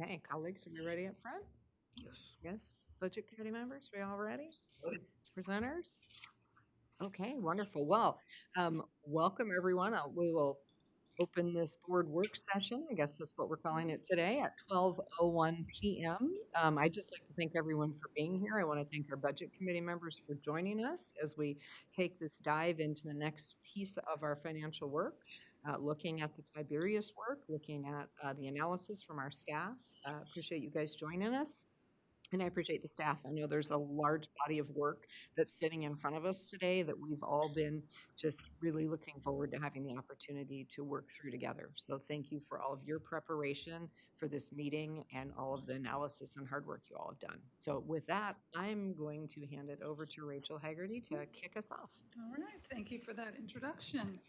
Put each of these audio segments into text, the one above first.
Okay, colleagues, are we ready up front? Yes. Yes. Budget committee members, we all ready? Presenters? Okay, wonderful. Well, welcome everyone. We will open this board work session. I guess that's what we're calling it today at 12:01 p.m. I'd just like to thank everyone for being here. I want to thank our budget committee members for joining us as we take this dive into the next piece of our financial work, looking at the Tiberius work, looking at the analysis from our staff. Appreciate you guys joining us. And I appreciate the staff. I know there's a large body of work that's sitting in front of us today that we've all been just really looking forward to having the opportunity to work through together. So thank you for all of your preparation for this meeting and all of the analysis and hard work you all have done. So with that, I'm going to hand it over to Rachel Haggerty to kick us off. All right, thank you for that introduction.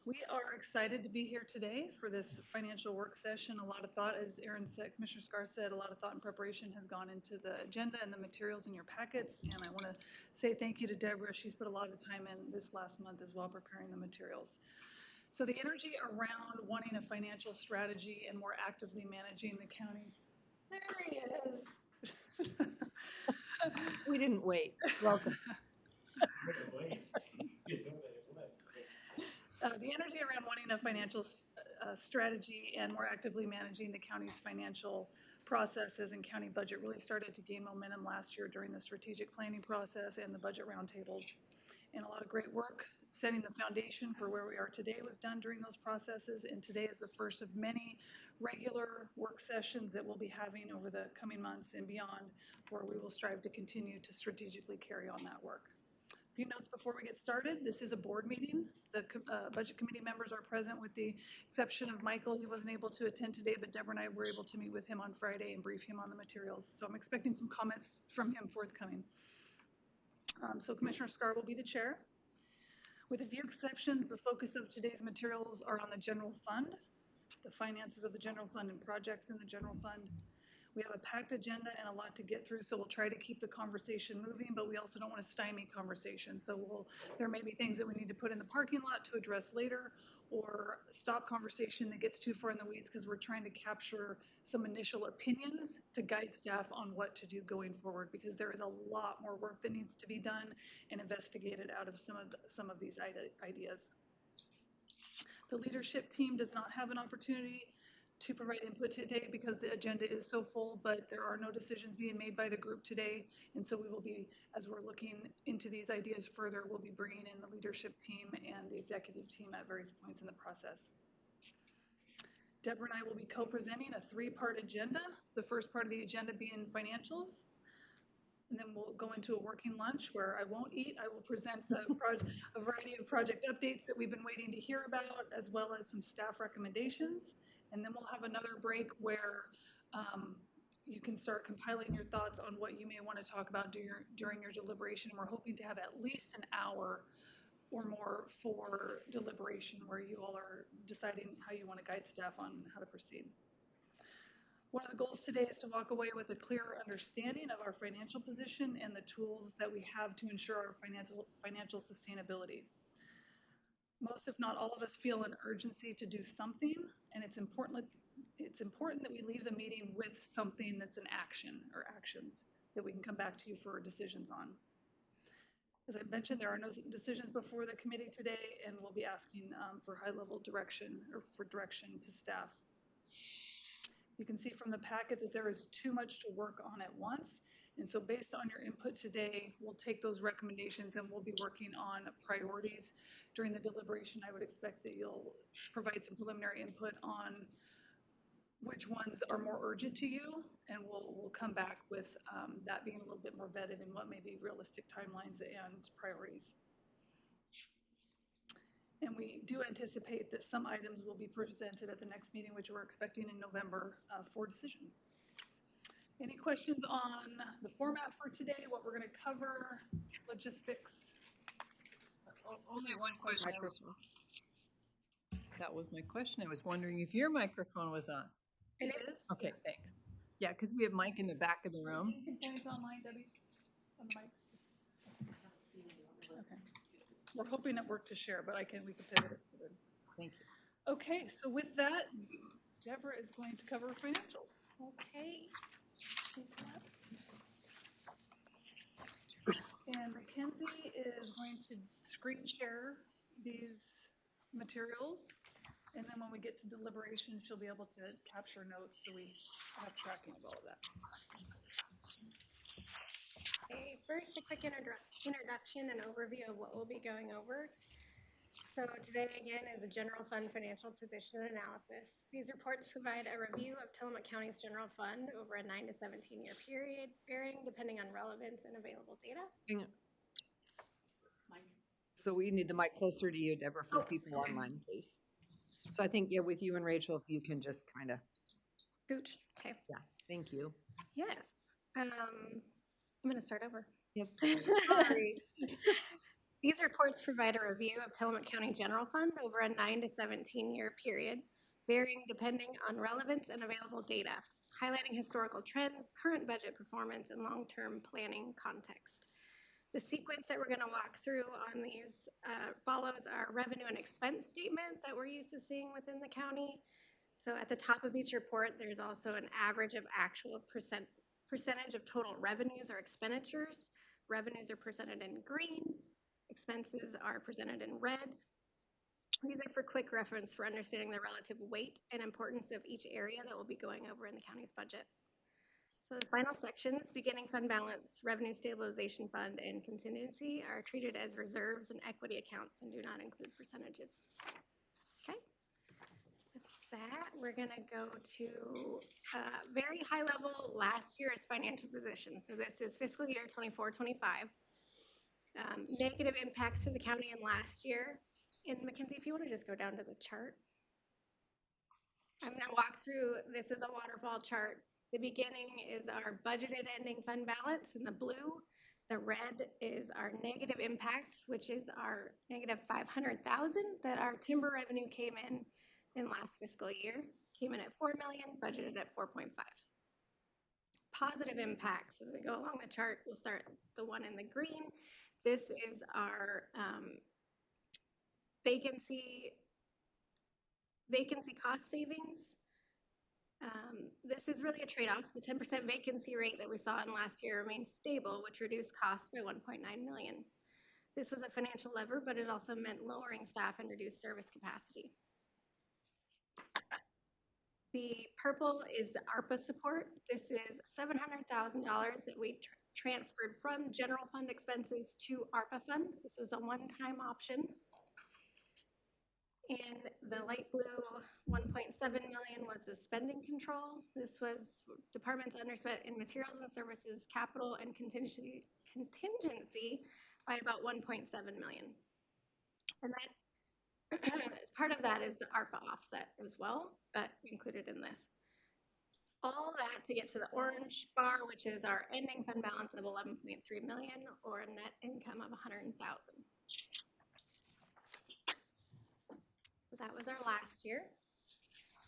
We are excited to be here today for this financial work session. A lot of thought, as Aaron said, Commissioner Scar said, a lot of thought and preparation has gone into the agenda and the materials in your packets. And I want to say thank you to Deborah. She's put a lot of time in this last month as well, preparing the materials. So the energy around wanting a financial strategy and more actively managing the county. There he is. We didn't wait. Welcome. The energy around wanting a financial strategy and more actively managing the county's financial processes and county budget really started to gain momentum last year during the strategic planning process and the budget roundtables. And a lot of great work setting the foundation for where we are today was done during those processes. And today is the first of many regular work sessions that we'll be having over the coming months and beyond, where we will strive to continue to strategically carry on that work. Few notes before we get started. This is a board meeting. The budget committee members are present with the exception of Michael. He wasn't able to attend today, but Deborah and I were able to meet with him on Friday and brief him on the materials. So I'm expecting some comments from him forthcoming. So Commissioner Scar will be the chair. With a few exceptions, the focus of today's materials are on the general fund, the finances of the general fund and projects in the general fund. We have a packed agenda and a lot to get through, so we'll try to keep the conversation moving, but we also don't want to stymie conversation. So there may be things that we need to put in the parking lot to address later, or stop conversation that gets too far in the weeds because we're trying to capture some initial opinions to guide staff on what to do going forward, because there is a lot more work that needs to be done and investigated out of some of these ideas. The leadership team does not have an opportunity to provide input today because the agenda is so full, but there are no decisions being made by the group today. And so we will be, as we're looking into these ideas further, we'll be bringing in the leadership team and the executive team at various points in the process. Deborah and I will be co-presenting a 3-part agenda. The first part of the agenda being financials. And then we'll go into a working lunch where I won't eat. I will present a variety of project updates that we've been waiting to hear about, as well as some staff recommendations. And then we'll have another break where you can start compiling your thoughts on what you may want to talk about during your deliberation. We're hoping to have at least an hour or more for deliberation where you all are deciding how you want to guide staff on how to proceed. One of the goals today is to walk away with a clearer understanding of our financial position and the tools that we have to ensure our financial sustainability. Most, if not all of us, feel an urgency to do something, and it's important that we leave the meeting with something that's an action or actions that we can come back to you for decisions on. As I mentioned, there are no decisions before the committee today, and we'll be asking for high-level direction or for direction to staff. You can see from the packet that there is too much to work on at once. And so based on your input today, we'll take those recommendations and we'll be working on priorities during the deliberation. I would expect that you'll provide some preliminary input on which ones are more urgent to you, and we'll come back with that being a little bit more vetted in what may be realistic timelines and priorities. And we do anticipate that some items will be presented at the next meeting, which we're expecting in November for decisions. Any questions on the format for today, what we're going to cover, logistics? Only one question. That was my question. I was wondering if your microphone was on. It is? Okay, thanks. Yeah, because we have Mike in the back of the room. You can say it's online, Debbie, on the mic. Okay. We're hoping it worked to share, but we can pivot it. Thank you. Okay, so with that, Deborah is going to cover financials. Okay. And Mackenzie is going to screen share these materials. And then when we get to deliberation, she'll be able to capture notes so we have tracking of all of that. Okay, first, a quick introduction and overview of what we'll be going over. So today, again, is a general fund financial position analysis. These reports provide a review of Tillamook County's general fund over a 9 to 17-year period, varying depending on relevance and available data. Hang on. So we need the mic closer to you, Deborah, for people online, please. So I think, yeah, with you and Rachel, if you can just kind of, Scooch. Okay. yeah, thank you. Yes. I'm going to start over. Yes, sorry. These reports provide a review of Tillamook County General Fund over a 9 to 17-year period, varying depending on relevance and available data, highlighting historical trends, current budget performance, and long-term planning context. The sequence that we're going to walk through on these follows our revenue and expense statement that we're used to seeing within the county. So at the top of each report, there's also an average of actual percentage of total revenues or expenditures. Revenues are presented in green. Expenses are presented in red. These are for quick reference for understanding the relative weight and importance of each area that we'll be going over in the county's budget. So the final sections, beginning fund balance, revenue stabilization fund, and contingency are treated as reserves and equity accounts and do not include percentages. Okay. With that, we're gonna go to very high level last year's financial position. So this is fiscal year 24-25. Negative impacts to the county in last year. And Mackenzie, if you want to just go down to the chart. I'm going to walk through, this is a waterfall chart. The beginning is our budgeted ending fund balance in the blue. The red is our negative impact, which is our negative 500,000 that our timber revenue came in last fiscal year. Came in at 4 million, budgeted at 4.5. Positive impacts, as we go along the chart, we'll start the one in the green. This is our vacancy cost savings. This is really a trade-off. The 10% vacancy rate that we saw in last year remains stable, which reduced costs by 1.9 million. This was a financial lever, but it also meant lowering staff and reduced service capacity. The purple is the ARPA support. This is $700,000 that we transferred from general fund expenses to ARPA fund. This is a one-time option. And the light blue 1.7 million was the spending control. This was departments underspent in materials and services, capital, and contingency by about 1.7 million. And that, as part of that is the ARPA offset as well, but included in this. All that to get to the orange bar, which is our ending fund balance of 11.3 million or a net income of 100,000. So that was our last year.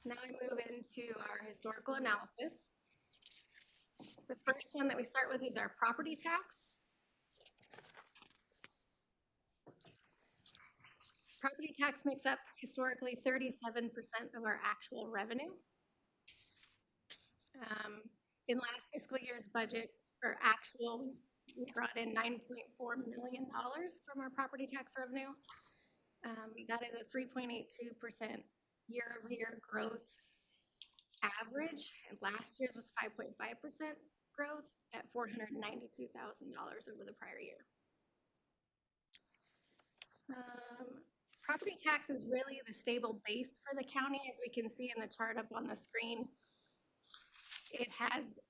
Now we move into our historical analysis. The first one that we start with is our property tax. Property tax makes up historically 37% of our actual revenue. In last fiscal year's budget, or actual, we brought in $9.4 million from our property tax revenue. That is a 3.82% year-over-year growth average, and last year's was 5.5% growth at $492,000 over the prior year. Property tax is really the stable base for the county, as we can see in the chart up on the screen. It has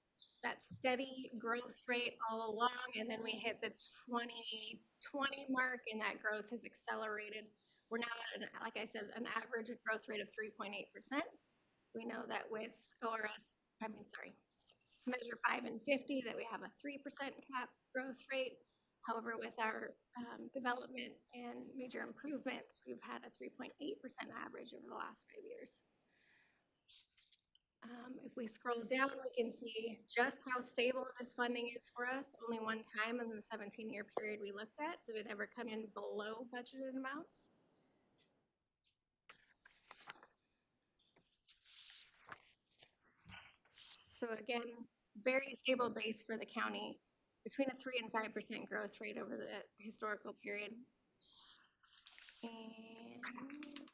that steady growth rate all along, and then we hit the 2020 mark, and that growth has accelerated. We're now at, like I said, an average growth rate of 3.8%. We know that with Measure 5 and 50, that we have a 3% cap growth rate. However, with our development and major improvements, we've had a 3.8% average over the last 5 years. If we scroll down, we can see just how stable this funding is for us. Only one time in the 17-year period we looked at did it ever come in below budgeted amounts. So again, very stable base for the county, between a 3 and 5% growth rate over the historical period. And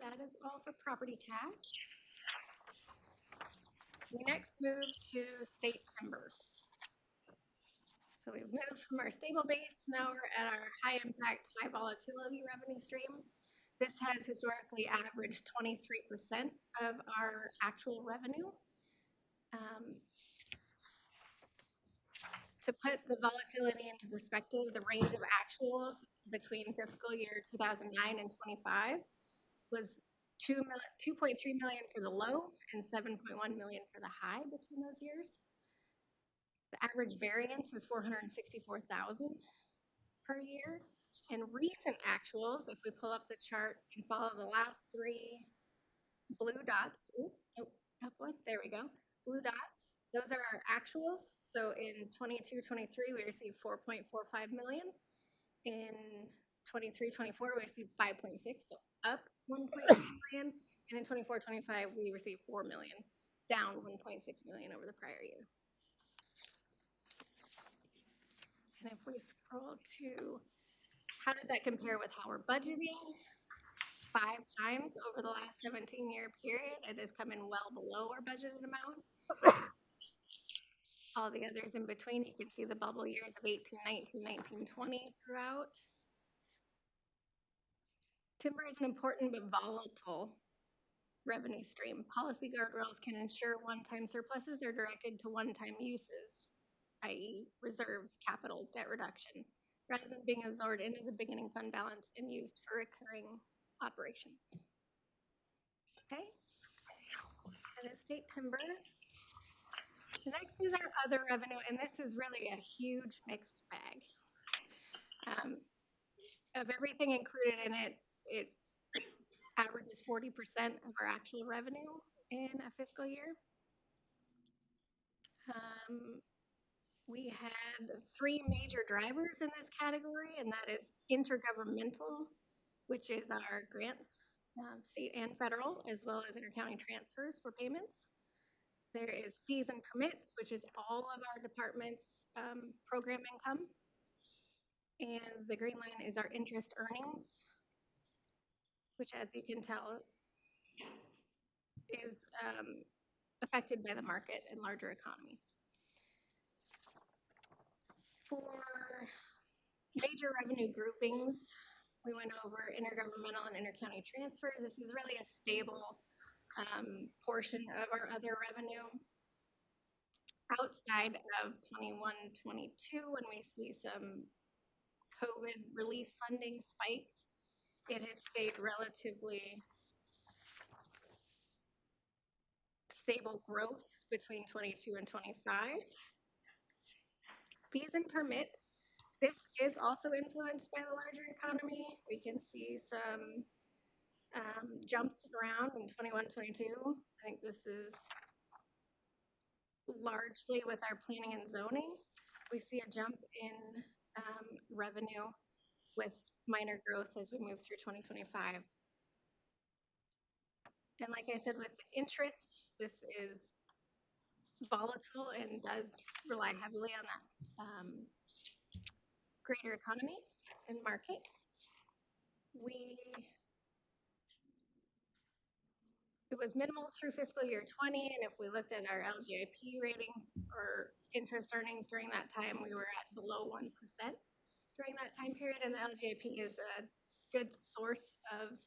that is all for property tax. We next move to state timber. So we've moved from our stable base, now we're at our high impact, high volatility revenue stream. This has historically averaged 23% of our actual revenue. To put the volatility into perspective, the range of actuals between fiscal year 2009 and 25 was 2.3 million for the low and 7.1 million for the high between those years. The average variance is 464,000 per year. And recent actuals, if we pull up the chart and follow the last three blue dots, up one, there we go, blue dots, those are our actuals. So in 22-23, we received 4.45 million. In 23-24, we received 5.6, so up 1.6 million. And in 24-25, we received 4 million, down 1.6 million over the prior year. And if we scroll to how does that compare with how we're budgeting? 5 times over the last 17-year period, it has come in well below our budgeted amount. All the others in between, you can see the bubble years of 18, 19, 19, 20 throughout. Timber is an important but volatile revenue stream. Policy guardrails can ensure one-time surpluses are directed to one-time uses, i.e. reserves, capital, debt reduction, rather than being absorbed into the beginning fund balance and used for recurring operations. Okay, that is state timber. Next is our other revenue, and this is really a huge mixed bag. Of everything included in it, it averages 40% of our actual revenue in a fiscal year. We had 3 major drivers in this category, and that is intergovernmental, which is our grants, state and federal, as well as intercounty transfers for payments. There is fees and permits, which is all of our department's program income. And the green line is our interest earnings, which, as you can tell, is affected by the market and larger economy. For major revenue groupings, we went over intergovernmental and intercounty transfers. This is really a stable portion of our other revenue. Outside of 21-22, when we see some COVID relief funding spikes, it has stayed relatively stable growth between 22 and 25. Fees and permits, this is also influenced by the larger economy. We can see some jumps around in 21-22. I think this is largely with our planning and zoning. We see a jump in revenue with minor growth as we move through 2025. And like I said, with interest, this is volatile and does rely heavily on that greater economy and markets. It was minimal through fiscal year 20, and if we looked at our LGIP ratings or interest earnings during that time, we were at below 1% during that time period, and the LGIP is a good source of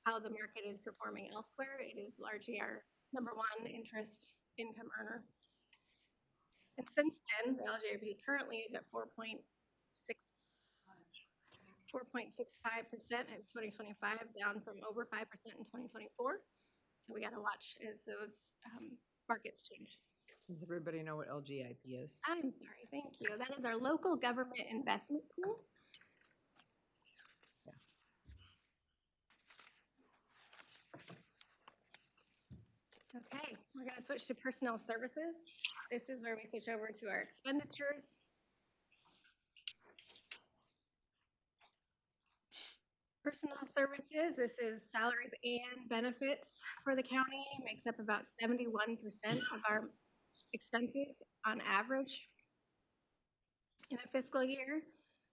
how the market is performing elsewhere. It is largely our #1 interest income earner. And since then, the LGIP currently is at 4.65% in 2025, down from over 5% in 2024. So we got to watch as those markets change. Does everybody know what LGIP is? I'm sorry, thank you. That is our local government investment pool. Yeah. Okay, we're going to switch to personnel services. This is where we switch over to our expenditures. Personnel services, this is salaries and benefits for the county. It makes up about 71% of our expenses on average in a fiscal year.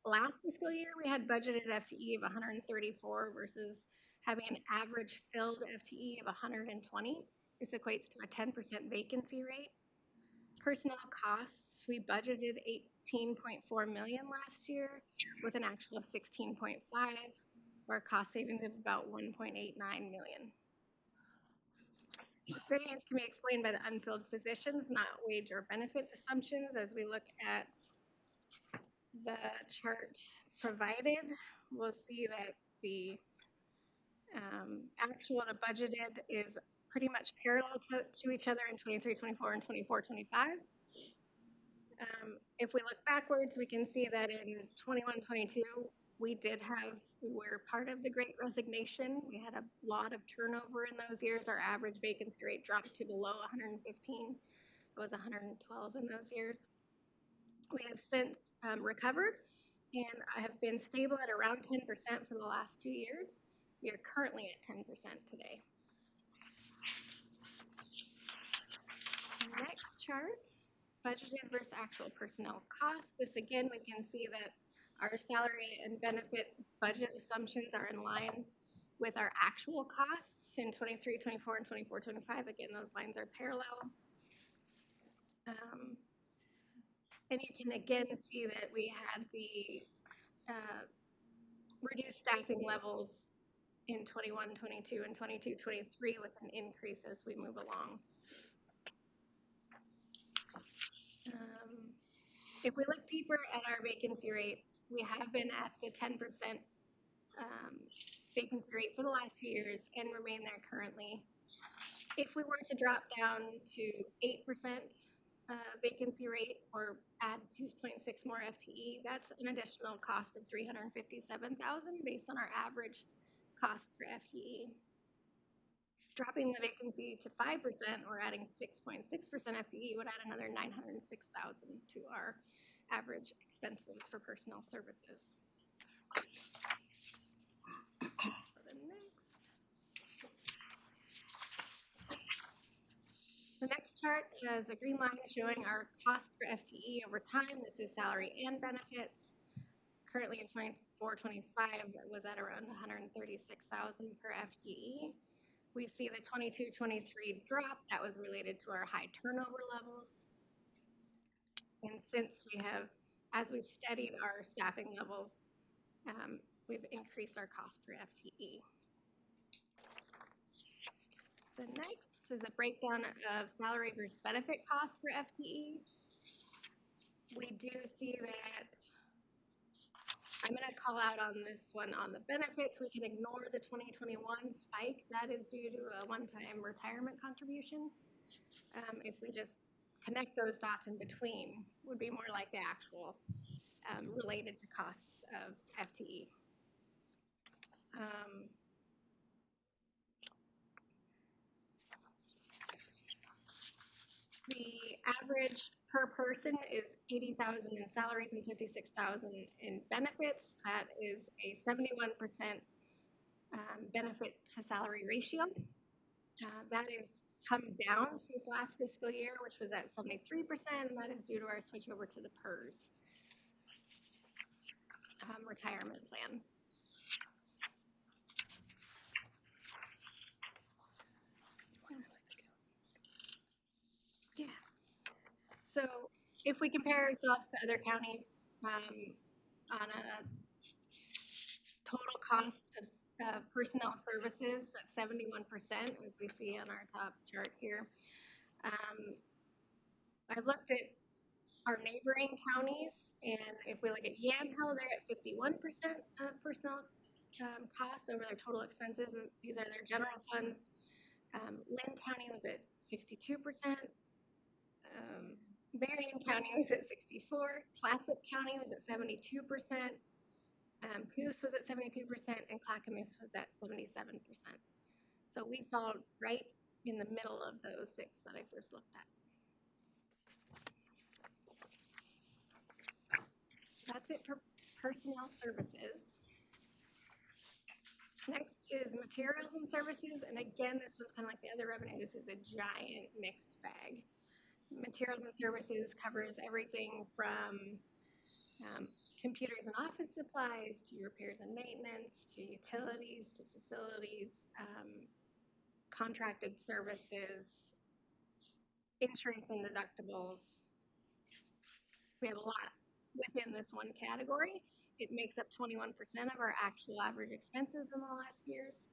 Last fiscal year, we had budgeted FTE of 134 versus having an average filled FTE of 120. This equates to a 10% vacancy rate. Personnel costs, we budgeted 18.4 million last year with an actual of 16.5, or cost savings of about 1.89 million. This variance can be explained by the unfilled positions, not wage or benefit assumptions. As we look at the chart provided, we'll see that the actual to budgeted is pretty much parallel to each other in 23-24 and 24-25. If we look backwards, we can see that in 21-22, we were part of the Great Resignation. We had a lot of turnover in those years. Our average vacancy rate dropped to below 115. It was 112 in those years. We have since recovered and have been stable at around 10% for the last 2 years. We are currently at 10% today. Next chart, budgeted versus actual personnel costs. This again, we can see that our salary and benefit budget assumptions are in line with our actual costs in 23-24 and 24-25. Again, those lines are parallel. And you can again see that we had the reduced staffing levels in 21-22 and 22-23 with an increase as we move along. If we look deeper at our vacancy rates, we have been at the 10% vacancy rate for the last 2 years and remain there currently. If we were to drop down to 8% vacancy rate or add 2.6 more FTE, that's an additional cost of $357,000 based on our average cost per FTE. Dropping the vacancy to 5% or adding 6.6% FTE would add another $906,000 to our average expenses for personnel services. The next chart has a green line showing our cost per FTE over time. This is salary and benefits. Currently in 24-25, it was at around $136,000 per FTE. We see the 22-23 drop. That was related to our high turnover levels. And since we have, as we've studied our staffing levels, we've increased our cost per FTE. The next is a breakdown of salary versus benefit cost per FTE. We do see that, I'm going to call out on this one on the benefits. We can ignore the 2021 spike. That is due to a one-time retirement contribution. If we just connect those dots in between, would be more like the actual related to costs of FTE. The average per person is $80,000 in salaries and $56,000 in benefits. That is a 71% benefit to salary ratio. That has come down since last fiscal year, which was at 73%, and that is due to our switch over to the PERS retirement plan. Yeah. So if we compare ourselves to other counties on a total cost of personnel services at 71%, as we see on our top chart here. I've looked at our neighboring counties, and if we look at Yamhill, they're at 51% of personnel costs over their total expenses, and these are their general funds. Lynn County was at 62%. Marion County was at 64%. Clatsop County was at 72%. Coos was at 72%, and Clackamas was at 77%. So we fall right in the middle of those six that I first looked at. So that's it for personnel services. Next is materials and services, and again, this one's kind of like the other revenue. This is a giant mixed bag. Materials and services covers everything from computers and office supplies to repairs and maintenance to utilities to facilities, contracted services, insurance and deductibles. We have a lot within this one category. It makes up 21% of our actual average expenses in the last years.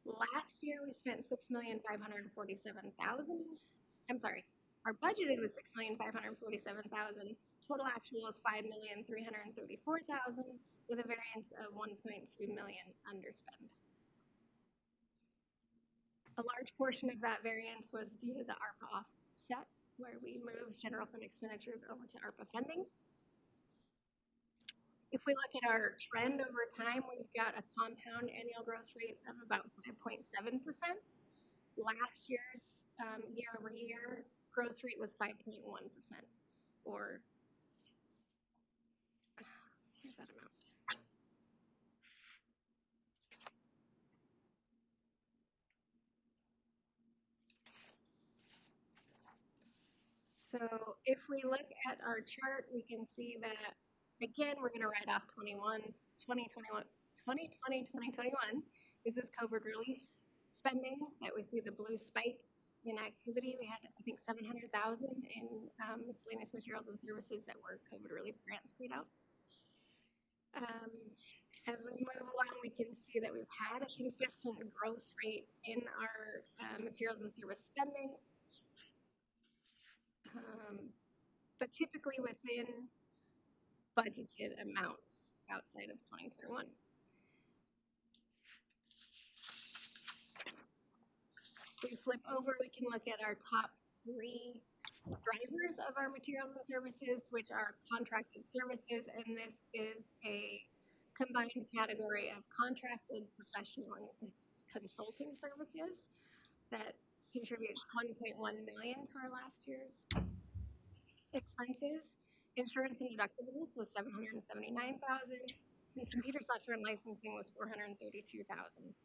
Last year, we spent $6,547,000. I'm sorry, our budgeted was $6,547,000. Total actual is $5,334,000 with a variance of $1.2 million underspend. A large portion of that variance was due to the ARPA offset, where we moved general fund expenditures over to ARPA funding. If we look at our trend over time, we've got a compound annual growth rate of about 5.7%. Last year's year over year growth rate was 5.1%, or here's that amount. So if we look at our chart, we can see that, again, we're going to write off 2020, 2021. This was COVID relief spending that we see the blue spike in activity. We had, I think, $700,000 in miscellaneous materials and services that were COVID relief grants paid out. As we move along, we can see that we've had a consistent growth rate in our materials and service spending, but typically within budgeted amounts outside of 2021. If we flip over, we can look at our top 3 drivers of our materials and services, which are contracted services, and this is a combined category of contracted, professional, and consulting services that contributes $1.1 million to our last year's expenses. Insurance and deductibles was $779,000, and computer software and licensing was $432,000.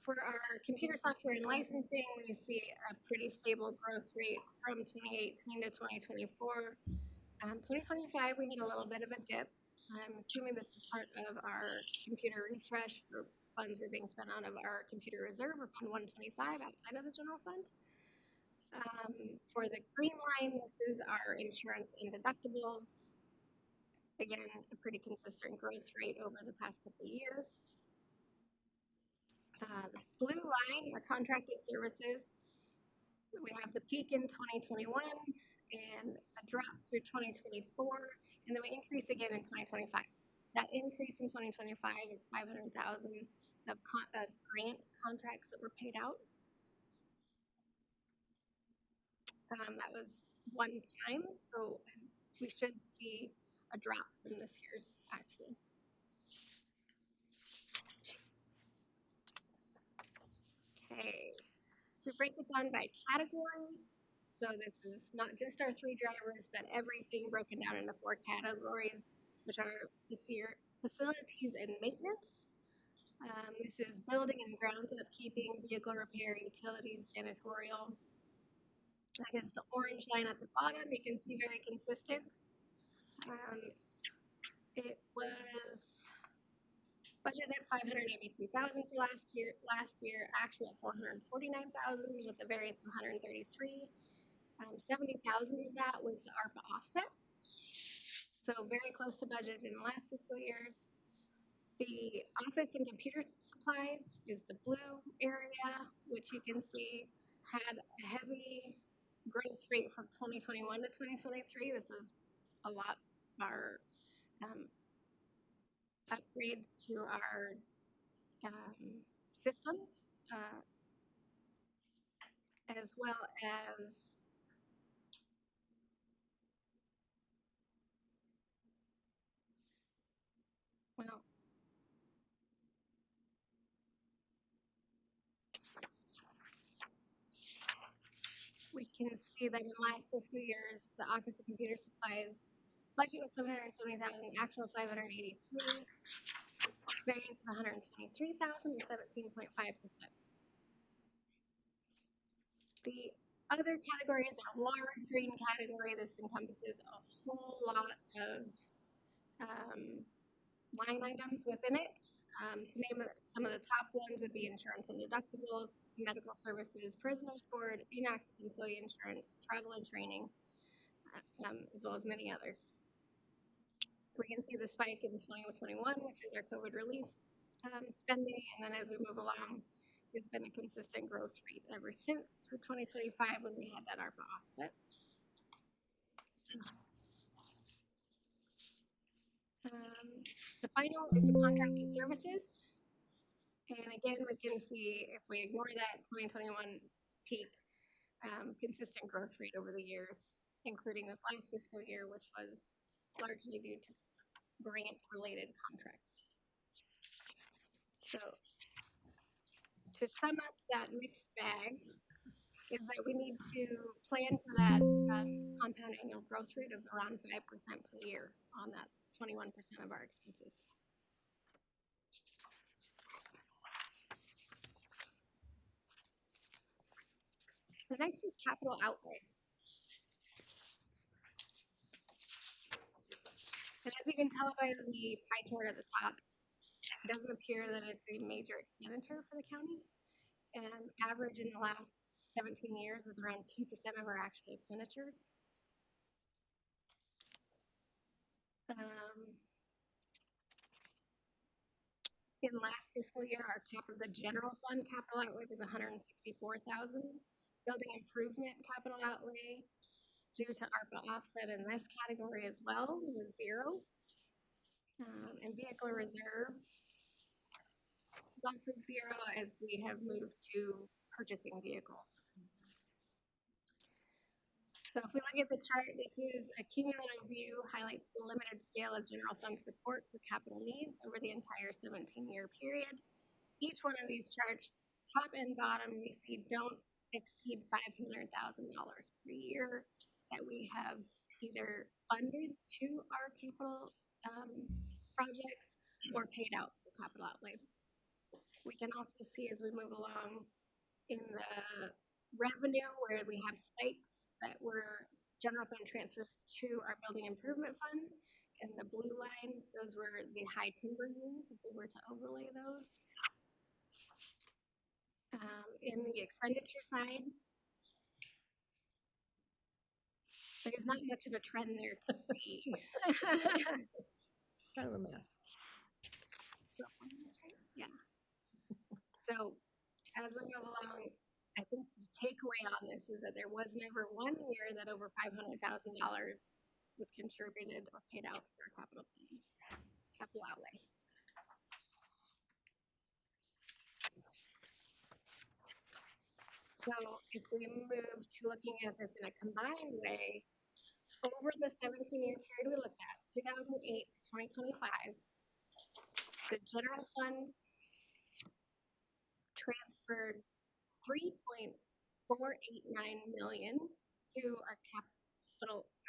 For our computer software and licensing, we see a pretty stable growth rate from 2018 to 2024. 2025, we had a little bit of a dip. I'm assuming this is part of our computer refresh for funds were being spent out of our computer reserve or Fund 125 outside of the general fund. For the green line, this is our insurance and deductibles. Again, a pretty consistent growth rate over the past couple of years. The blue line are contracted services. We have the peak in 2021 and a drop through 2024, and then we increase again in 2025. That increase in 2025 is $500,000 of grant contracts that were paid out. That was one time, so we should see a drop from this year's actual. Okay, we break it down by category. So this is not just our 3 drivers, but everything broken down into 4 categories, which are facilities and maintenance. This is building and grounds upkeeping, vehicle repair, utilities, janitorial. That is the orange line at the bottom. You can see very consistent. It was budgeted at $582,000 for last year. Actual at $449,000 with a variance of $133,000. $70,000 of that was the ARPA offset. So very close to budget in the last fiscal years. The office and computer supplies is the blue area, which you can see had a heavy growth rate from 2021 to 2023. This was a lot of our upgrades to our systems, as well as we can see that in last fiscal years, the Office of Computer Supplies budget was $770,000, actual $583,000, variance of $123,000 or 17.5%. The other category is a large green category. This encompasses a whole lot of line items within it. To name some of the top ones would be insurance and deductibles, medical services, prisoners board, inactive employee insurance, travel and training, as well as many others. We can see the spike in 2021, which is our COVID relief spending, and then as we move along, it's been a consistent growth rate ever since through 2025 when we had that ARPA offset. The final is the contracted services. And again, we can see if we ignore that 2021 peak, consistent growth rate over the years, including this last fiscal year, which was largely due to grant-related contracts. So to sum up that mixed bag is that we need to plan for that compound annual growth rate of around 5% per year on that 21% of our expenses. The next is capital outlay. And as you can tell by the pie chart at the top, it doesn't appear that it's a major expenditure for the county. And average in the last 17 years was around 2% of our actual expenditures. In last fiscal year, the general fund capital outlay was $164,000. Building improvement capital outlay due to ARPA offset in this category as well was $0. And vehicle reserve is also $0 as we have moved to purchasing vehicles. So if we look at the chart, this is a cumulative view, highlights the limited scale of general fund support for capital needs over the entire 17-year period. Each one of these charts, top and bottom, we see don't exceed $500,000 per year that we have either funded to our capital projects or paid out for capital outlay. We can also see as we move along in the revenue where we have spikes that were general fund transfers to our building improvement fund. And the blue line, those were the high timber years if we were to overlay those. In the expenditure side, there's not much of a trend there to see. Kind of a mess. Yeah. So as we move along, I think the takeaway on this is that there was never one year that over $500,000 was contributed or paid out for a capital outlay. So if we move to looking at this in a combined way, over the 17-year period we looked at, 2008 to 2025, the general fund transferred $3.489 million to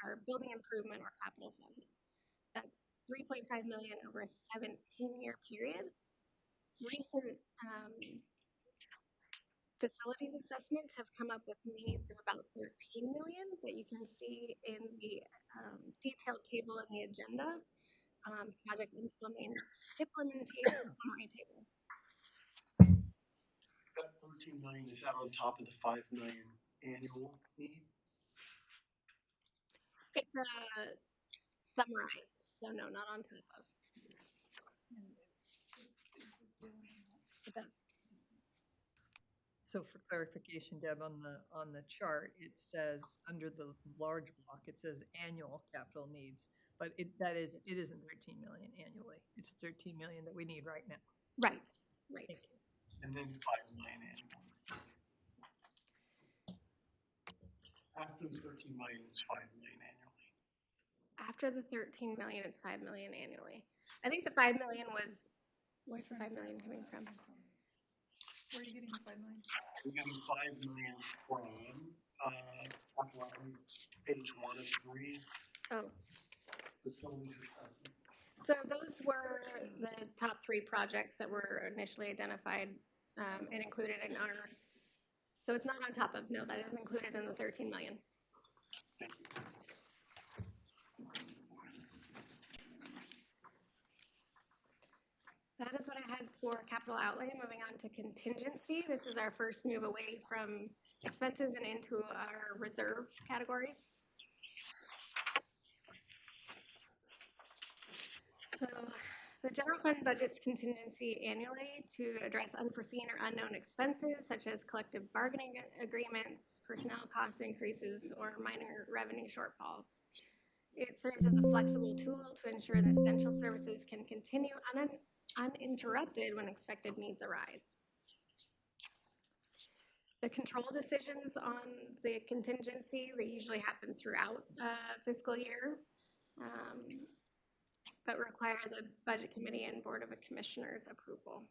our building improvement or capital fund. That's $3.5 million over a 17-year period. Recent facilities assessments have come up with needs of about $13 million that you can see in the detailed table in the agenda, project implementation summary table. That 13 million, is that on top of the 5 million annual need? It's a summarized, so no, not on top of. It does. So for clarification, Deb, on the chart, it says under the large block, it says annual capital needs, but it isn't 13 million annually. It's 13 million that we need right now. Right. Thank you. And then 5 million annual. After the 13 million, it's 5 million annually. After the 13 million, it's 5 million annually. I think the 5 million was, where's the 5 million coming from? Where are you getting the 5 million? We're getting 5 million from page 1 of 3. Oh, Facilities assessment. so those were the top 3 projects that were initially identified and included in our So it's not on top of, no, that is included in the 13 million. That is what I had for capital outlay. Moving on to contingency. This is our first move away from expenses and into our reserve categories. So the general fund budgets contingency annually to address unforeseen or unknown expenses such as collective bargaining agreements, personnel cost increases, or minor revenue shortfalls. It serves as a flexible tool to ensure that essential services can continue uninterrupted when expected needs arise. The control decisions on the contingency, they usually happen throughout fiscal year, but require the Budget Committee and Board of Commissioners approval.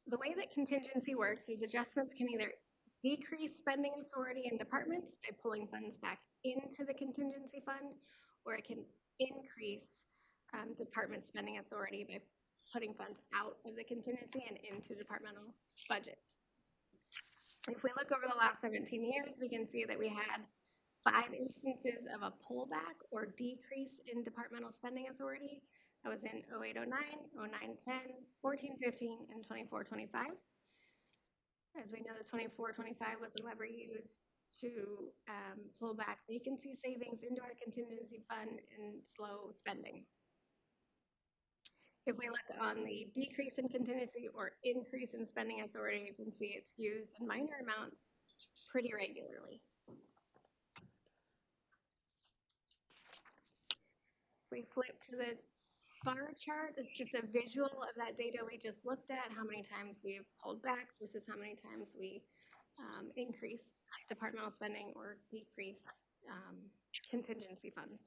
The way that contingency works is adjustments can either decrease spending authority in departments by pulling funds back into the contingency fund, or it can increase department spending authority by putting funds out of the contingency and into departmental budgets. If we look over the last 17 years, we can see that we had 5 instances of a pullback or decrease in departmental spending authority. That was in 08-09, 09-10, 14-15, and 24-25. As we know, the 24-25 was a lever used to pull back vacancy savings into our contingency fund and slow spending. If we look on the decrease in contingency or increase in spending authority, you can see it's used in minor amounts pretty regularly. We flip to the bar chart. It's just a visual of that data we just looked at, how many times we've pulled back versus how many times we increase departmental spending or decrease contingency funds.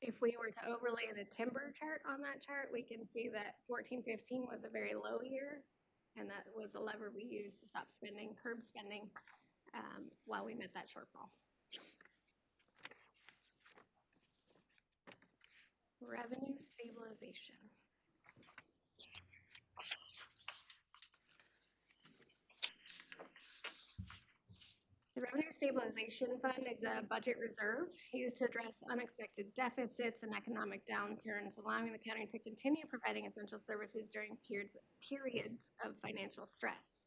If we were to overlay the timber chart on that chart, we can see that 14-15 was a very low year, and that was a lever we used to stop spending, curb spending, while we met that shortfall. Revenue stabilization. The Revenue Stabilization Fund is a budget reserve used to address unexpected deficits and economic downturns, allowing the county to continue providing essential services during periods of financial stress.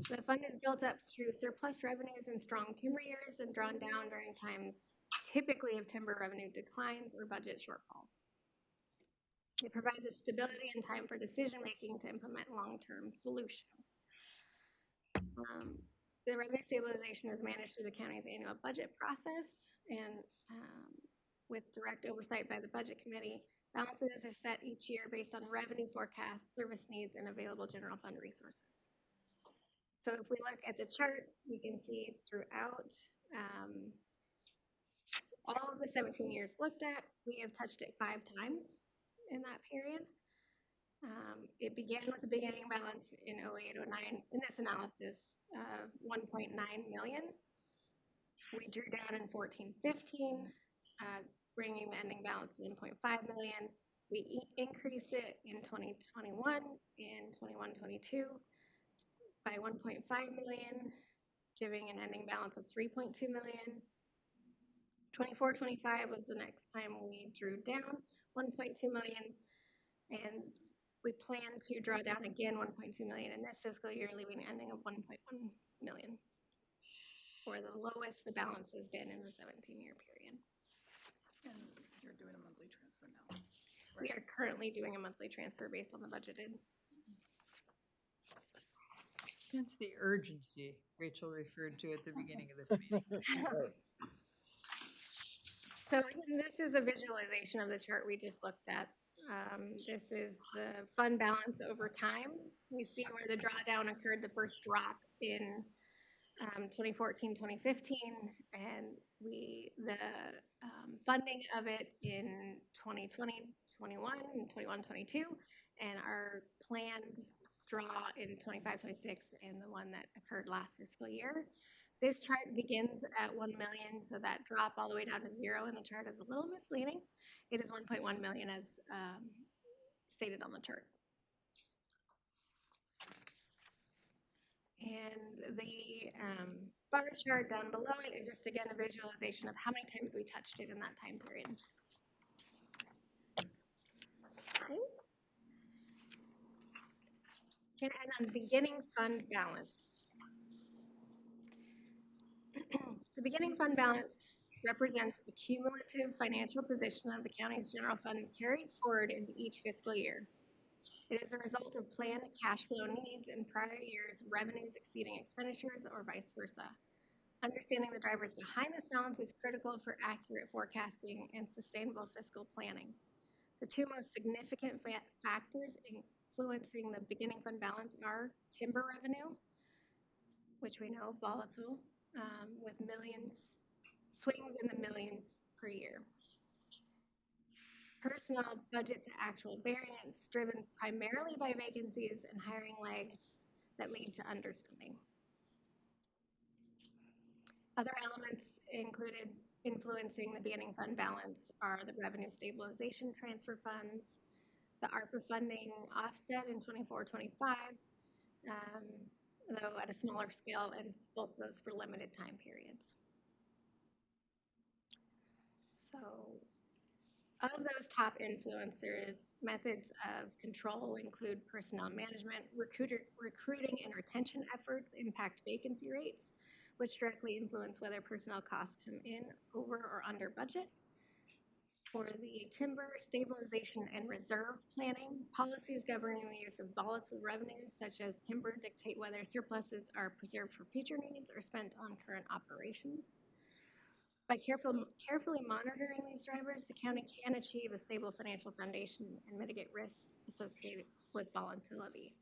The fund is built up through surplus revenues and strong timber years and drawn down during times typically of timber revenue declines or budget shortfalls. It provides a stability and time for decision-making to implement long-term solutions. The revenue stabilization is managed through the county's annual budget process and with direct oversight by the Budget Committee. Balances are set each year based on revenue forecasts, service needs, and available general fund resources. So if we look at the chart, we can see throughout all of the 17 years looked at, we have touched it 5 times in that period. It began with a beginning balance in 08-09 in this analysis of 1.9 million. We drew down in 14-15, bringing the ending balance to 1.5 million. We increased it in 2021 and 21-22 by 1.5 million, giving an ending balance of 3.2 million. 24-25 was the next time we drew down 1.2 million, and we plan to draw down again 1.2 million in this fiscal year, leaving an ending of 1.1 million, or the lowest the balance has been in the 17-year period. And you're doing a monthly transfer now. We are currently doing a monthly transfer based on the budgeted. Hence the urgency Rachel referred to at the beginning of this meeting. So this is a visualization of the chart we just looked at. This is the fund balance over time. We see where the drawdown occurred, the first drop in 2014, 2015, and the funding of it in 2020, 21, and 21, 22, and our planned draw in 25, 26, and the one that occurred last fiscal year. This chart begins at 1 million, so that drop all the way down to 0 in the chart is a little misleading. It is 1.1 million as stated on the chart. And the bar chart down below it is just, again, a visualization of how many times we touched it in that time period. Okay. And on beginning fund balance. The beginning fund balance represents the cumulative financial position of the county's general fund carried forward into each fiscal year. It is a result of planned cash flow needs in prior years' revenues exceeding expenditures or vice versa. Understanding the drivers behind this balance is critical for accurate forecasting and sustainable fiscal planning. The two most significant factors influencing the beginning fund balance are timber revenue, which we know volatile, with swings in the millions per year. Personnel budget to actual variance driven primarily by vacancies and hiring lags that lead to underspending. Other elements included influencing the beginning fund balance are the revenue stabilization transfer funds, the ARPA funding offset in 24-25, though at a smaller scale, and both of those for limited time periods. So, of those top influencers, methods of control include personnel management, recruiting and retention efforts impact vacancy rates, which directly influence whether personnel costs come in over or under budget. For the timber stabilization and reserve planning, policies governing the use of volatile revenues such as timber dictate whether surpluses are preserved for future needs or spent on current operations. By carefully monitoring these drivers, the county can achieve a stable financial foundation and mitigate risks associated with volatility.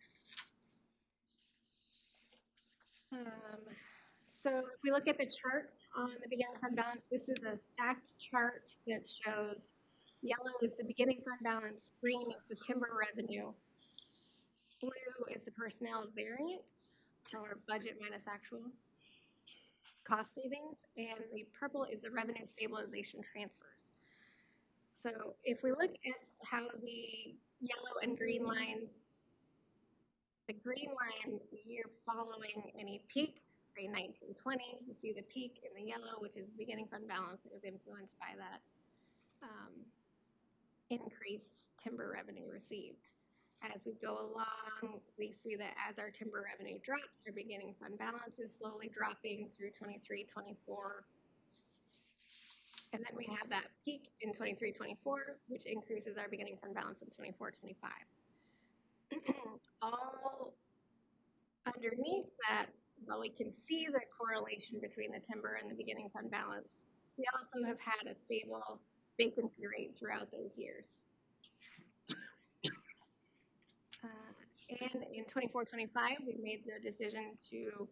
So if we look at the chart on the beginning fund balance, this is a stacked chart that shows yellow is the beginning fund balance, green is the timber revenue, blue is the personnel variance, or budget minus actual cost savings, and the purple is the revenue stabilization transfers. So if we look at how the yellow and green lines, the green line, the year following any peak, say 1920, you see the peak in the yellow, which is the beginning fund balance that was influenced by that increased timber revenue received. As we go along, we see that as our timber revenue drops, our beginning fund balance is slowly dropping through 23, 24. And then we have that peak in 23, 24, which increases our beginning fund balance in 24, 25. All underneath that, while we can see the correlation between the timber and the beginning fund balance, we also have had a stable vacancy rate throughout those years. And in 24-25, we made the decision to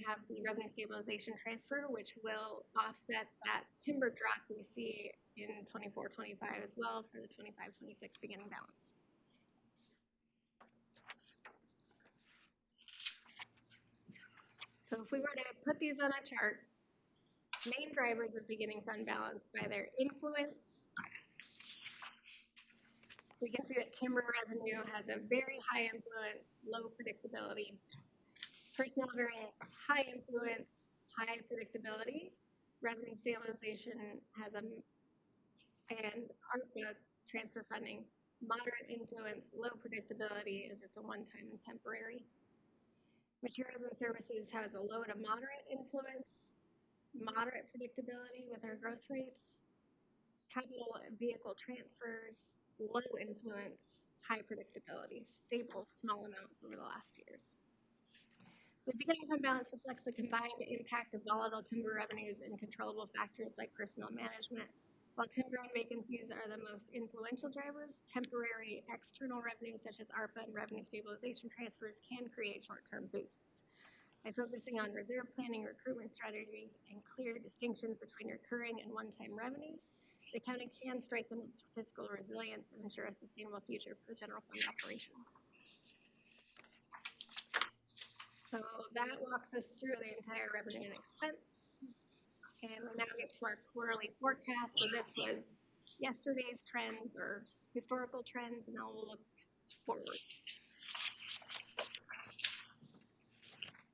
have the revenue stabilization transfer, which will offset that timber drop we see in 24-25 as well for the 25-26 beginning balance. So if we were to put these on a chart, main drivers of beginning fund balance by their influence, we can see that timber revenue has a very high influence, low predictability. Personnel variance, high influence, high predictability. Revenue stabilization has and ARPA transfer funding, moderate influence, low predictability as it's a one-time and temporary. Materials and services has a low to moderate influence, moderate predictability with our growth rates. Capital and vehicle transfers, low influence, high predictability, stable small amounts over the last years. The beginning fund balance reflects the combined impact of volatile timber revenues and controllable factors like personnel management. While timber and vacancies are the most influential drivers, temporary external revenues such as ARPA and revenue stabilization transfers can create short-term boosts. By focusing on reserve planning, recruitment strategies, and clear distinctions between recurring and one-time revenues, the county can strengthen its fiscal resilience and ensure a sustainable future for the general fund operations. So that walks us through the entire revenue and expense. And we now get to our quarterly forecast. So this was yesterday's trends or historical trends, and now we'll look forward.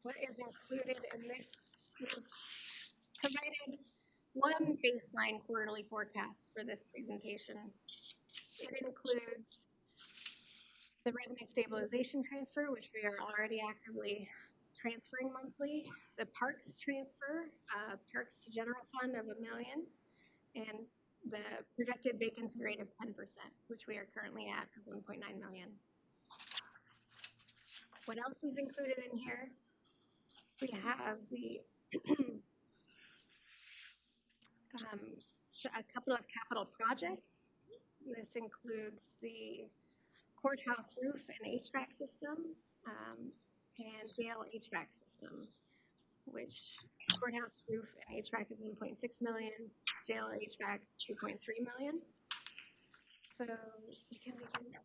what is included in this, we've provided one baseline quarterly forecast for this presentation. It includes the revenue stabilization transfer, which we are already actively transferring monthly, the parks transfer, parks to general fund of $1 million, and the projected vacancy rate of 10%, which we are currently at of 1.9 million. What else is included in here? We have the a couple of capital projects. This includes the courthouse roof and HVAC system, and jail HVAC system, which courthouse roof and HVAC is 1.6 million, jail HVAC 2.3 million. So we can begin.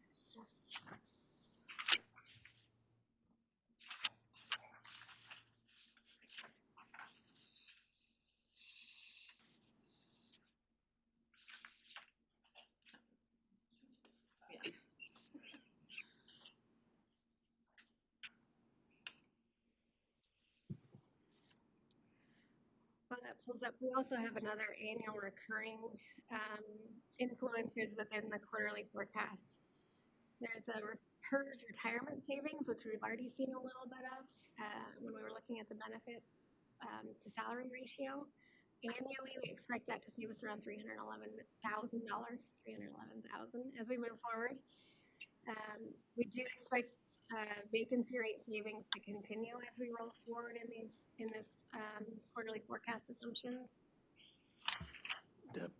While that pulls up, we also have another annual recurring influences within the quarterly forecast. There's a PERS retirement savings, which we've already seen a little bit of when we were looking at the benefit to salary ratio. Annually, we expect that to save us around $311,000 as we move forward. We do expect vacancy rate savings to continue as we roll forward in this quarterly forecast assumptions. Deb,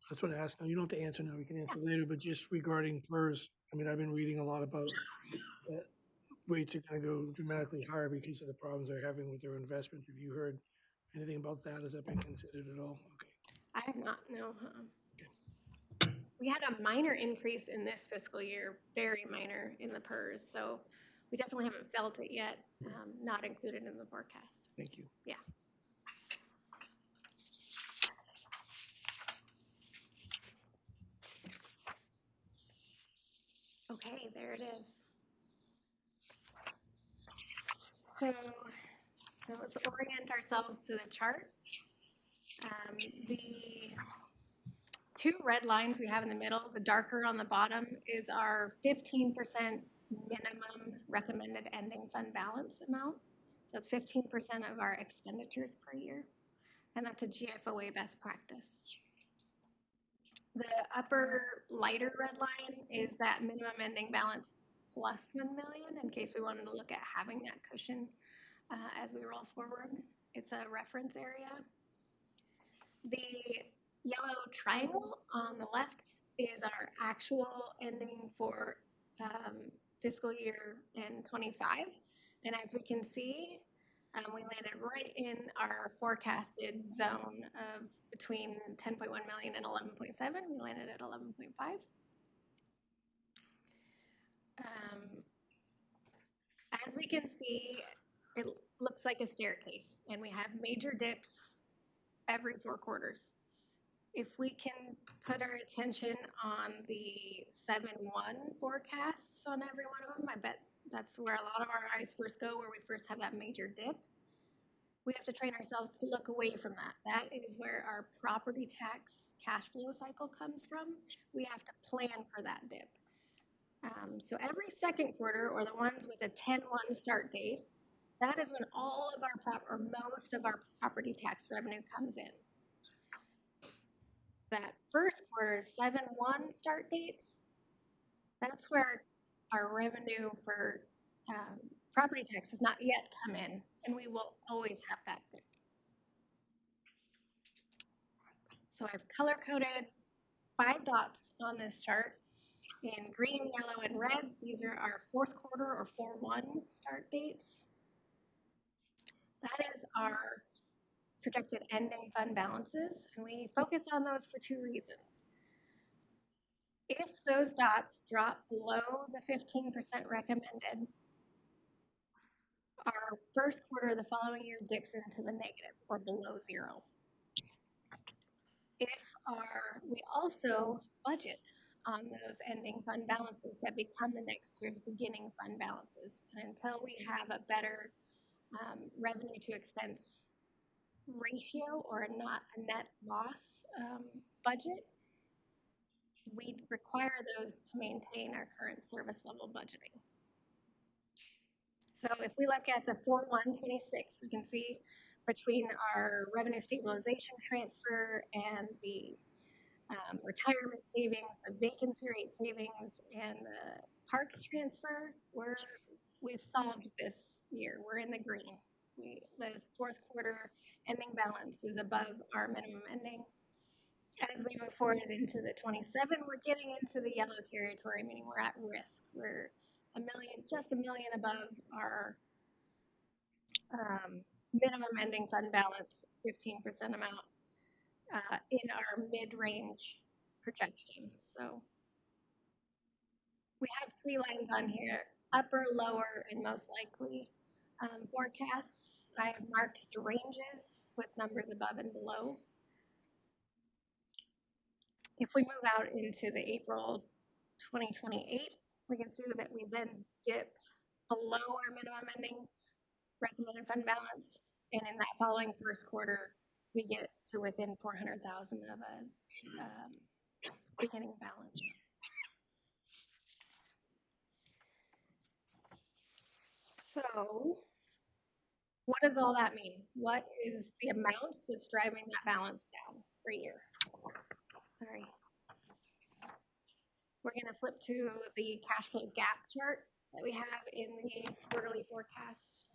that's what I asked. Now, you don't have to answer now, we can answer later, but just regarding PERS, I mean, I've been reading a lot about that rates are gonna go dramatically higher because of the problems they're having with their investment. Have you heard anything about that? Has that been considered at all? Okay. I have not, no. We had a minor increase in this fiscal year, very minor in the PERS, so we definitely haven't felt it yet, not included in the forecast. Thank you. Yeah. Okay, there it is. So let's orient ourselves to the chart. The two red lines we have in the middle, the darker on the bottom, is our 15% minimum recommended ending fund balance amount. So that's 15% of our expenditures per year, and that's a GFOA best practice. The upper lighter red line is that minimum ending balance plus 1 million in case we wanted to look at having that cushion as we roll forward. It's a reference area. The yellow triangle on the left is our actual ending for fiscal year in 25. And as we can see, we landed right in our forecasted zone of between 10.1 million and 11.7. We landed at 11.5. As we can see, it looks like a staircase, and we have major dips every 4 quarters. If we can put our attention on the 7-1 forecasts on every one of them, I bet that's where a lot of our eyes first go, where we first have that major dip. We have to train ourselves to look away from that. That is where our property tax cash flow cycle comes from. We have to plan for that dip. So every second quarter, or the ones with a 10-1 start date, that is when all of our most of our property tax revenue comes in. That first quarter 7-1 start dates, that's where our revenue for property tax has not yet come in, and we will always have that dip. So I've color-coded 5 dots on this chart in green, yellow, and red. These are our 4th quarter or 4-1 start dates. That is our projected ending fund balances, and we focus on those for 2 reasons. If those dots drop below the 15% recommended, our first quarter the following year dips into the negative or below 0. We also budget on those ending fund balances that become the next year's beginning fund balances. And until we have a better revenue to expense ratio or not a net loss budget, we require those to maintain our current service level budgeting. So if we look at the 4/1/26, we can see between our revenue stabilization transfer and the retirement savings, the vacancy rate savings, and the parks transfer, we've solved this year. We're in the green. This fourth quarter ending balance is above our minimum ending. As we move forward into the 27, we're getting into the yellow territory, meaning we're at risk. We're just $1 million above our minimum ending fund balance, 15% amount in our mid-range projection. So we have 3 lines on here: upper, lower, and most likely forecasts. I have marked the ranges with numbers above and below. If we move out into the April 2028, we can see that we then dip below our minimum ending recommended fund balance, and in that following first quarter, we get to within 400,000 of a beginning balance. So, what does all that mean? What is the amount that's driving that balance down per year? Sorry. We're going to flip to the cash flow gap chart that we have in the quarterly forecast.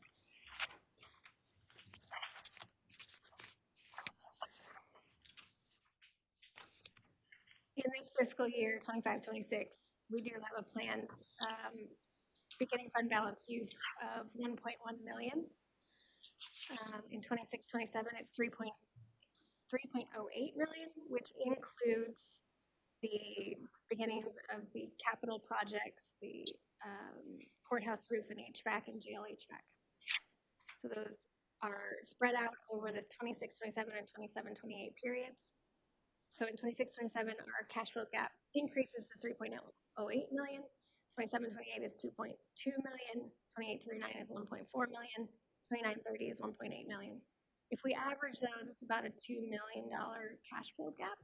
In this fiscal year, 25-26, we do have a planned beginning fund balance use of 1.1 million. In 26-27, it's 3.08 million, which includes the beginnings of the capital projects, the courthouse roof and HVAC and jail HVAC. So those are spread out over the 26-27 and 27-28 periods. So in 26-27, our cash flow gap increases to 3.08 million. 27-28 is 2.2 million. 28-39 is 1.4 million. 29-30 is 1.8 million. If we average those, it's about a $2 million cash flow gap.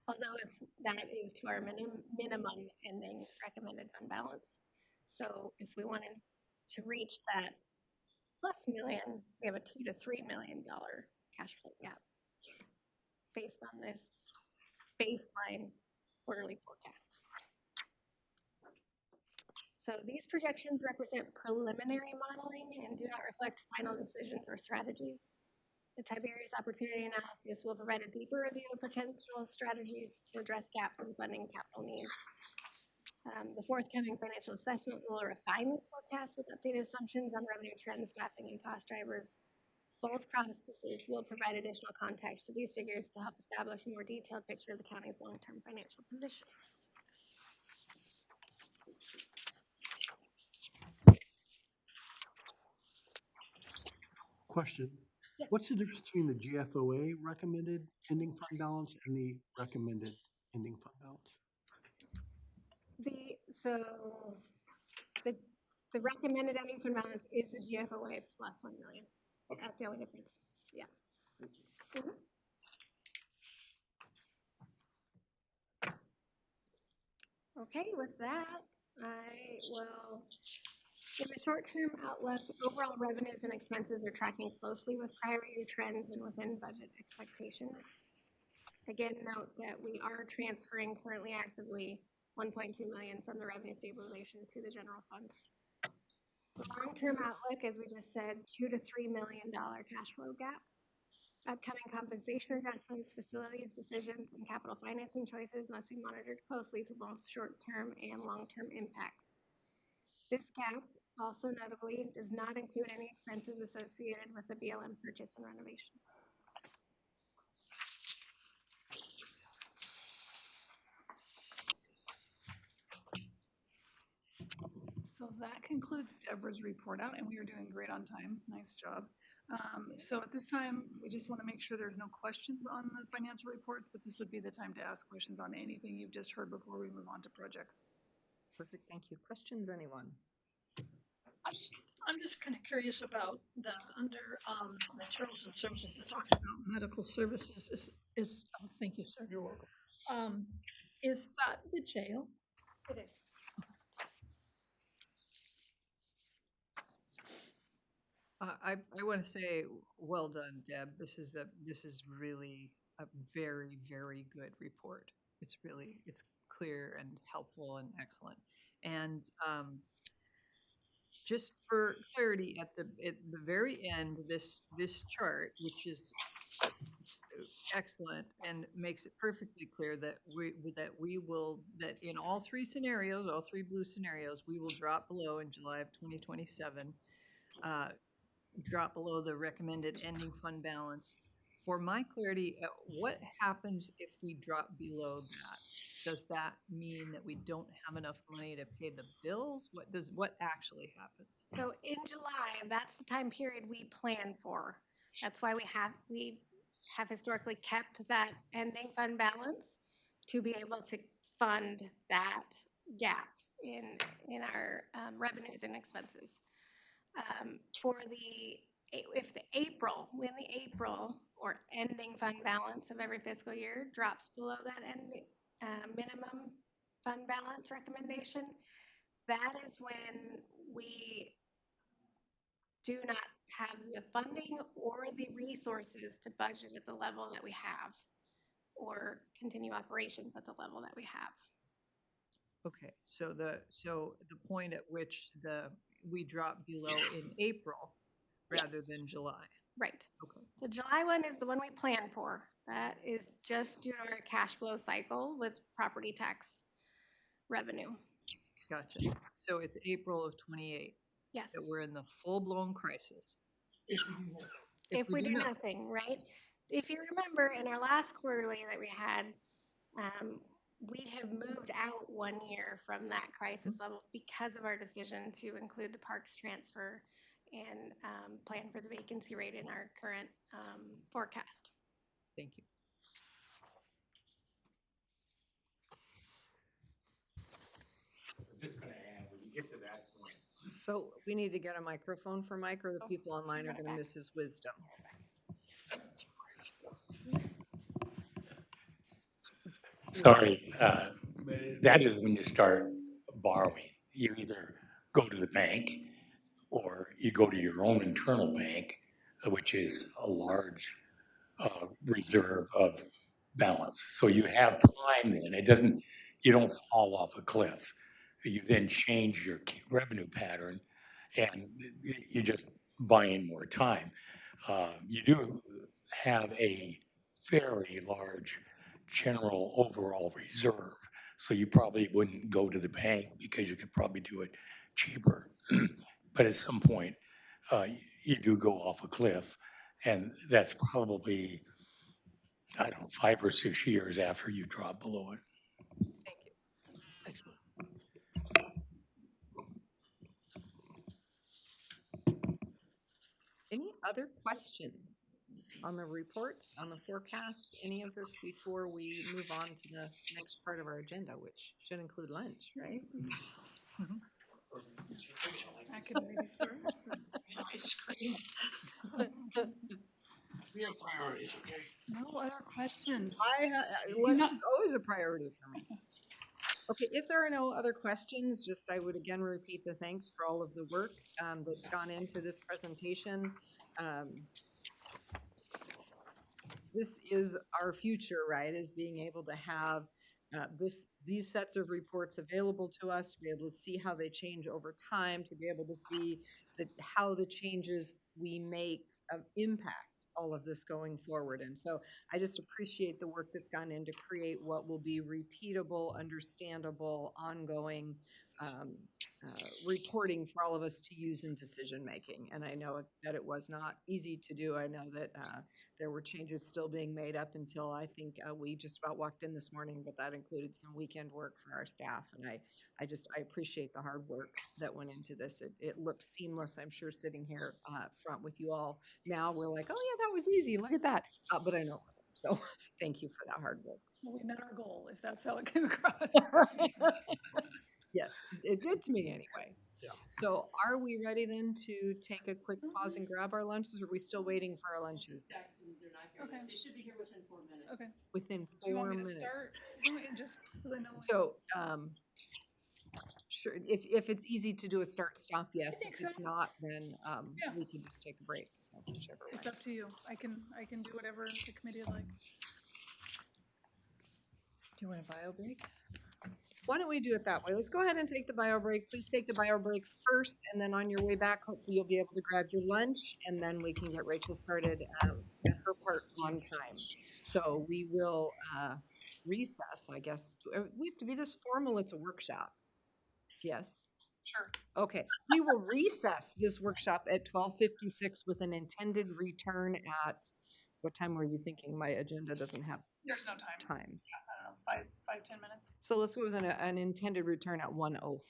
Although if that is to our minimum ending recommended fund balance. So if we wanted to reach that plus million, we have a $2 to $3 million cash flow gap based on this baseline quarterly forecast. So these projections represent preliminary modeling and do not reflect final decisions or strategies. The Tiberius Opportunity Analysis will provide a deeper review of potential strategies to address gaps in funding capital needs. The forthcoming financial assessment will refine this forecast with updated assumptions on revenue trends, staffing, and cost drivers. Both processes will provide additional context to these figures to help establish a more detailed picture of the county's long-term financial position. Question. Yes. What's the difference between the GFOA recommended ending fund balance and the recommended ending fund balance? The recommended ending fund balance is the GFOA plus 1 million. Okay. That's the only difference. Yeah. Thank you. Mm-hmm. Okay, with that, I will, in the short-term outlook, overall revenues and expenses are tracking closely with prior year trends and within budget expectations. Again, note that we are transferring currently actively 1.2 million from the revenue stabilization to the general fund. The long-term outlook, as we just said, $2 to $3 million cash flow gap. Upcoming compensation adjustments, facilities decisions, and capital financing choices must be monitored closely for both short-term and long-term impacts. This gap also notably does not include any expenses associated with the BLM purchase and renovation. So that concludes Deborah's report out, and we are doing great on time. Nice job. So at this time, we just want to make sure there's no questions on the financial reports, but this would be the time to ask questions on anything you've just heard before we move on to projects. Perfect, thank you. Questions, anyone? I'm just kind of curious about the, under, materials and services, it talks about medical services oh, thank you, sir, you're welcome. Is that the jail? It is. I want to say, well done, Deb. This is really a very, very good report. It's clear and helpful and excellent. And just for clarity, at the very end, this chart, which is excellent and makes it perfectly clear that that in all three scenarios, all three blue scenarios, we will drop below in July of 2027. Drop below the recommended ending fund balance. For my clarity, what happens if we drop below that? Does that mean that we don't have enough money to pay the bills? What actually happens? So in July, that's the time period we plan for. That's why we have historically kept that ending fund balance to be able to fund that gap in our revenues and expenses. If the April or ending fund balance of every fiscal year drops below that ending minimum fund balance recommendation, that is when we do not have the funding or the resources to budget at the level that we have or continue operations at the level that we have. Okay, so the point at which we drop below in April rather Yes. than July. Right. Okay. The July one is the one we plan for. That is just due to our cash flow cycle with property tax revenue. Gotcha. So it's April of 28 Yes. that we're in the full-blown crisis. If we do nothing, right? If you remember in our last quarterly that we had, we have moved out 1 year from that crisis level because of our decision to include the parks transfer and plan for the vacancy rate in our current forecast. Thank you. Just gonna add, when you get to that point, So we need to get a microphone for Mike, or the people online are gonna miss his wisdom. sorry, that is when you start borrowing. You either go to the bank or you go to your own internal bank, which is a large reserve of balance. So you have time then. You don't fall off a cliff. You then change your revenue pattern and you're just buying more time. You do have a very large general overall reserve. So you probably wouldn't go to the bank because you could probably do it cheaper. But at some point, you do go off a cliff. And that's probably, I don't know, 5 or 6 years after you drop below it. Thank you. Excellent. Any other questions on the reports, on the forecasts, any of this before we move on to the next part of our agenda, which should include lunch, right? I could maybe start. Ice cream. We have priorities, okay? No other questions. Lunch is always a priority for me. Okay, if there are no other questions, I would again repeat the thanks for all of the work that's gone into this presentation. This is our future, right? Is being able to have these sets of reports available to us, to be able to see how they change over time, to be able to see how the changes we make impact all of this going forward. And so I just appreciate the work that's gone in to create what will be repeatable, understandable, ongoing reporting for all of us to use in decision making. And I know that it was not easy to do. I know that there were changes still being made up until I think we just about walked in this morning, but that included some weekend work for our staff. And I appreciate the hard work that went into this. It looked seamless, I'm sure, sitting here front with you all. Now we're like, oh yeah, that was easy. Look at that. But I know it wasn't. So thank you for that hard work. Well, we met our goal, if that's how it came across. Yes, it did to me anyway. Yeah. So are we ready then to take a quick pause and grab our lunches, or are we still waiting for our lunches? Okay. They should be here within 4 minutes. Okay. Within Do you want 4 me to minutes. start? Go ahead, just, because I know. So, sure, if it's easy to do a start stop, yes. think If it's so. not, then Yeah. we can just take a break. So whichever It's way. up to you. I can do whatever the committee would like. Do you want a bio break? Why don't we do it that way? Let's go ahead and take the bio break. Please take the bio break first, and then on your way back, hopefully you'll be able to grab your lunch, and then we can get Rachel started at her part on time. So we will recess, I guess. We have to be this formal. It's a workshop. Yes. Sure. Okay, we will recess this workshop at 12:56 with an intended return at, what time were you thinking? My agenda doesn't have There's no time. times. I don't know, 5-10 minutes. So let's go with an intended return at 1:05.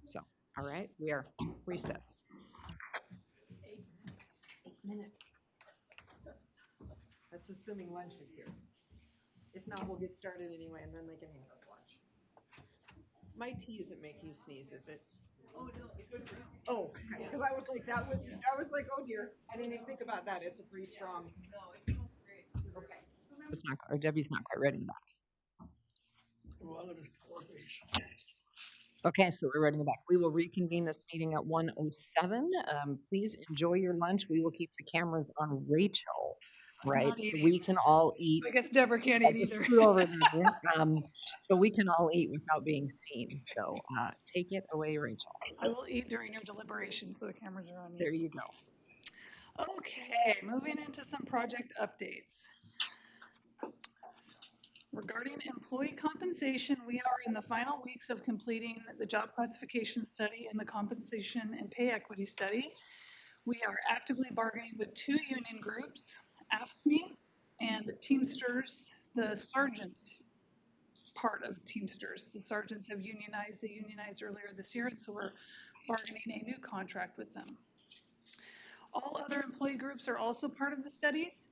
So, all right, we are recessed. 8 minutes. 8 minutes. That's assuming lunch is here. If not, we'll get started anyway, and then they can hand us lunch. My tea isn't making you sneeze, is it? Oh, no, it's oh, because I was like, oh dear, I didn't even think about that. It's a pretty strong. No, it smells great. Okay. It's not, or Debbie's not quite ready to back. Well, there's pork base. Okay, so we're ready to back. We will reconvene this meeting at 1:07. Please enjoy your lunch. We will keep the cameras on Rachel, right? not So eating. we can all eat. So I guess Deborah can't Yeah, eat just either. scoot over there. So we can all eat without being seen. So take it away, Rachel. I will eat during your deliberations, so the cameras are on There you. you go. Okay, moving into some project updates. Regarding employee compensation, we are in the final weeks of completing the job classification study and the compensation and pay equity study. We are actively bargaining with 2 union groups, AFSCME and Teamsters, the sergeants part of Teamsters. The sergeants have unionized, they unionized earlier this year, and so we're bargaining a new contract with them. All other employee groups are also part of the studies.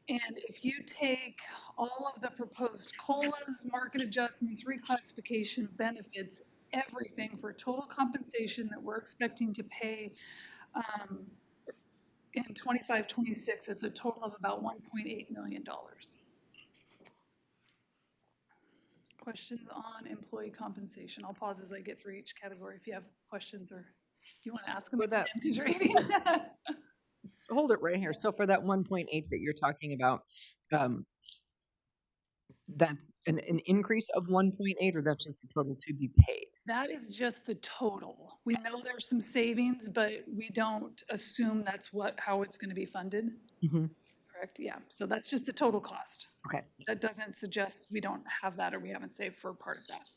And if you take all of the proposed COLAs, market adjustments, reclassification, benefits, everything for total compensation that we're expecting to pay in 25-26, it's a total of about $1.8 million. Questions on employee compensation? I'll pause as I get through each category if you have questions or you want to ask them. For that- Because you're eating. Hold it right here. So for that 1.8 that you're talking about, that's an increase of 1.8, or that's just the total to be paid? That is just the total. We know there's some savings, but we don't assume that's how it's going to be funded. Mhm. Correct? Yeah. So that's just the total cost. Okay. That doesn't suggest we don't have that or we haven't saved for part of that.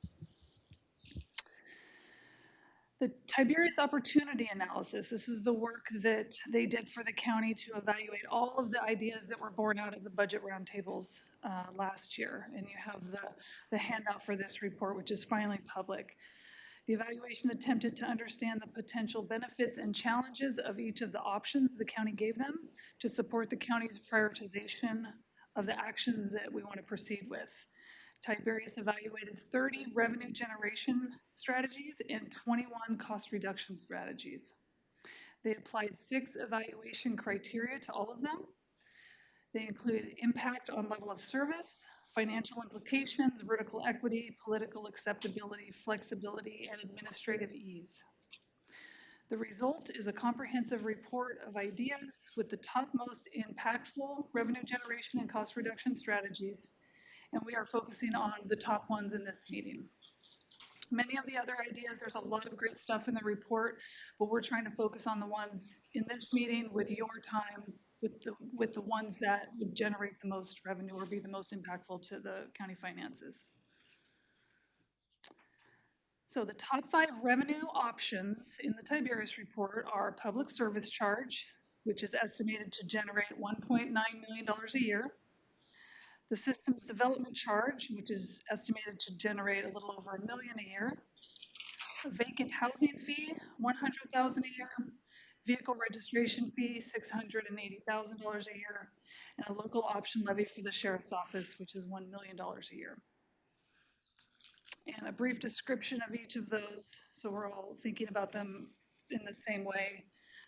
The Tiberius Opportunity Analysis, this is the work that they did for the county to evaluate all of the ideas that were born out of the budget roundtables last year. And you have the handout for this report, which is finally public. The evaluation attempted to understand the potential benefits and challenges of each of the options the county gave them to support the county's prioritization of the actions that we want to proceed with. Tiberius evaluated 30 revenue generation strategies and 21 cost reduction strategies. They applied 6 evaluation criteria to all of them. They included impact on level of service, financial implications, vertical equity, political acceptability, flexibility, and administrative ease. The result is a comprehensive report of ideas with the top most impactful revenue generation and cost reduction strategies, and we are focusing on the top ones in this meeting. Many of the other ideas, there's a lot of great stuff in the report, but we're trying to focus on the ones in this meeting with your time, with the ones that would generate the most revenue or be the most impactful to the county finances. So the top 5 revenue options in the Tiberius report are public service charge, which is estimated to generate $1.9 million a year. The systems development charge, which is estimated to generate a little over $1 million a year. A vacant housing fee, $100,000 a year. Vehicle registration fee, $680,000 a year. And a local option levy for the sheriff's office, which is $1 million a year. And a brief description of each of those, so we're all thinking about them in the same way.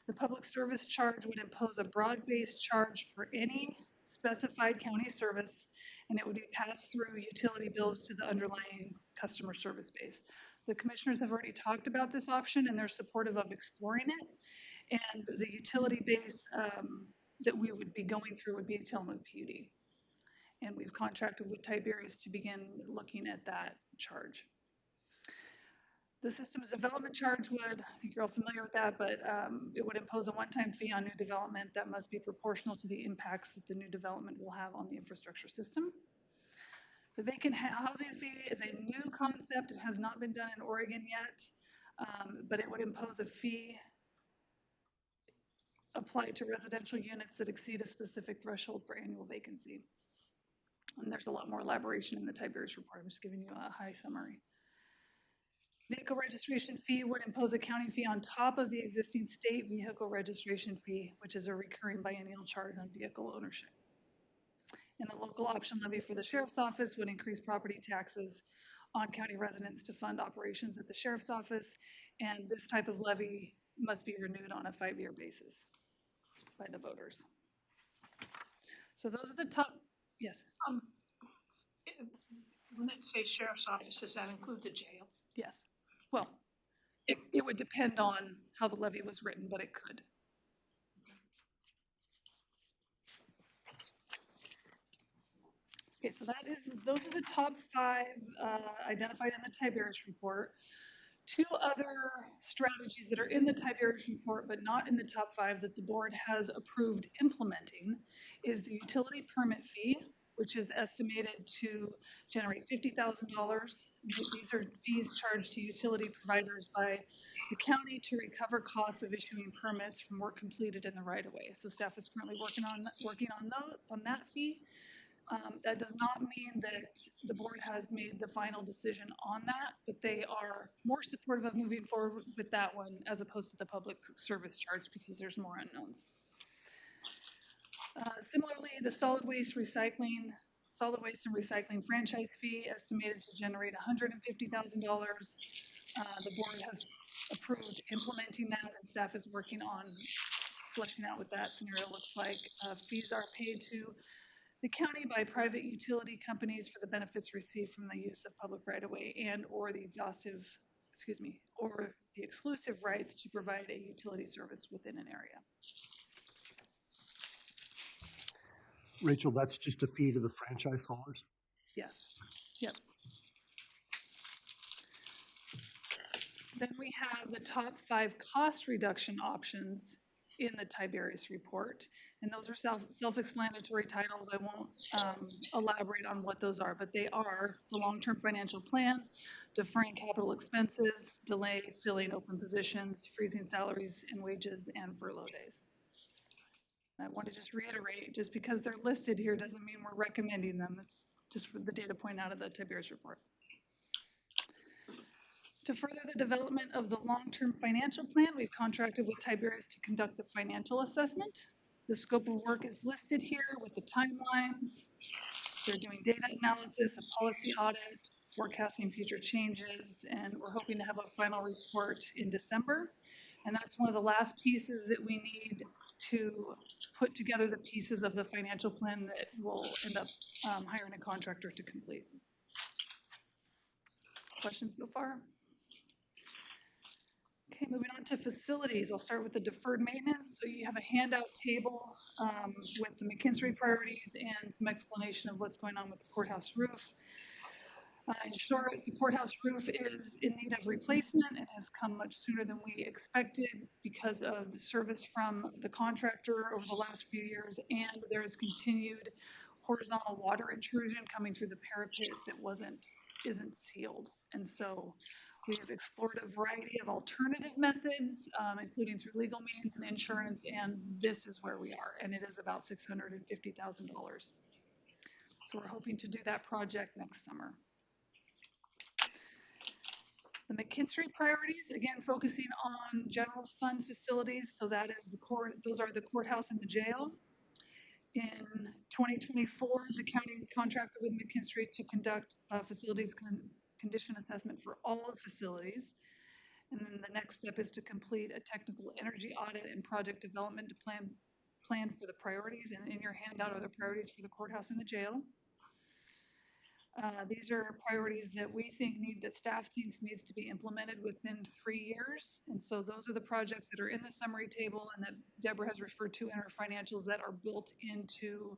The public service charge would impose a broad-based charge for any specified county service, and it would be passed through utility bills to the underlying customer service base. The commissioners have already talked about this option, and they're supportive of exploring it. And the utility base that we would be going through would be Tillamook PUD. And we've contracted with Tiberius to begin looking at that charge. The systems development charge would, I think you're all familiar with that, but it would impose a one-time fee on new development that must be proportional to the impacts that the new development will have on the infrastructure system. The vacant housing fee is a new concept. It has not been done in Oregon yet, but it would impose a fee applied to residential units that exceed a specific threshold for annual vacancy. And there's a lot more elaboration in the Tiberius report. I'm just giving you a high summary. Vehicle registration fee would impose a county fee on top of the existing state vehicle registration fee, which is a recurring biennial charge on vehicle ownership. And the local option levy for the sheriff's office would increase property taxes on county residents to fund operations at the sheriff's office. And this type of levy must be renewed on a 5-year basis by the voters. So those are the top, yes, When it says sheriff's office, does that include the jail? yes. Well, it would depend on how the levy was written, but it could. Okay, so those are the top 5 identified in the Tiberius report. 2 other strategies that are in the Tiberius report, but not in the top 5 that the board has approved implementing is the utility permit fee, which is estimated to generate $50,000. These are fees charged to utility providers by the county to recover costs of issuing permits from work completed in the right-of-way. So staff is currently working on that fee. That does not mean that the board has made the final decision on that, but they are more supportive of moving forward with that one as opposed to the public service charge because there's more unknowns. Similarly, the solid waste and recycling franchise fee estimated to generate $150,000. The board has approved implementing that, and staff is working on fleshing out what that scenario looks like. Fees are paid to the county by private utility companies for the benefits received from the use of public right-of-way and or the exclusive rights to provide a utility service within an area. Rachel, that's just a fee to the franchise holders? Yes, yep. Then we have the top 5 cost reduction options in the Tiberius report. And those are self-explanatory titles. I won't elaborate on what those are, but they are the long-term financial plan, deferring capital expenses, delay filling open positions, freezing salaries and wages, and furlough days. I want to just reiterate, just because they're listed here doesn't mean we're recommending them. It's just for the data point out of the Tiberius report. To further the development of the long-term financial plan, we've contracted with Tiberius to conduct the financial assessment. The scope of work is listed here with the timelines. They're doing data analysis, a policy audit, forecasting future changes, and we're hoping to have a final report in December. And that's one of the last pieces that we need to put together the pieces of the financial plan that we'll end up hiring a contractor to complete. Questions so far? Okay, moving on to facilities. I'll start with the deferred maintenance. So you have a handout table with the McKinstry priorities and some explanation of what's going on with the courthouse roof. In short, the courthouse roof is in need of replacement. It has come much sooner than we expected because of service from the contractor over the last few years, and there is continued horizontal water intrusion coming through the parapet that isn't sealed. And so we've explored a variety of alternative methods, including through legal means and insurance, and this is where we are, and it is about $650,000. So we're hoping to do that project next summer. The McKinstry priorities, again, focusing on general fund facilities. So that is those are the courthouse and the jail. In 2024, the county contracted with McKinstry to conduct facilities condition assessment for all facilities. And then the next step is to complete a technical energy audit and project development to plan for the priorities. And in your handout are the priorities for the courthouse and the jail. These are priorities that we think that staff thinks needs to be implemented within 3 years. And so those are the projects that are in the summary table and that Deborah has referred to in her financials that are built into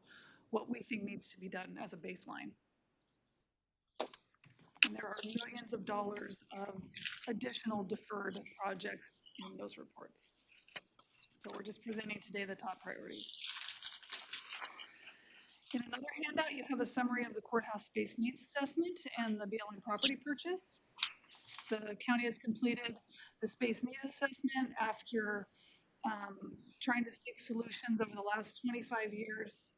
what we think needs to be done as a baseline. And there are millions of dollars of additional deferred projects in those reports. So we're just presenting today the top priorities. In another handout, you have a summary of the courthouse space needs assessment and the BLM property purchase. The county has completed the space needs assessment after trying to seek solutions over the last 25 years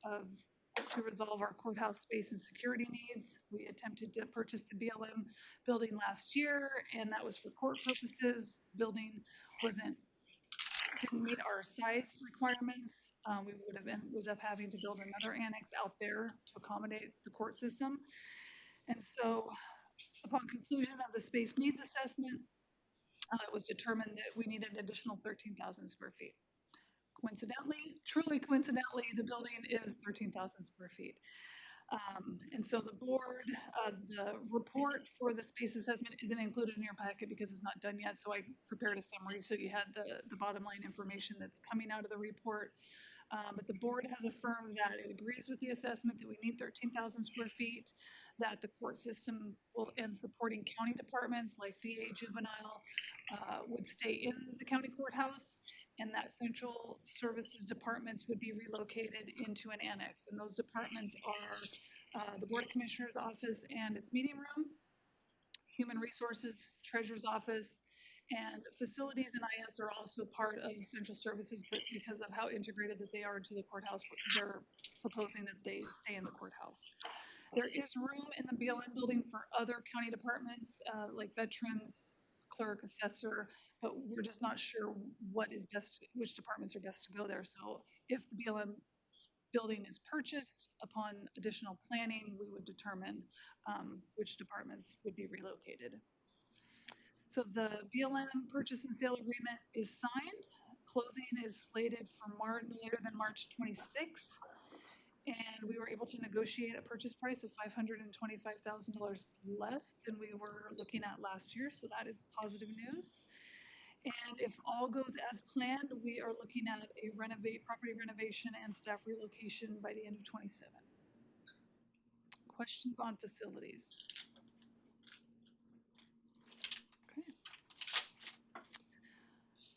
to resolve our courthouse space and security needs. We attempted to purchase the BLM building last year, and that was for court purposes. The building didn't meet our size requirements. We would have ended up having to build another annex out there to accommodate the court system. And so upon conclusion of the space needs assessment, it was determined that we needed an additional 13,000 square feet. Coincidentally, truly coincidentally, the building is 13,000 square feet. And so the board, the report for the space assessment isn't included in your packet because it's not done yet. So I prepared a summary so you had the bottom line information that's coming out of the report. But the board has affirmed that it agrees with the assessment that we need 13,000 square feet, that the court system and supporting county departments like DA, juvenile would stay in the county courthouse, and that central services departments would be relocated into an annex. And those departments are the Board of Commissioners office and its meeting room, Human Resources, Treasurer's office, and facilities and IS are also part of central services, but because of how integrated that they are into the courthouse, they're proposing that they stay in the courthouse. There is room in the BLM building for other county departments like veterans, clerk, assessor, but we're just not sure which departments are best to go there. So if the BLM building is purchased upon additional planning, we would determine which departments would be relocated. So the BLM purchase and sale agreement is signed. Closing is slated for no later than March 26th. And we were able to negotiate a purchase price of $525,000 less than we were looking at last year. So that is positive news. And if all goes as planned, we are looking at a property renovation and staff relocation by the end of 27. Questions on facilities? Okay.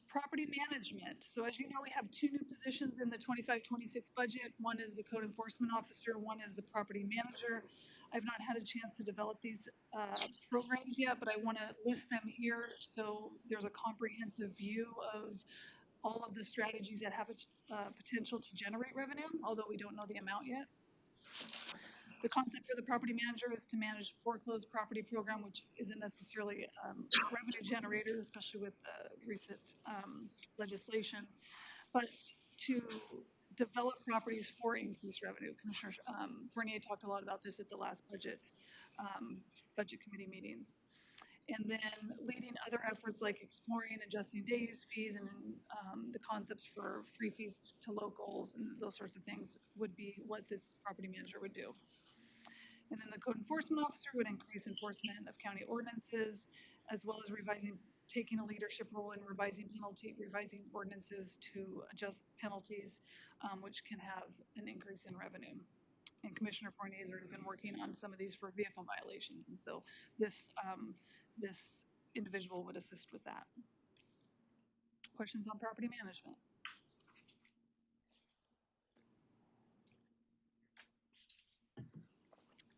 Property management. So as you know, we have 2 new positions in the 25-26 budget. One is the code enforcement officer, one is the property manager. I've not had a chance to develop these programs yet, but I want to list them here so there's a comprehensive view of all of the strategies that have a potential to generate revenue, although we don't know the amount yet. The concept for the property manager is to manage foreclosed property program, which isn't necessarily a revenue generator, especially with the recent legislation, but to develop properties for increased revenue. Commissioner Fournier talked a lot about this at the last budget committee meetings. And then leading other efforts like exploring adjusting day use fees and the concepts for free fees to locals and those sorts of things would be what this property manager would do. And then the code enforcement officer would increase enforcement of county ordinances, as well as taking a leadership role in revising ordinances to adjust penalties, which can have an increase in revenue. And Commissioner Fournier has already been working on some of these for vehicle violations, and so this individual would assist with that. Questions on property management?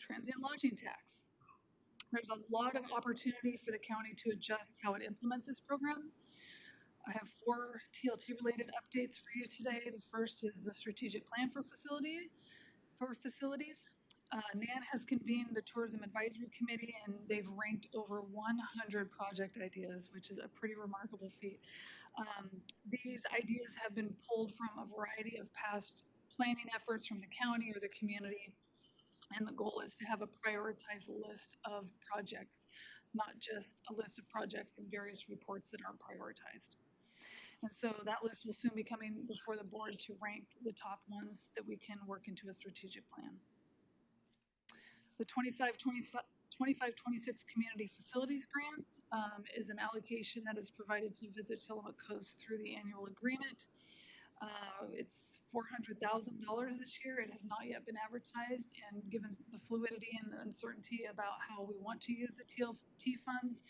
Transient lodging tax. There's a lot of opportunity for the county to adjust how it implements this program. I have 4 TLT related updates for you today. The first is the strategic plan for facilities. NAN has convened the Tourism Advisory Committee and they've ranked over 100 project ideas, which is a pretty remarkable feat. These ideas have been pulled from a variety of past planning efforts from the county or the community. And the goal is to have a prioritized list of projects, not just a list of projects in various reports that aren't prioritized. And so that list will soon be coming before the board to rank the top ones that we can work into a strategic plan. The 25-26 community facilities grants is an allocation that is provided to Visit Tillamook Coast through the annual agreement. It's $400,000 this year. It has not yet been advertised, and given the fluidity and uncertainty about how we want to use the TLT funds,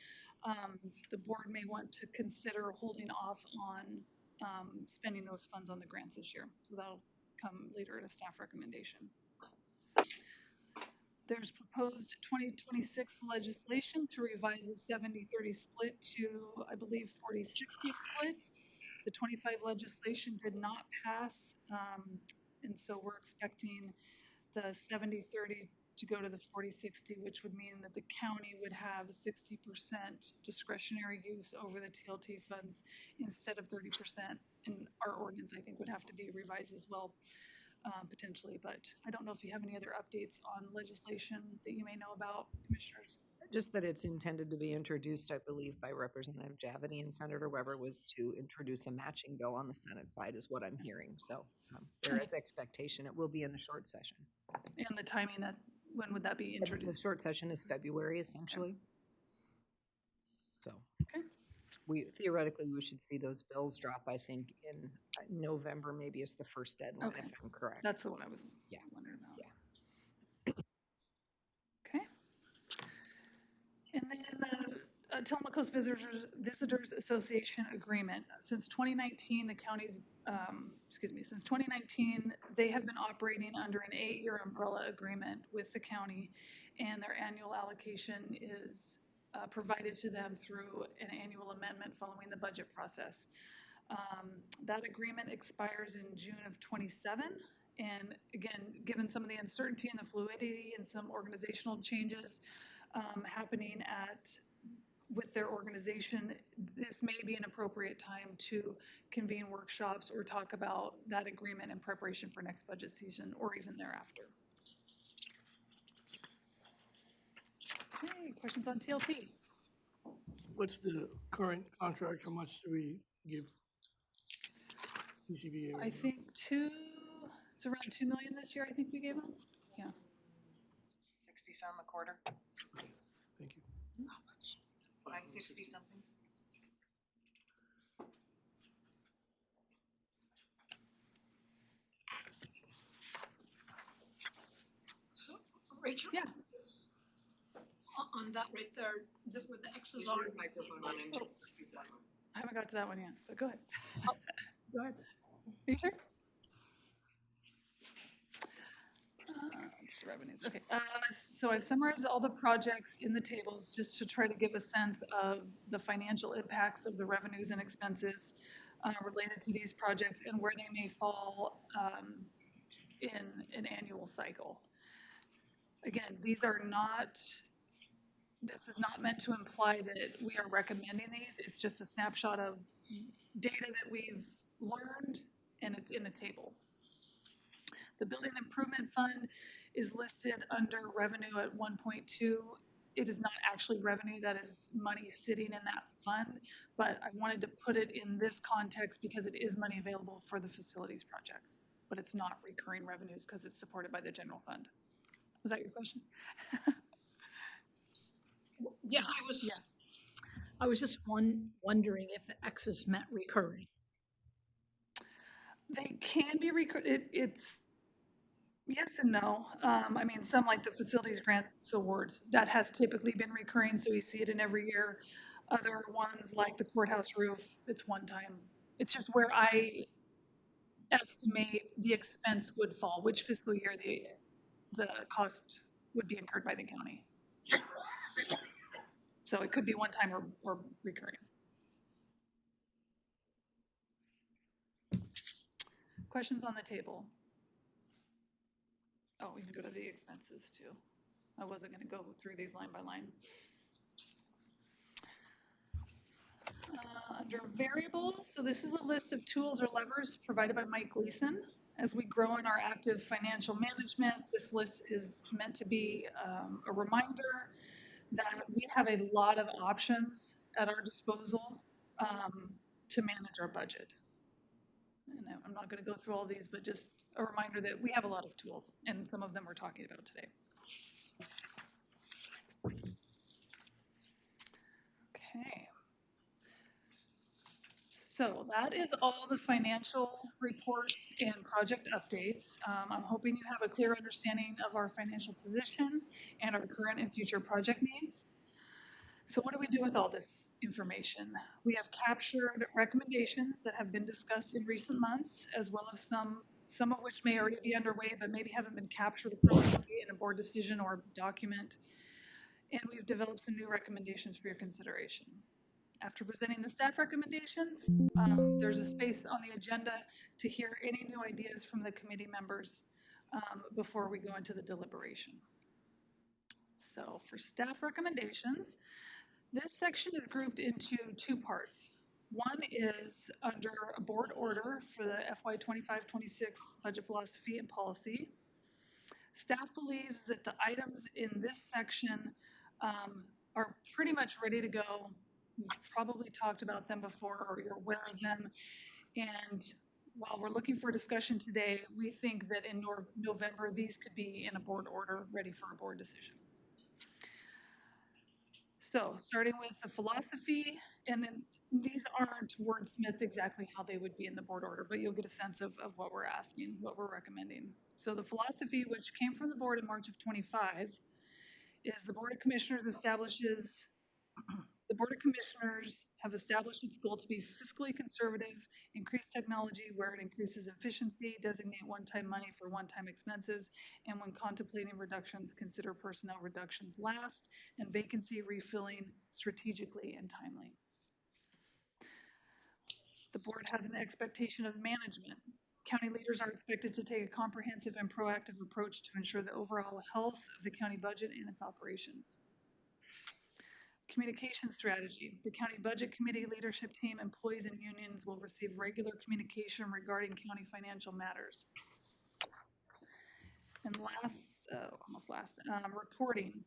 the board may want to consider holding off on spending those funds on the grants this year. So that'll come later at a staff recommendation. There's proposed 2026 legislation to revise the 70-30 split to, I believe, 40-60 split. The 25 legislation did not pass, and so we're expecting the 70-30 to go to the 40-60, which would mean that the county would have 60% discretionary use over the TLT funds instead of 30%. And our ordinance, I think, would have to be revised as well, potentially. But I don't know if you have any other updates on legislation that you may know about, commissioners. Just that it's intended to be introduced, I believe, by Representative Javity, and Senator Weber was to introduce a matching bill on the Senate side, is what I'm hearing. So there is expectation it will be in the short session. And the timing, that when would that be The introduced? short session is February, essentially. So Okay. we theoretically, we should see those bills drop, I think, in November, maybe is the first deadline, Okay. if I'm correct. That's the one I was Yeah. wondering about. Yeah. Okay. And then the Tillamook Coast Visitors Association agreement. Since 2019, the county's, since 2019, they have been operating under an 8-year umbrella agreement with the county, and their annual allocation is provided to them through an annual amendment following the budget process. That agreement expires in June of 27. And again, given some of the uncertainty and the fluidity and some organizational changes happening with their organization, this may be an appropriate time to convene workshops or talk about that agreement in preparation for next budget season or even thereafter. Okay, questions on TLT? What's the current contract? How much do we give PCBA? I think it's around 2 million this year, I think we gave them. Yeah. 60 some a quarter, Thank you. 560 something. So, Rachel? Yeah. On that right there, just where the X's are. Microphone on him. I haven't got to that one yet, but go ahead. Go ahead. Are you sure? It's the revenues. Okay. So I've summarized all the projects in the tables just to try to give a sense of the financial impacts of the revenues and expenses related to these projects and where they may fall in an annual cycle. Again, this is not meant to imply that we are recommending these. It's just a snapshot of data that we've learned, and it's in a table. The Building Improvement Fund is listed under revenue at 1.2. It is not actually revenue, that is money sitting in that fund, but I wanted to put it in this context because it is money available for the facilities projects, but it's not recurring revenues because it's supported by the general fund. Was that your question? Yeah, I was just wondering if the X's meant recurring. They can be it's yes and no. I mean, some like the facilities grants awards, that has typically been recurring, so you see it in every year. Other ones like the courthouse roof, it's one time. It's just where I estimate the expense would fall, which fiscal year the cost would be incurred by the county. So it could be one time or recurring. Questions on the table? Oh, we can go to the expenses too. I wasn't going to go through these line by line. Under variables, so this is a list of tools or levers provided by Mike Gleason. As we grow in our active financial management, this list is meant to be a reminder that we have a lot of options at our disposal to manage our budget. And I'm not going to go through all these, but just a reminder that we have a lot of tools, and some of them we're talking about today. Okay. So that is all the financial reports and project updates. I'm hoping you have a clear understanding of our financial position and our current and future project needs. So what do we do with all this information? We have captured recommendations that have been discussed in recent months, as well as some of which may already be underway, but maybe haven't been captured appropriately in a board decision or document. And we've developed some new recommendations for your consideration. After presenting the staff recommendations, there's a space on the agenda to hear any new ideas from the committee members before we go into the deliberation. So for staff recommendations, this section is grouped into two parts. One is under a board order for the FY 25-26 budget philosophy and policy. Staff believes that the items in this section are pretty much ready to go. We've probably talked about them before, or you're aware of them. And while we're looking for discussion today, we think that in November, these could be in a board order ready for a board decision. So starting with the philosophy, and then these aren't wordsmithed exactly how they would be in the board order, but you'll get a sense of what we're asking, what we're recommending. So the philosophy, which came from the board in March of 25, is the Board of Commissioners have established its goal to be fiscally conservative, increase technology where it increases efficiency, designate one-time money for one-time expenses, and when contemplating reductions, consider personnel reductions last, and vacancy refilling strategically and timely. The board has an expectation of management. County leaders are expected to take a comprehensive and proactive approach to ensure the overall health of the county budget and its operations. Communication strategy. The County Budget Committee leadership team, employees, and unions will receive regular communication regarding county financial matters. And reporting.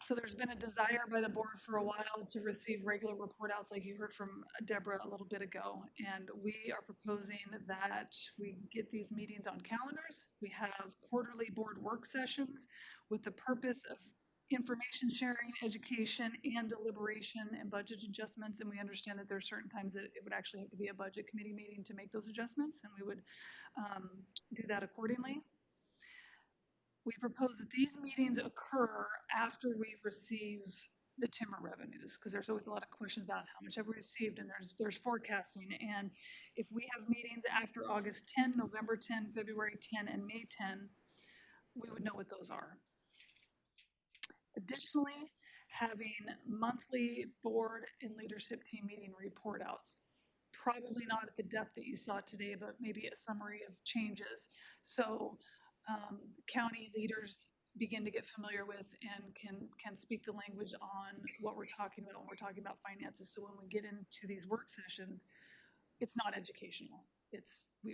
So there's been a desire by the board for a while to receive regular report outs, like you heard from Deborah a little bit ago. And we are proposing that we get these meetings on calendars. We have quarterly board work sessions with the purpose of information sharing, education, and deliberation and budget adjustments. And we understand that there are certain times that it would actually have to be a budget committee meeting to make those adjustments, and we would do that accordingly. We propose that these meetings occur after we receive the timber revenues, because there's always a lot of questions about how much have we received, and there's forecasting. And if we have meetings after August 10, November 10, February 10, and May 10, we would know what those are. Additionally, having monthly board and leadership team meeting report outs, probably not at the depth that you saw today, but maybe a summary of changes. So county leaders begin to get familiar with and can speak the language on what we're talking about when we're talking about finances. So when we get into these work sessions, it's not educational.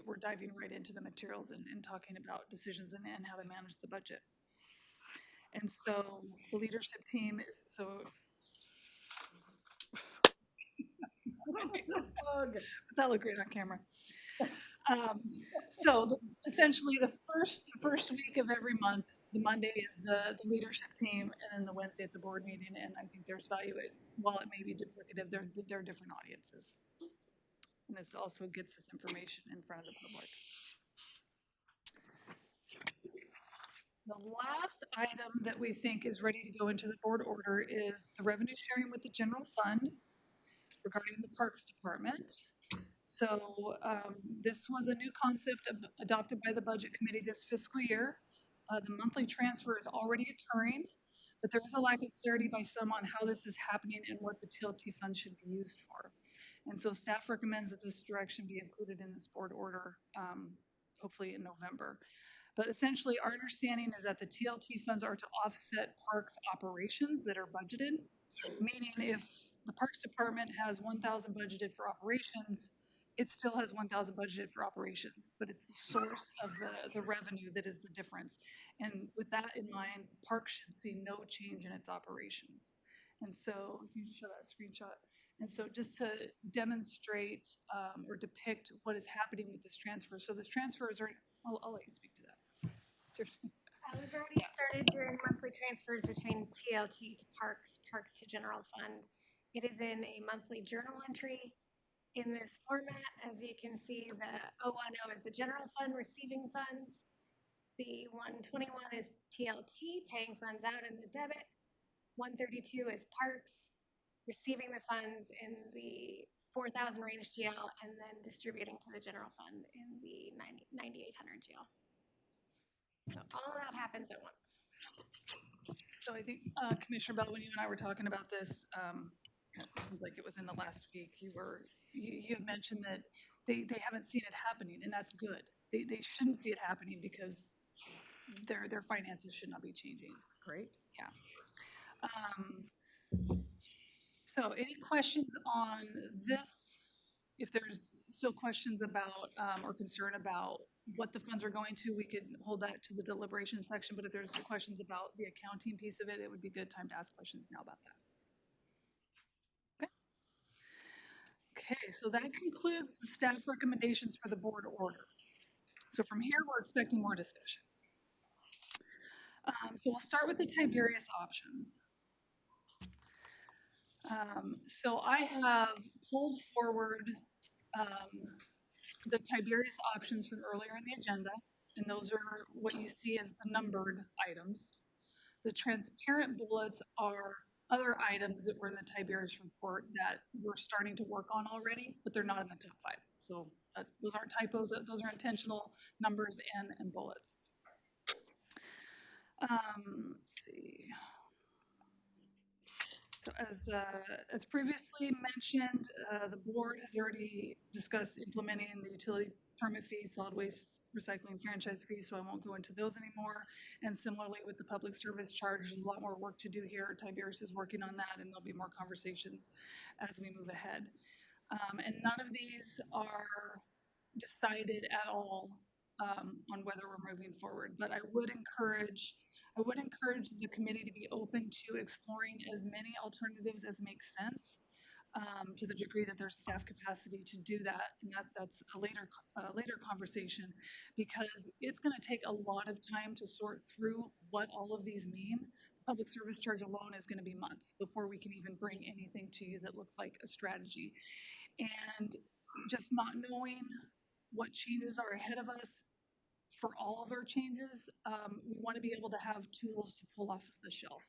We're diving right into the materials and talking about decisions and how to manage the budget. And so the leadership team is that looked great on camera. Essentially the first week of every month, the Monday is the leadership team, and then the Wednesday at the board meeting. And I think there's value while it may be duplicative, there are different audiences. And this also gets this information in front of the public. The last item that we think is ready to go into the board order is the revenue sharing with the general fund regarding the Parks Department. So this was a new concept adopted by the Budget Committee this fiscal year. The monthly transfer is already occurring, but there is a lack of clarity by some on how this is happening and what the TLT funds should be used for. And so staff recommends that this direction be included in this board order, hopefully in November. But essentially, our understanding is that the TLT funds are to offset parks operations that are budgeted, meaning if the Parks Department has $1,000 budgeted for operations, it still has 1,000 budgeted for operations, but it's the source of the revenue that is the difference. And with that in mind, Parks should see no change in its operations. And so, if you show that screenshot, and so just to demonstrate or depict what is happening with this transfer. So this transfer is, I'll let you speak to that. We've already started doing monthly transfers between TLT to Parks, Parks to General Fund. It is in a monthly journal entry in this format. As you can see, the 010 is the general fund receiving funds. The 121 is TLT paying funds out in the debit. 132 is Parks receiving the funds in the 4,000 range GL and then distributing to the general fund in the 9,800 GL. So all of that happens at once. So I think, Commissioner Bell, when you and I were talking about this, it seems like it was in the last week, you had mentioned that they haven't seen it happening, and that's good. They shouldn't see it happening because their finances should not be changing. Great. Yeah. So any questions on this? If there's still questions about or concern about what the funds are going to, we could hold that to the deliberation section. But if there's questions about the accounting piece of it, it would be a good time to ask questions now about that. Okay, so that concludes the staff recommendations for the board order. So from here, we're expecting more discussion. So we'll start with the Tiberius options. So I have pulled forward the Tiberius options from earlier in the agenda, and those are what you see as the numbered items. The transparent bullets are other items that were in the Tiberius report that we're starting to work on already, but they're not in the top 5. So those aren't typos, those are intentional numbers and bullets. Let's see. So as previously mentioned, the board has already discussed implementing the utility permit fee, solid waste recycling franchise fee, so I won't go into those anymore. And similarly with the public service charge, there's a lot more work to do here. Tiberius is working on that, and there'll be more conversations as we move ahead. And none of these are decided at all on whether we're moving forward, but I would encourage the committee to be open to exploring as many alternatives as makes sense to the degree that there's staff capacity to do that. And that's a later conversation, because it's going to take a lot of time to sort through what all of these mean. The public service charge alone is going to be months before we can even bring anything to you that looks like a strategy. And just not knowing what changes are ahead of us for all of our changes, we want to be able to have tools to pull off of the shelf.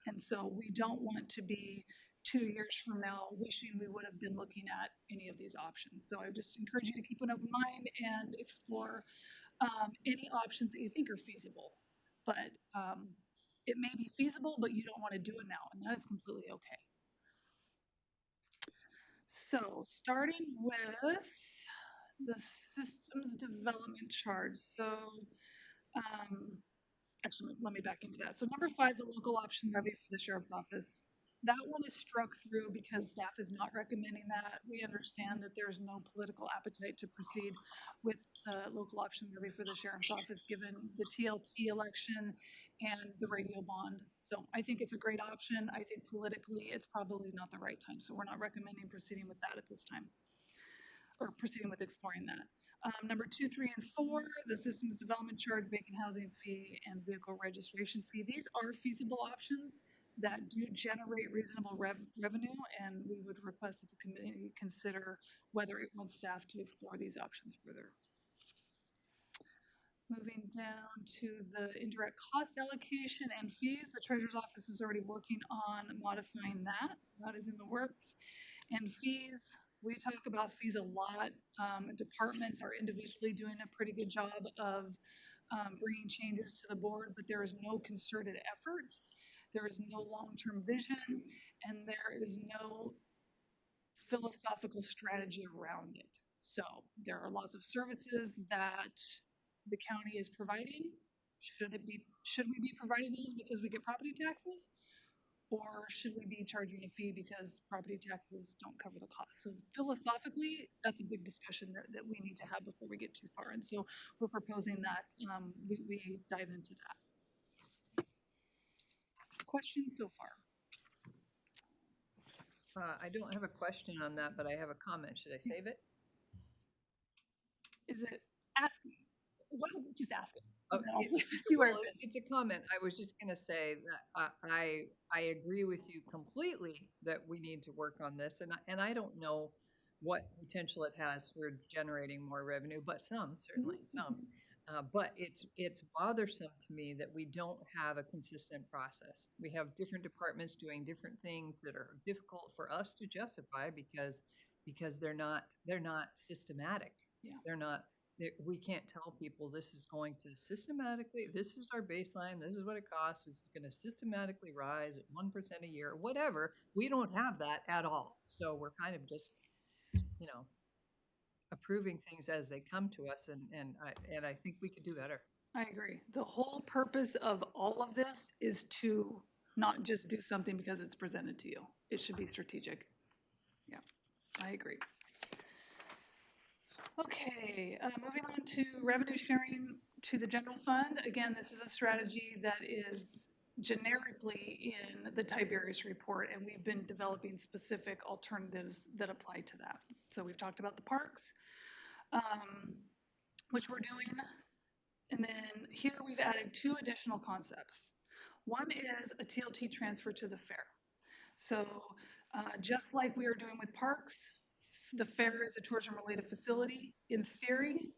And so we don't want to be 2 years from now wishing we would have been looking at any of these options. So I just encourage you to keep an open mind and explore any options that you think are feasible. But it may be feasible, but you don't want to do it now, and that is completely okay. So starting with the systems development charge. So actually, let me back into that. So number 5, the local option levy for the sheriff's office. That one is struck through because staff is not recommending that. We understand that there's no political appetite to proceed with the local option levy for the sheriff's office, given the TLT election and the radio bond. So I think it's a great option. I think politically it's probably not the right time. So we're not recommending proceeding with that at this time, or proceeding with exploring that. Number 2, 3, and 4, the systems development charge, vacant housing fee, and vehicle registration fee. These are feasible options that do generate reasonable revenue, and we would request that the committee consider whether it wants staff to explore these options further. Moving down to the indirect cost allocation and fees, the Treasurer's Office is already working on modifying that. So that is in the works. And fees, we talk about fees a lot. Departments are individually doing a pretty good job of bringing changes to the board, but there is no concerted effort. There is no long-term vision, and there is no philosophical strategy around it. So there are lots of services that the county is providing. Should we be providing those because we get property taxes? Or should we be charging a fee because property taxes don't cover the cost? So philosophically, that's a big discussion that we need to have before we get too far. And so we're proposing that we dive into that. Questions so far? I don't have a question on that, but I have a comment. Should I save it? Is it ask me? Well, just ask it. Oh, And I'll it- see where it well, fits. It's a comment. I was just gonna say that I agree with you completely that we need to work on this, and I don't know what potential it has for generating more revenue, but certainly some. But it's bothersome to me that we don't have a consistent process. We have different departments doing different things that are difficult for us to justify because they're not systematic. Yeah. They're not. We can't tell people this is going to systematically, this is our baseline, this is what it costs, it's going to systematically rise at 1% a year, whatever. We don't have that at all. So we're kind of just, approving things as they come to us, and I think we could do better. I agree. The whole purpose of all of this is to not just do something because it's presented to you. It should be strategic. Yeah, I agree. Okay, moving on to revenue sharing to the general fund. Again, this is a strategy that is generically in the Tiberius report, and we've been developing specific alternatives that apply to that. So we've talked about the parks, which we're doing. And then here we've added 2 additional concepts. One is a TLT transfer to the fair. So just like we are doing with parks, the fair is a tourism-related facility. In theory,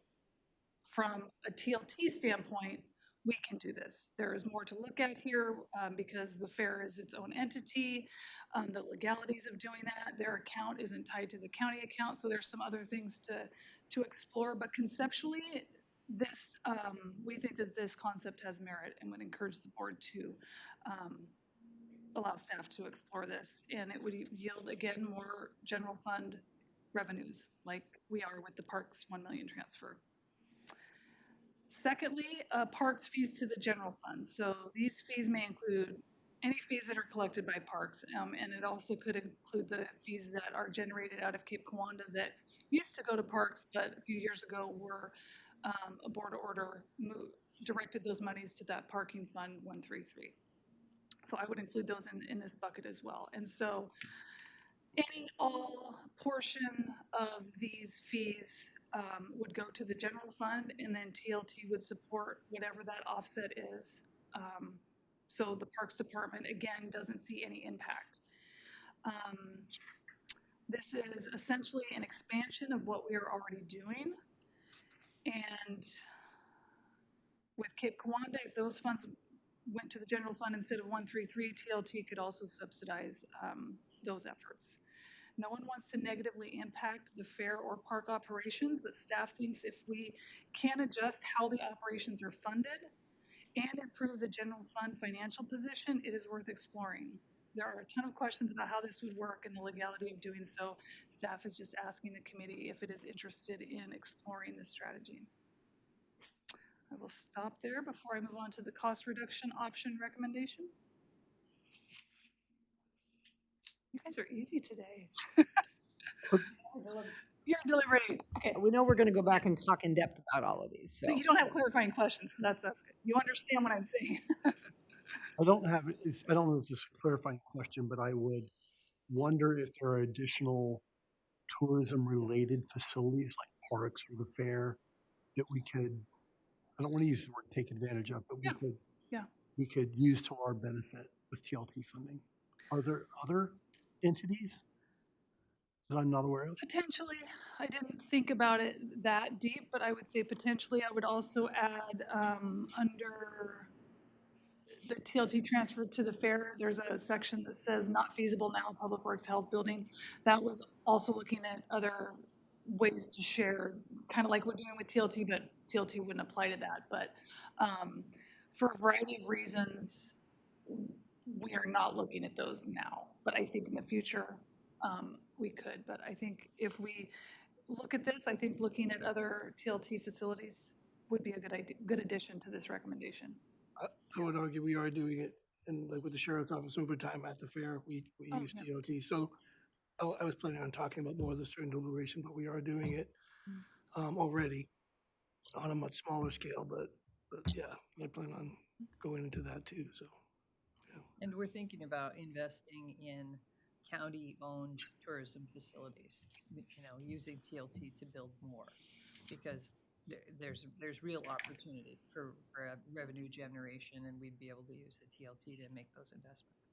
from a TLT standpoint, we can do this. There is more to look at here because the fair is its own entity, the legalities of doing that. Their account isn't tied to the county account, so there's some other things to explore. But conceptually, this we think that this concept has merit and would encourage the board to allow staff to explore this. And it would yield, again, more general fund revenues like we are with the parks 1 million transfer. Secondly, parks fees to the general fund. So these fees may include any fees that are collected by parks, and it also could include the fees that are generated out of Cape Kiwanda that used to go to parks, but a few years ago were a board order directed those monies to that parking fund 133. So I would include those in this bucket as well. And so all portion of these fees would go to the general fund, and then TLT would support whatever that offset is. So the Parks Department, again, doesn't see any impact. This is essentially an expansion of what we are already doing. And with Cape Kiwanda, if those funds went to the general fund instead of 133, TLT could also subsidize those efforts. No one wants to negatively impact the fair or park operations, but staff thinks if we can adjust how the operations are funded and improve the general fund financial position, it is worth exploring. There are a ton of questions about how this would work and the legality of doing so. Staff is just asking the committee if it is interested in exploring this strategy. I will stop there before I move on to the cost reduction option recommendations. You guys are easy today. You're deliberating. Okay. We know we're going to go back and talk in depth about all of these, so. But you don't have clarifying questions, so that's good. You understand what I'm saying. I don't know if it's a clarifying question, but I would wonder if there are additional tourism-related facilities like parks or the fair that we could, I don't want to use the word take advantage of, but we could use to our benefit with TLT funding. Are there other entities that I'm not aware of? Potentially, I didn't think about it that deep, but I would say potentially I would also add under the TLT transfer to the fair, there's a section that says not feasible now, Public Works Health Building. That was also looking at other ways to share, kind of like we're doing with TLT, but TLT wouldn't apply to that. But for a variety of reasons, we are not looking at those now. But I think in the future, we could. But I think if we look at this, I think looking at other TLT facilities would be a good addition to this recommendation. I would argue we are doing it and like with the sheriff's office overtime at the fair, we Oh, use yeah. TOT. So I was planning on talking about more of this during deliberation, but we are doing it already on a much smaller scale. But yeah, I plan on going into that too. So And we're thinking about investing in county-owned tourism facilities, using TLT to build more, because there's real opportunity for revenue generation, and we'd be able to use the TLT to make those investments.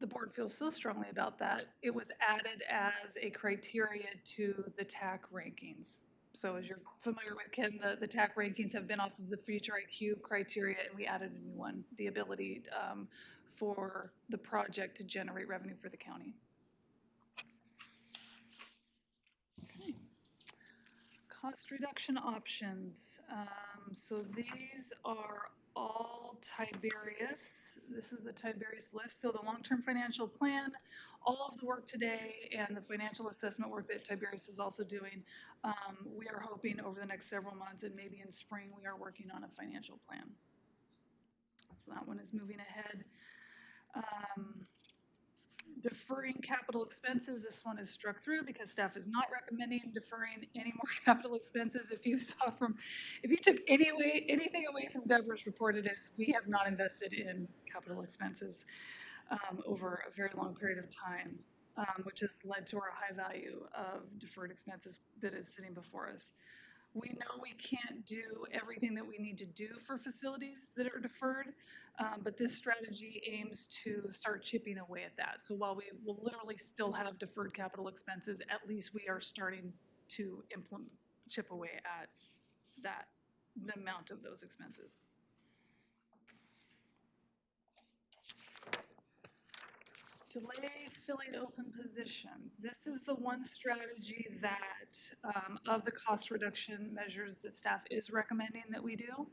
The board feels so strongly about that, it was added as a criteria to the TAC rankings. So as you're familiar with, Ken, the TAC rankings have been off of the Future IQ criteria, and we added a new one, the ability for the project to generate revenue for the county. Okay. Cost reduction options. So these are all Tiberius. This is the Tiberius list. So the long-term financial plan, all of the work today and the financial assessment work that Tiberius is also doing, we are hoping over the next several months and maybe in spring, we are working on a financial plan. So that one is moving ahead. Deferring capital expenses, this one is struck through because staff is not recommending deferring any more capital expenses. If you took anything away from Deborah's report, it is we have not invested in capital expenses over a very long period of time, which has led to our high value of deferred expenses that is sitting before us. We know we can't do everything that we need to do for facilities that are deferred, but this strategy aims to start chipping away at that. So while we will literally still have deferred capital expenses, at least we are starting to chip away at that, the amount of those expenses. Delay filling open positions. This is the one strategy that, of the cost reduction measures that staff is recommending that we do.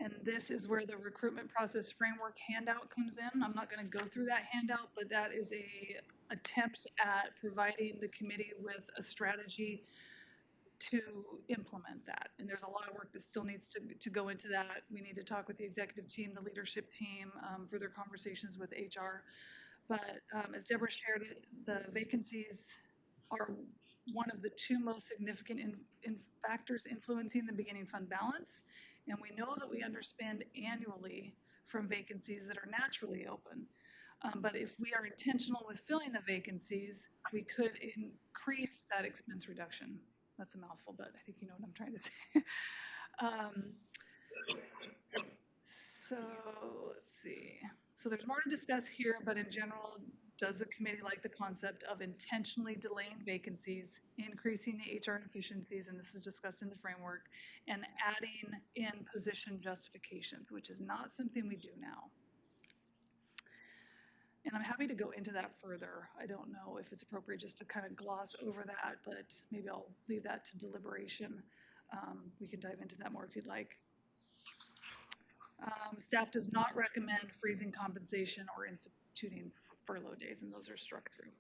And this is where the recruitment process framework handout comes in. I'm not going to go through that handout, but that is a attempt at providing the committee with a strategy to implement that. And there's a lot of work that still needs to go into that. We need to talk with the executive team, the leadership team, further conversations with HR. But as Deborah shared, the vacancies are one of the two most significant factors influencing the beginning fund balance. And we know that we underspend annually from vacancies that are naturally open. But if we are intentional with filling the vacancies, we could increase that expense reduction. That's a mouthful, but I think you know what I'm trying to say. So let's see. So there's more to discuss here, but in general, does the committee like the concept of intentionally delaying vacancies, increasing the HR efficiencies, and this is discussed in the framework, and adding in position justifications, which is not something we do now. And I'm happy to go into that further. I don't know if it's appropriate just to kind of gloss over that, but maybe I'll leave that to deliberation. We can dive into that more if you'd like. Staff does not recommend freezing compensation or instituting furlough days, and those are struck through.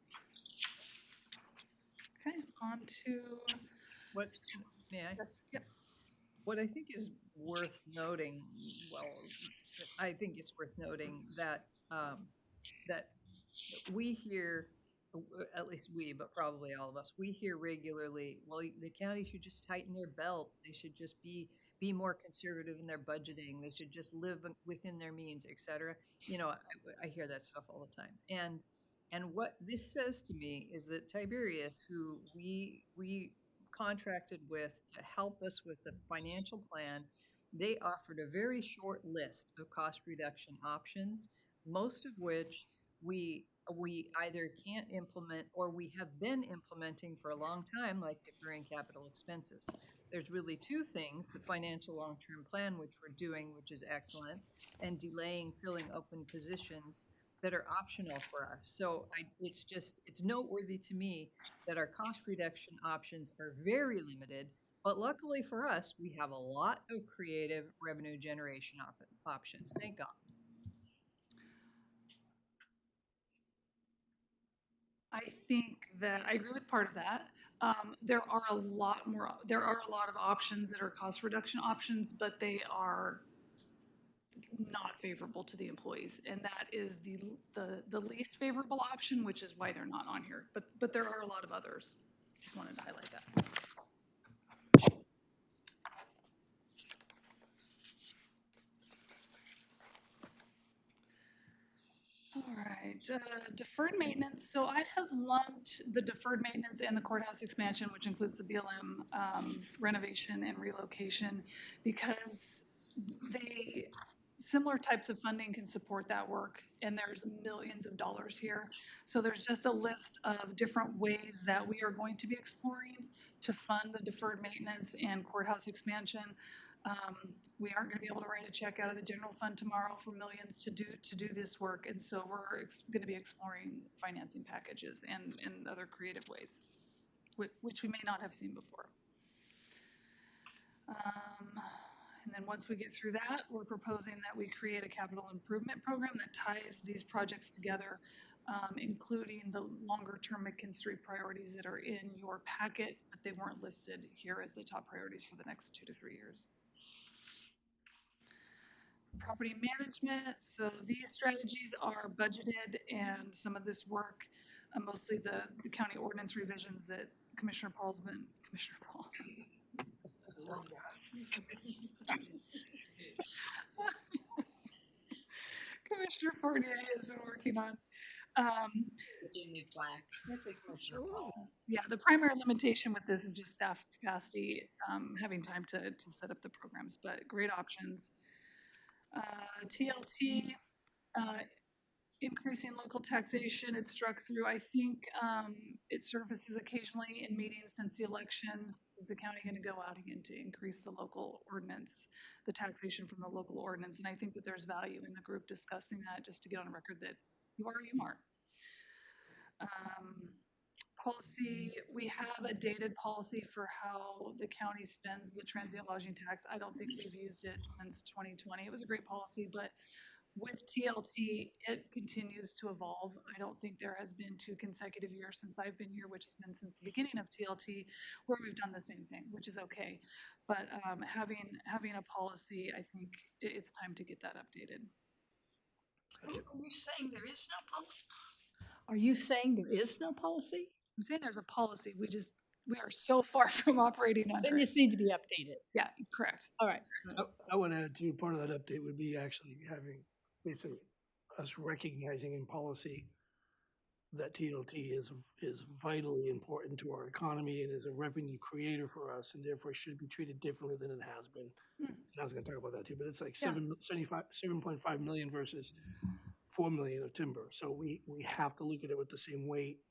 Okay, on to. May I? Yes, yep. What I think is worth noting, I think it's worth noting that that we hear, at least we, but probably all of us, we hear regularly, well, the county should just tighten their belts. They should just be more conservative in their budgeting. They should just live within their means, et cetera. I hear that stuff all the time. And what this says to me is that Tiberius, who we contracted with to help us with the financial plan, they offered a very short list of cost reduction options, most of which we either can't implement or we have been implementing for a long time, like deferring capital expenses. There's really two things: the financial long-term plan, which we're doing, which is excellent, and delaying filling open positions that are optional for us. So it's noteworthy to me that our cost reduction options are very limited, but luckily for us, we have a lot of creative revenue generation options. Thank God. I think that I agree with part of that. There are a lot of options that are cost reduction options, but they are not favorable to the employees. And that is the least favorable option, which is why they're not on here. But there are a lot of others. Just wanted to highlight that. All right, deferred maintenance. So I have lumped the deferred maintenance and the courthouse expansion, which includes the BLM renovation and relocation, because similar types of funding can support that work, and there's millions of dollars here. So there's just a list of different ways that we are going to be exploring to fund the deferred maintenance and courthouse expansion. We aren't going to be able to write a check out of the general fund tomorrow for millions to do this work, and so we're going to be exploring financing packages and other creative ways, which we may not have seen before. And then once we get through that, we're proposing that we create a capital improvement program that ties these projects together, including the longer-term McKinstry priorities that are in your packet, but they weren't listed here as the top priorities for the next 2 to 3 years. Property management, so these strategies are budgeted, and some of this work, mostly the county ordinance revisions that Commissioner Paul. Commissioner Fournier has been working on. Virginia Black. Yeah, the primary limitation with this is just staff capacity, having time to set up the programs, but great options. TLT, increasing local taxation, it's struck through. I think it surfaces occasionally in meetings since the election. Is the county going to go out again to increase the local ordinance, the taxation from the local ordinance? And I think that there's value in the group discussing that, just to get on record that you are or you aren't. Policy, we have a dated policy for how the county spends the transient lodging tax. I don't think we've used it since 2020. It was a great policy, but with TLT, it continues to evolve. I don't think there has been 2 consecutive years since I've been here, which has been since the beginning of TLT, where we've done the same thing, which is okay. But having a policy, I think it's time to get that updated. So are you saying there is no policy? Are you saying there is no policy? I'm saying there's a policy. We are so far from operating under It it. just need to be updated. Yeah, correct. All right. I would add to part of that update would be actually having, basically, us recognizing in policy that TLT is vitally important to our economy and is a revenue creator for us, and therefore should be treated differently than it has been. And I was gonna talk about that too, but it's like Yeah. 7.5 million versus 4 million of timber. So we have to look at it with the same weight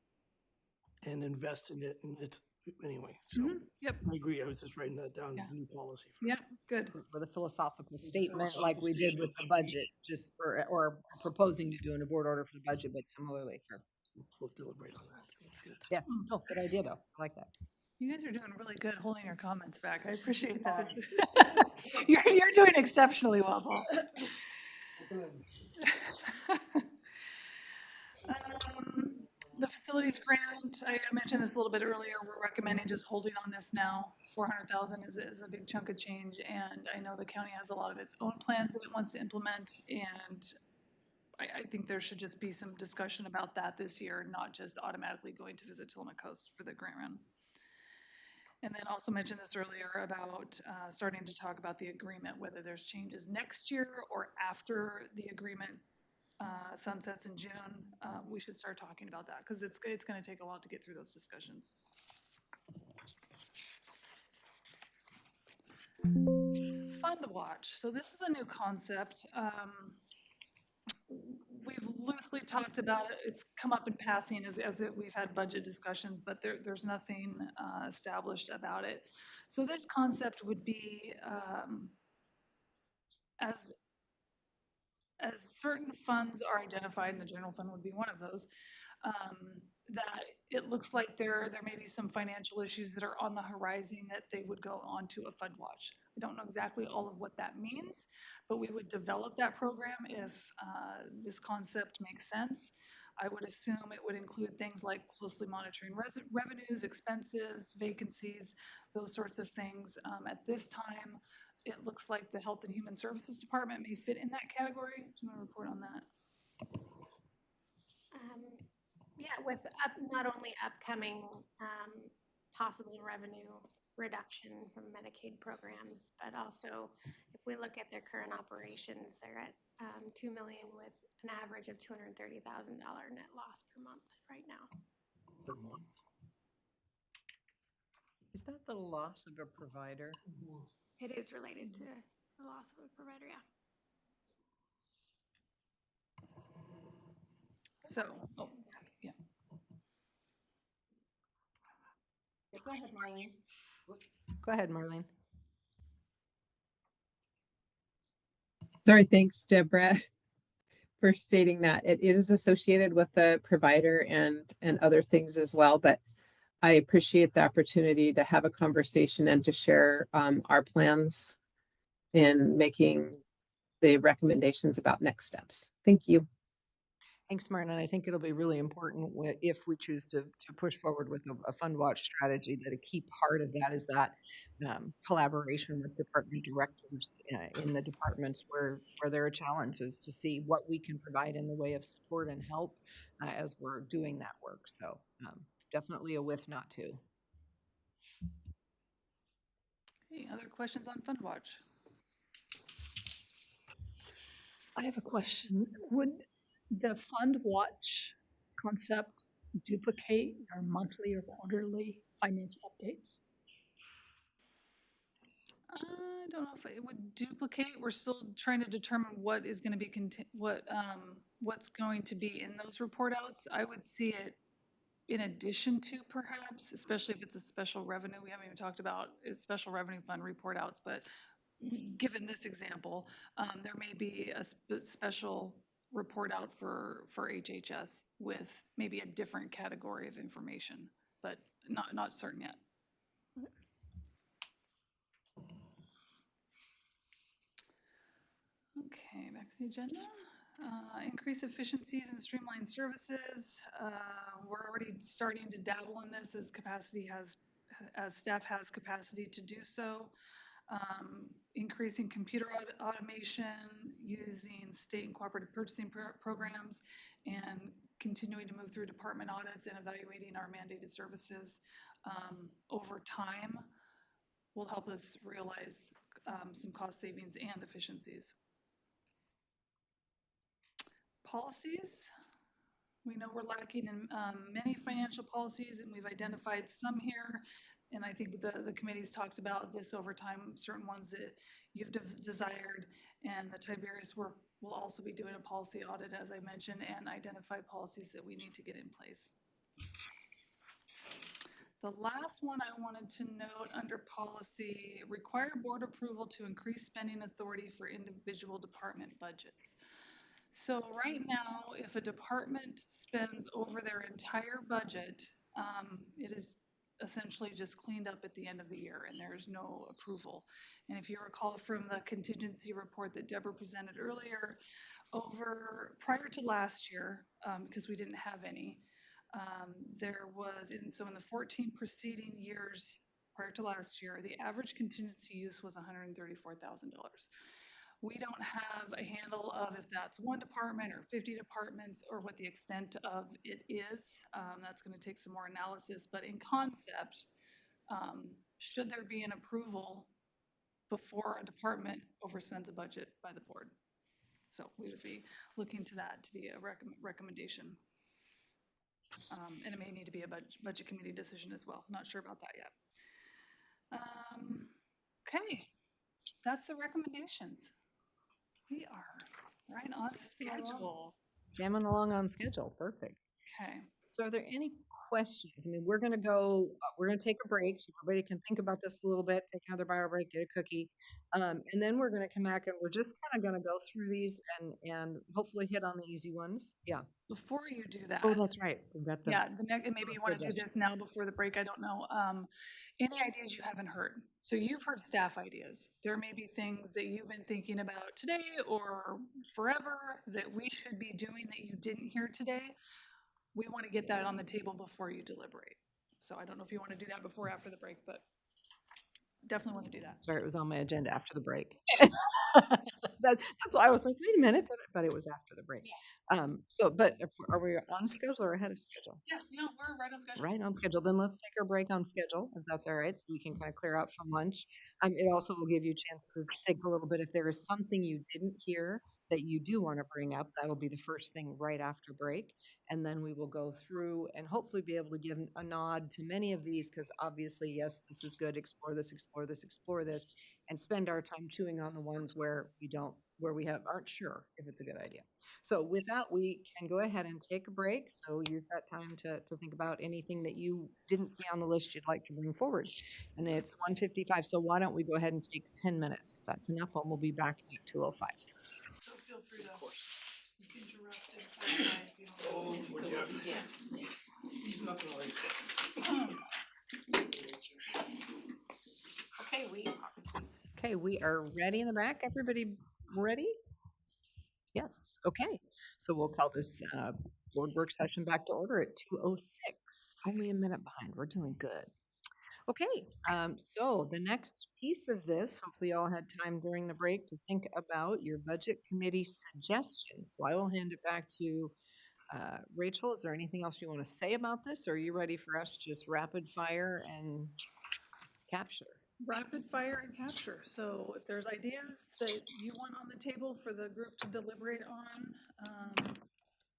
and invest in it, and it's, anyway, so. Yep. I agree, I was just writing that down, Yeah. new policy. Yep. Good. With a philosophical statement like we did with the budget, just or proposing to do in a board order for the budget, but similarly for. We'll deliberate on that. That's good. Yeah, no, good idea though. I like that. You guys are doing really good holding your comments back. I appreciate that. You're doing exceptionally well, Paul. The facilities grant, I mentioned this a little bit earlier, we're recommending just holding on this now. 400,000 is a big chunk of change, and I know the county has a lot of its own plans that it wants to implement, and I think there should just be some discussion about that this year, not just automatically going to visit Tillamook Coast for the grant run. And then also mentioned this earlier about starting to talk about the agreement, whether there's changes next year or after the agreement sunsets in June. We should start talking about that, because it's going to take a while to get through those discussions. Fund Watch. So this is a new concept. We've loosely talked about it. It's come up in passing we've had budget discussions, but there's nothing established about it. So this concept would be as certain funds are identified, and the general fund would be one of those, that it looks like there may be some financial issues that are on the horizon that they would go on to a fund watch. I don't know exactly all of what that means, but we would develop that program if this concept makes sense. I would assume it would include things like closely monitoring revenues, expenses, vacancies, those sorts of things. At this time, it looks like the Health and Human Services Department may fit in that category. Do you want to report on that? Yeah, with not only upcoming possible revenue reduction from Medicaid programs, but also if we look at their current operations, they're at 2 million with an average of $230,000 net loss per month right now. Per month. Is that the loss of a provider? It is related to the loss of a provider, yeah. So, oh, yeah. Go ahead, Marlene. Go ahead, Marlene. Sorry, thanks, Deborah, for stating that. It is associated with the provider and other things as well, but I appreciate the opportunity to have a conversation and to share our plans in making the recommendations about next steps. Thank you. Thanks, Martin. And I think it'll be really important if we choose to push forward with a fund watch strategy, that a key part of that is that collaboration with department directors in the departments where there are challenges, to see what we can provide in the way of support and help as we're doing that work. So definitely a with, not to. Any other questions on Fund Watch? I have a question. Would the Fund Watch concept duplicate your monthly or quarterly financial updates? I don't know if it would duplicate. We're still trying to determine what is going to be what's going to be in those report outs. I would see it in addition to, perhaps, especially if it's a special revenue. We haven't even talked about special revenue fund report outs, but given this example, there may be a special report out for HHS with maybe a different category of information, but not certain yet. Okay, back to the agenda. Increase efficiencies and streamline services. We're already starting to dabble in this as staff has capacity to do so. Increasing computer automation, using state and cooperative purchasing programs, and continuing to move through department audits and evaluating our mandated services over time will help us realize some cost savings and efficiencies. Policies. We know we're lacking in many financial policies, and we've identified some here. And I think the committee's talked about this over time, certain ones that you've desired. And the Tiberius work will also be doing a policy audit, as I mentioned, and identify policies that we need to get in place. The last one I wanted to note under policy, require board approval to increase spending authority for individual department budgets. So right now, if a department spends over their entire budget, it is essentially just cleaned up at the end of the year, and there's no approval. And if you recall from the contingency report that Deborah presented earlier, prior to last year, because we didn't have any, there was, in the 14 preceding years prior to last year, the average contingency use was $134,000. We don't have a handle of if that's one department or 50 departments or what the extent of it is. That's going to take some more analysis, but in concept, should there be an approval before a department overspends a budget by the board? So we would be looking to that to be a recommendation. And it may need to be a budget committee decision as well. Not sure about that yet. Okay, that's the recommendations. We are right on schedule. Jamming along on schedule. Perfect. Okay. So are there any questions? I mean, we're going to take a break so everybody can think about this a little bit, take another bio break, get a cookie. And then we're going to come back and we're just kind of going to go through these and hopefully hit on the easy ones. Yeah. Before you do that. Oh, that's right. We've got Maybe you want to do this now before the break. I don't know. Any ideas you haven't heard? So you've heard staff ideas. There may be things that you've been thinking about today or forever that we should be doing that you didn't hear today. We want to get that on the table before you deliberate. So I don't know if you want to do that before or after the break, but definitely want to do that. Sorry, it was on my agenda after the break. That's why I was like, wait a minute, but it was after the break. But are we on schedule or ahead of schedule? Yeah, no, we're right on schedule. Right on schedule. Then let's take our break on schedule, if that's all right, so we can kind of clear out from lunch. It also will give you a chance to think a little bit. If there is something you didn't hear that you do want to bring up, that'll be the first thing right after break. And then we will go through and hopefully be able to give a nod to many of these, because obviously, yes, this is good. Explore this, explore this, explore this, and spend our time chewing on the ones where aren't sure if it's a good idea. So with that, we can go ahead and take a break. So use that time to think about anything that you didn't see on the list you'd like to bring forward. And it's 1:55, so why don't we go ahead and take 10 minutes? If that's enough, and we'll be back at 2:05. So feel free to interrupt if you Okay, we are ready in the back. Everybody ready? Yes. Okay. So we'll call this board work session back to order at 2:06. Only a minute behind. We're doing good. Okay. So the next piece of this, hopefully you all had time during the break to think about your budget committee suggestions. So I will hand it back to Rachel. Is there anything else you want to say about this? Or are you ready for us to just rapid fire and capture? rapid fire and capture. So if there's ideas that you want on the table for the group to deliberate on,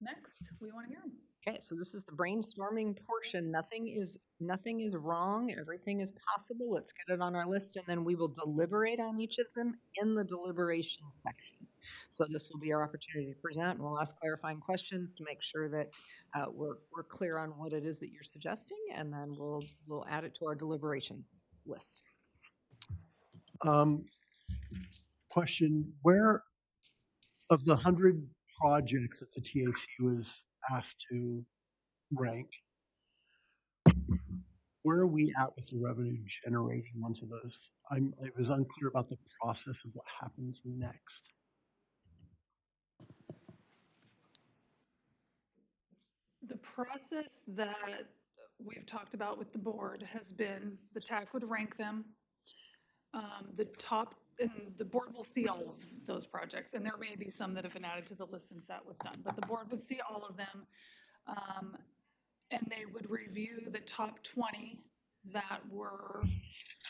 next, we want to hear them. Okay, so this is the brainstorming portion. Nothing is wrong. Everything is possible. Let's get it on our list, and then we will deliberate on each of them in the deliberation section. So this will be our opportunity to present, and we'll ask clarifying questions to make sure that we're clear on what it is that you're suggesting, and then we'll add it to our deliberations list. Question, where of the 100 projects that the TAC was asked to rank, where are we at with the revenue generating ones of those? I was unclear about the process of what happens next. The process that we've talked about with the board has been the TAC would rank them. And the board will see all of those projects, and there may be some that have been added to the list since that was done, but the board would see all of them. And they would review the top 20 that were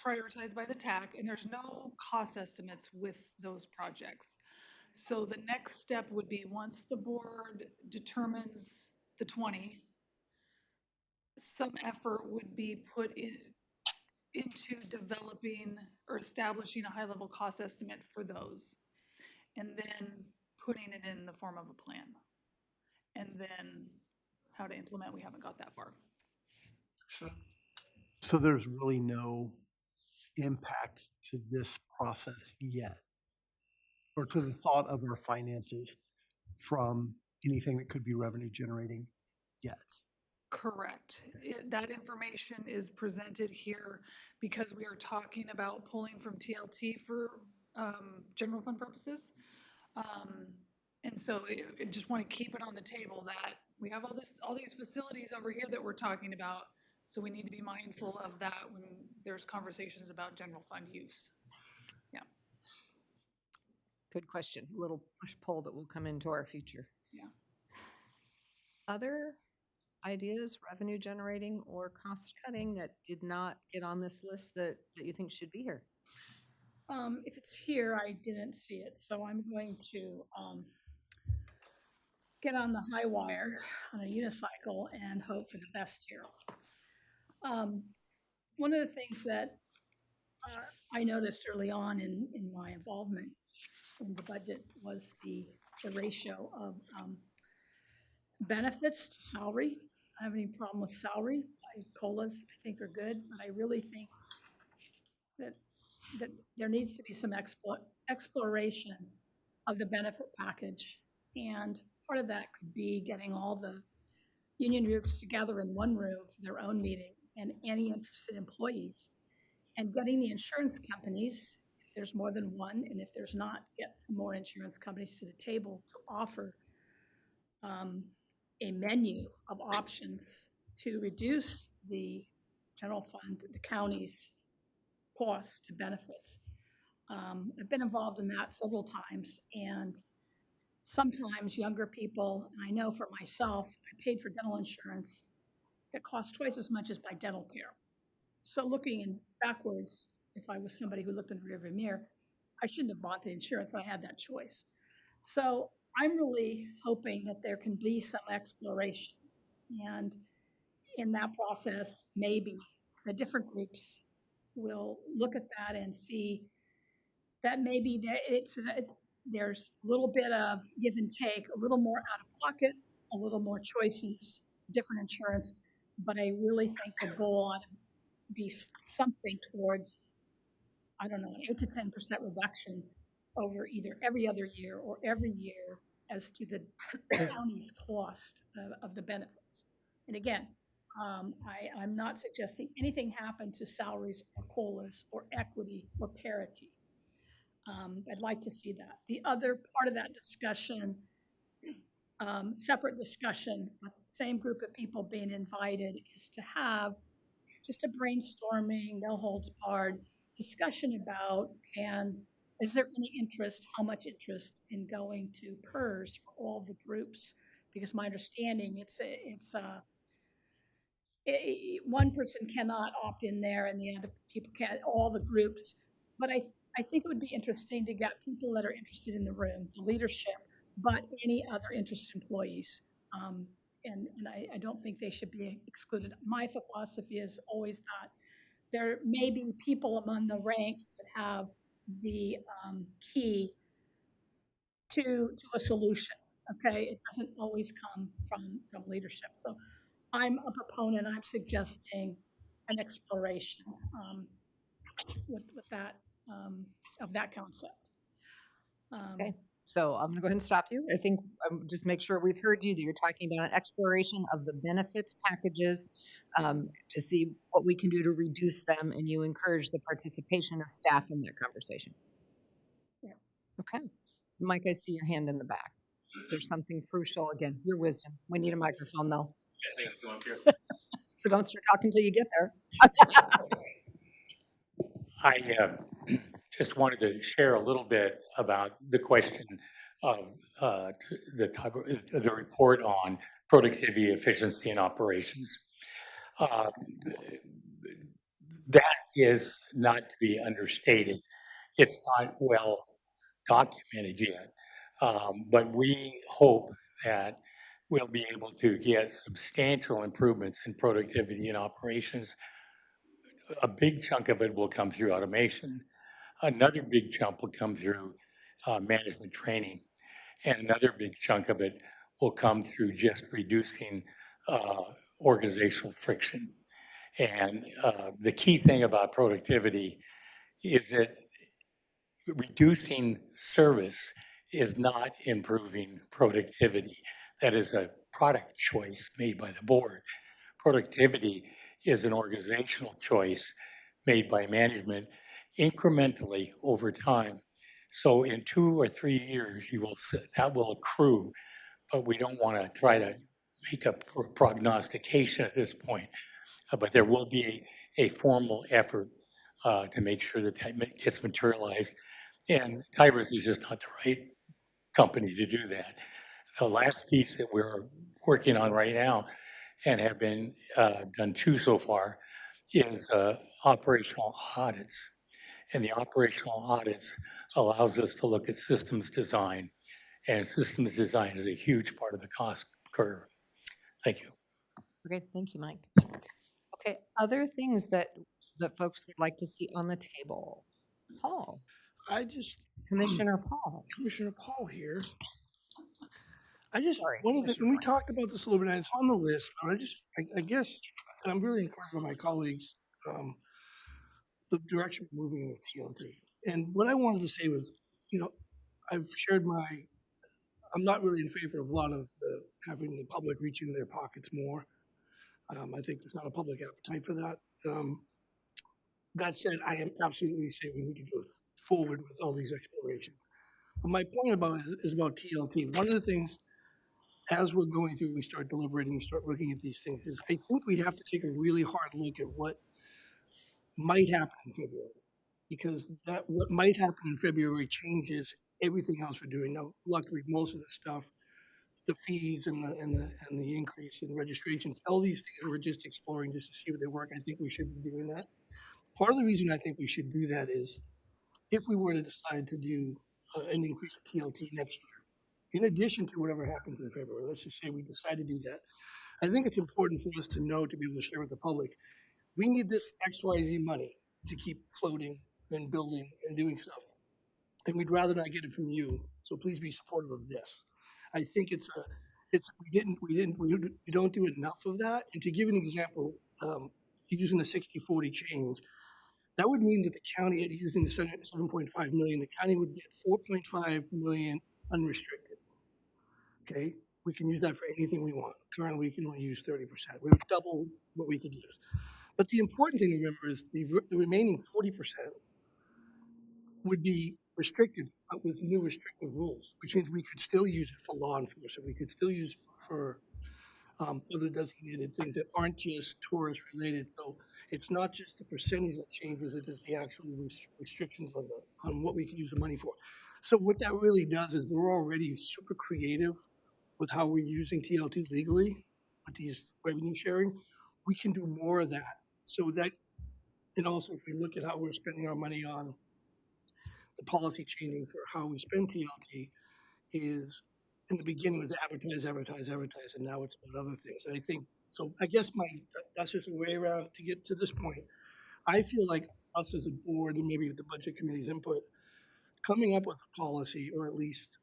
prioritized by the TAC, and there's no cost estimates with those projects. So the next step would be, once the board determines the 20, some effort would be put into developing or establishing a high-level cost estimate for those, and then putting it in the form of a plan. And then how to implement, we haven't got that far. So there's really no impact to this process yet, or to the thought of our finances from anything that could be revenue generating yet. Correct. That information is presented here because we are talking about pulling from TLT for general fund purposes. And so I just want to keep it on the table that we have all these facilities over here that we're talking about. So we need to be mindful of that when there's conversations about general fund use. Yeah. Good question. A little push-pull that will come into our future. Yeah. Other ideas, revenue generating or cost cutting, that did not get on this list that you think should be here? If it's here, I didn't see it, so I'm going to get on the high wire on a unicycle and hope for the best here. One of the things that I noticed early on in my involvement in the budget was the ratio of benefits to salary. I don't have any problem with salary. COLAs, I think, are good, but I really think that there needs to be some exploration of the benefit package. And part of that could be getting all the union groups together in one room for their own meeting, and any interested employees, and getting the insurance companies, if there's more than one, and if there's not, get some more insurance companies to the table to offer a menu of options to reduce the general fund, the county's costs to benefits. I've been involved in that several times, and sometimes younger people, and I know for myself, I paid for dental insurance. It costs twice as much as my dental care. So looking in backwards, if I was somebody who looked in the rearview mirror, I shouldn't have bought the insurance. I had that choice. So I'm really hoping that there can be some exploration. And in that process, maybe the different groups will look at that and see that maybe there's a little bit of give and take, a little more out of pocket, a little more choices, different insurance. But I really think the goal ought to be something towards, I don't know, an 8 to 10% reduction over either every other year or every year as to the county's cost of the benefits. And again, I'm not suggesting anything happen to salaries or COLAs or equity or parity. I'd like to see that. The other part of that discussion, separate discussion, same group of people being invited, is to have just a brainstorming, no holds barred discussion about, and is there any interest, how much interest in going to PERS for all the groups? Because my understanding, one person cannot opt in there and the other people can't, all the groups. But I think it would be interesting to get people that are interested in the room, the leadership, but any other interested employees. And I don't think they should be excluded. My philosophy is always that there may be people among the ranks that have the key to a solution, okay? It doesn't always come from leadership. So I'm a proponent, I'm suggesting an exploration with that, of that concept. Okay. So I'm gonna go ahead and stop you. I think, just make sure we've heard you, that you're talking about an exploration of the benefits packages, to see what we can do to reduce them, and you encourage the participation of staff in that conversation. Yeah. Okay. Mike, I see your hand in the back. Is there something crucial? Again, your wisdom. We need a microphone though. Yes, I am here. So don't start talking until you get there. I just wanted to share a little bit about the question of the report on productivity, efficiency, and operations. That is not to be understated. It's not well documented yet, but we hope that we'll be able to get substantial improvements in productivity and operations. A big chunk of it will come through automation. Another big chunk will come through management training. And another big chunk of it will come through just reducing organizational friction. And the key thing about productivity is that reducing service is not improving productivity. That is a product choice made by the board. Productivity is an organizational choice made by management incrementally over time. So in 2 or 3 years, that will accrue, but we don't want to try to make a prognostication at this point. But there will be a formal effort to make sure that gets materialized. And Tyrus is just not the right company to do that. The last piece that we're working on right now, and have been done 2 so far, is operational audits. And the operational audits allows us to look at systems design, and systems design is a huge part of the cost curve. Thank you. Okay, thank you, Mike. Okay, other things that folks would like to see on the table. Paul, Commissioner Paul. Commissioner Paul here. I just, Sorry, one of the, Commissioner and we talked about this a little bit, and it's on the list, but I guess, and I'm really encouraged by my colleagues, the direction we're moving with TLT. And what I wanted to say was, I've shared I'm not really in favor of a lot of having the public reach into their pockets more. I think there's not a public appetite for that. That said, I am absolutely saying we need to go forward with all these explorations. But my point is about TLT. One of the things, as we're going through, we start deliberating, we start looking at these things, is I think we have to take a really hard look at what might happen in February. because that, what might happen in February changes everything else we're doing. Now, luckily, most of the stuff, the fees and the increase in registrations, all these things we're just exploring just to see what they work. I think we should be doing that. Part of the reason I think we should do that is if we were to decide to do an increase in TLT next year, in addition to whatever happens in February, let's just say we decide to do that. I think it's important for us to know, to be able to share with the public, we need this XYZ money to keep floating and building and doing stuff. And we'd rather not get it from you. So please be supportive of this. I think we don't do enough of that. And to give an example, using the 60-40 change, that would mean that the county, using the 7.5 million, the county would get 4.5 million unrestricted. Okay, we can use that for anything we want. Currently, we can only use 30%. We would double what we could use. But the important thing to remember is the remaining 40% would be restricted, but with new restrictive rules, which means we could still use it for law enforcement. We could still use it for other designated things that aren't just tourist related. So it's not just the percentage that changes; it is the actual restrictions on what we can use the money for. So what that really does is we're already super creative with how we're using TLT legally with these revenue sharing. We can do more of that. So that, and also if we look at how we're spending our money on the policy changing for how we spend TLT, is in the beginning was advertise, and now it's about other things. And I think, so I guess that's just a way around to get to this point. I feel like us as a board, and maybe with the budget committee's input, coming up with a policy, or at least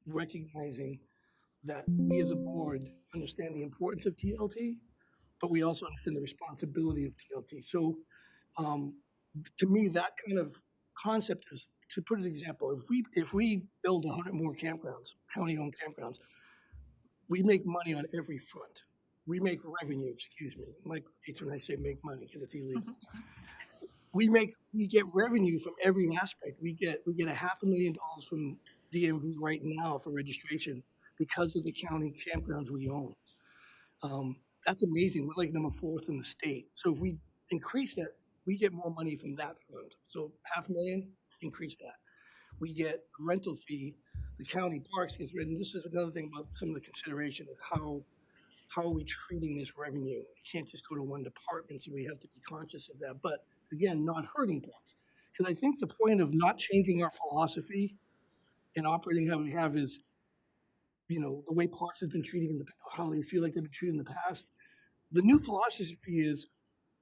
recognizing that we as a board understand the importance of TLT, but we also understand the responsibility of TLT. So to me, that kind of concept is, to put an example, if we build 100 more campgrounds, county-owned campgrounds, we make money on every front. We make revenue, excuse me. Mike hates when I say make money because it's illegal. We get revenue from every aspect. We get $500,000 from DMV right now for registration because of the county campgrounds we own. That's amazing. We're like number 4th in the state. So if we increase that, we get more money from that fund. So $500,000, increase that. We get a rental fee. The county parks gets written. This is another thing about some of the consideration of how are we treating this revenue? It can't just go to one department, so we have to be conscious of that. But again, not hurting parks. Because I think the point of not changing our philosophy and operating how we have is, you know, the way parks have been treated how they feel like they've been treated in the past. The new philosophy is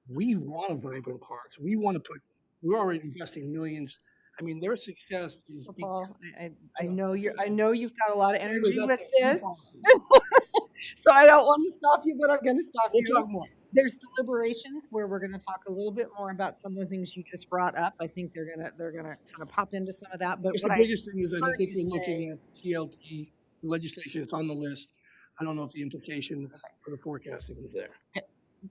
we want vibrant parks. We're already investing millions. I mean, their success is. So Paul, I know you've got a lot of energy with this. So I don't want to stop you, but I'm going to stop you. We'll talk more. There's deliberations where we're going to talk a little bit more about some of the things you just brought up. I think they're gonna kind of pop into some of that. But The biggest thing is I heard think you we're looking at TLT legislation. It's on the list. I don't know if the implications or the forecasting is there.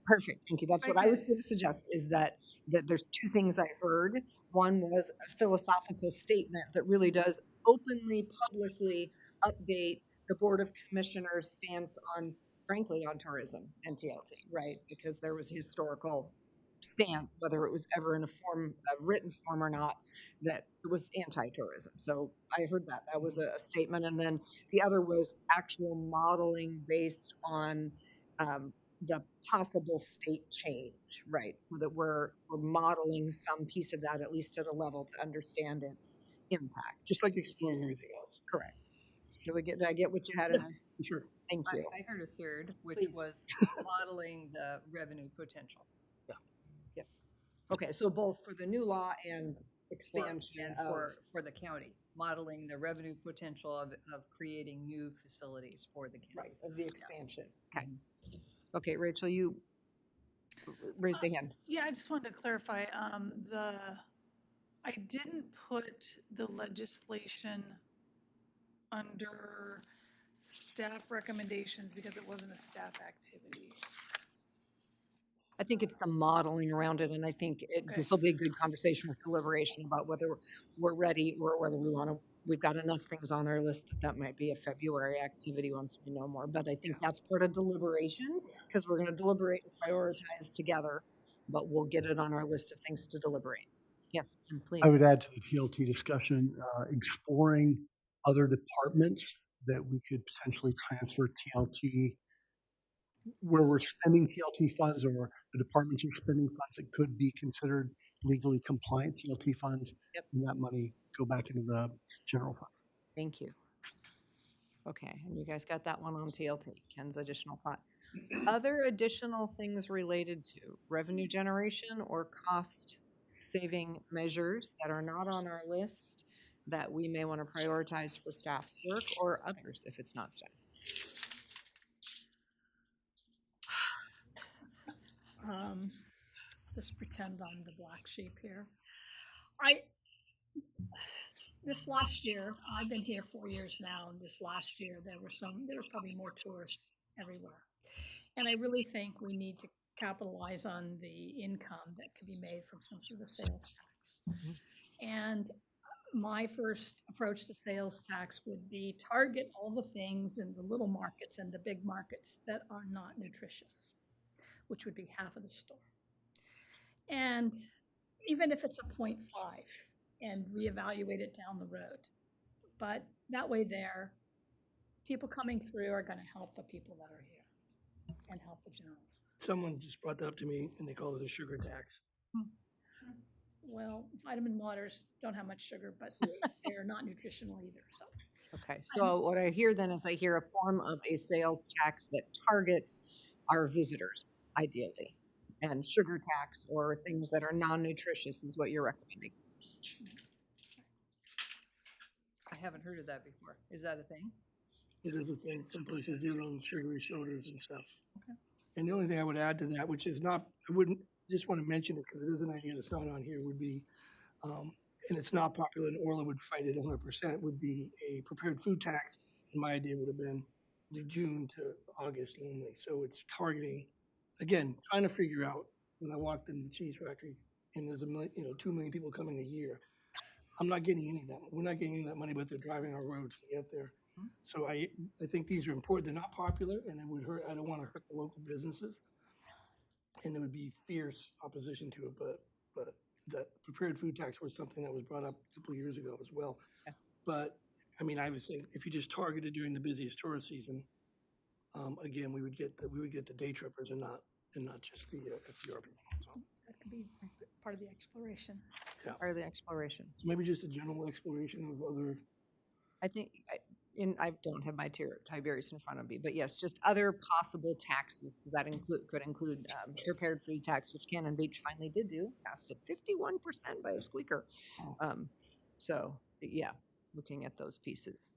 Perfect. Thank you. That's what I was going to suggest, is that there's two things I heard. One was a philosophical statement that really does openly, publicly update the Board of Commissioners' stance on, frankly, on tourism and TLT, right? Because there was a historical stance, whether it was ever in a written form or not, that it was anti-tourism. So I heard that. That was a statement. And then the other was actual modeling based on the possible state change, right? So that we're modeling some piece of that, at least at a level, to understand its impact. Just like exploring everything else. Correct. Did I get what you had in there? Sure. Thank you. I heard a third, which Please. was modeling the revenue potential. Yes. Okay, so both for the new law and expansion And of, for the county, modeling the revenue potential of creating new facilities for the county. right, of the expansion. Okay. Okay, Rachel, you raised a hand. Yeah, I just wanted to clarify, I didn't put the legislation under staff recommendations because it wasn't a staff activity. I think it's the modeling around it, and I think this will be a good conversation with deliberation about whether we're ready or whether we've got enough things on our list that might be a February activity once we know more. But I think that's part of deliberation, because we're going to deliberate and prioritize together, but we'll get it on our list of things to deliberate. Yes, Tim, please. I would add to the TLT discussion, exploring other departments that we could potentially transfer TLT, where we're spending TLT funds or the departments are spending funds that could be considered legally compliant TLT funds. Yep. And that money go back into the general fund. Thank you. Okay, and you guys got that one on TLT, Ken's additional thought. Other additional things related to revenue generation or cost saving measures that are not on our list that we may want to prioritize for staff's work or others if it's not staff? Just pretend I'm the black sheep here. This last year, I've been here 4 years now, and this last year there were probably more tourists everywhere. And I really think we need to capitalize on the income that could be made from some sort of sales tax. And my first approach to sales tax would be target all the things in the little markets and the big markets that are not nutritious, which would be half of the store. And even if it's a 0.5, and reevaluate it down the road. But that way there, people coming through are going to help the people that are here and help the general. Someone just brought that up to me and they called it a sugar tax. Well, vitamin waters don't have much sugar, but they're not nutritional either. So, Okay, so what I hear then is I hear a form of a sales tax that targets our visitors, ideally. And sugar tax or things that are non-nutritious is what you're recommending. I haven't heard of that before. Is that a thing? It is a thing. Some places do it on sugary sodas and stuff. Okay. And the only thing I would add to that, which is not, I wouldn't, just want to mention it because it is an idea that's not on here, would be, and it's not popular and Orland would fight it 100%, would be a prepared food tax. And my idea would have been the June to August only. So it's targeting, again, trying to figure out, when I walked in the cheese factory and there's 2 million people coming a year, I'm not getting any of that. We're not getting any of that money, but they're driving our roads to get there. So I think these are important. They're not popular, and it would hurt. I don't want to hurt the local businesses, and there would be fierce opposition to it. But that prepared food tax was something that was brought up a couple of years ago as well. Yeah. But I mean, I would think if you just targeted during the busiest tourist season, again, we would get the day trippers and not just the FDR people. So. that could be part of the exploration. Part of the exploration. So maybe just a general exploration of other. I think, I don't have my Tiberius in front of me, but yes, just other possible taxes. Does that could include prepared food tax, which Cannon Beach finally did do, passed at 51% by a squeaker. So yeah, looking at those pieces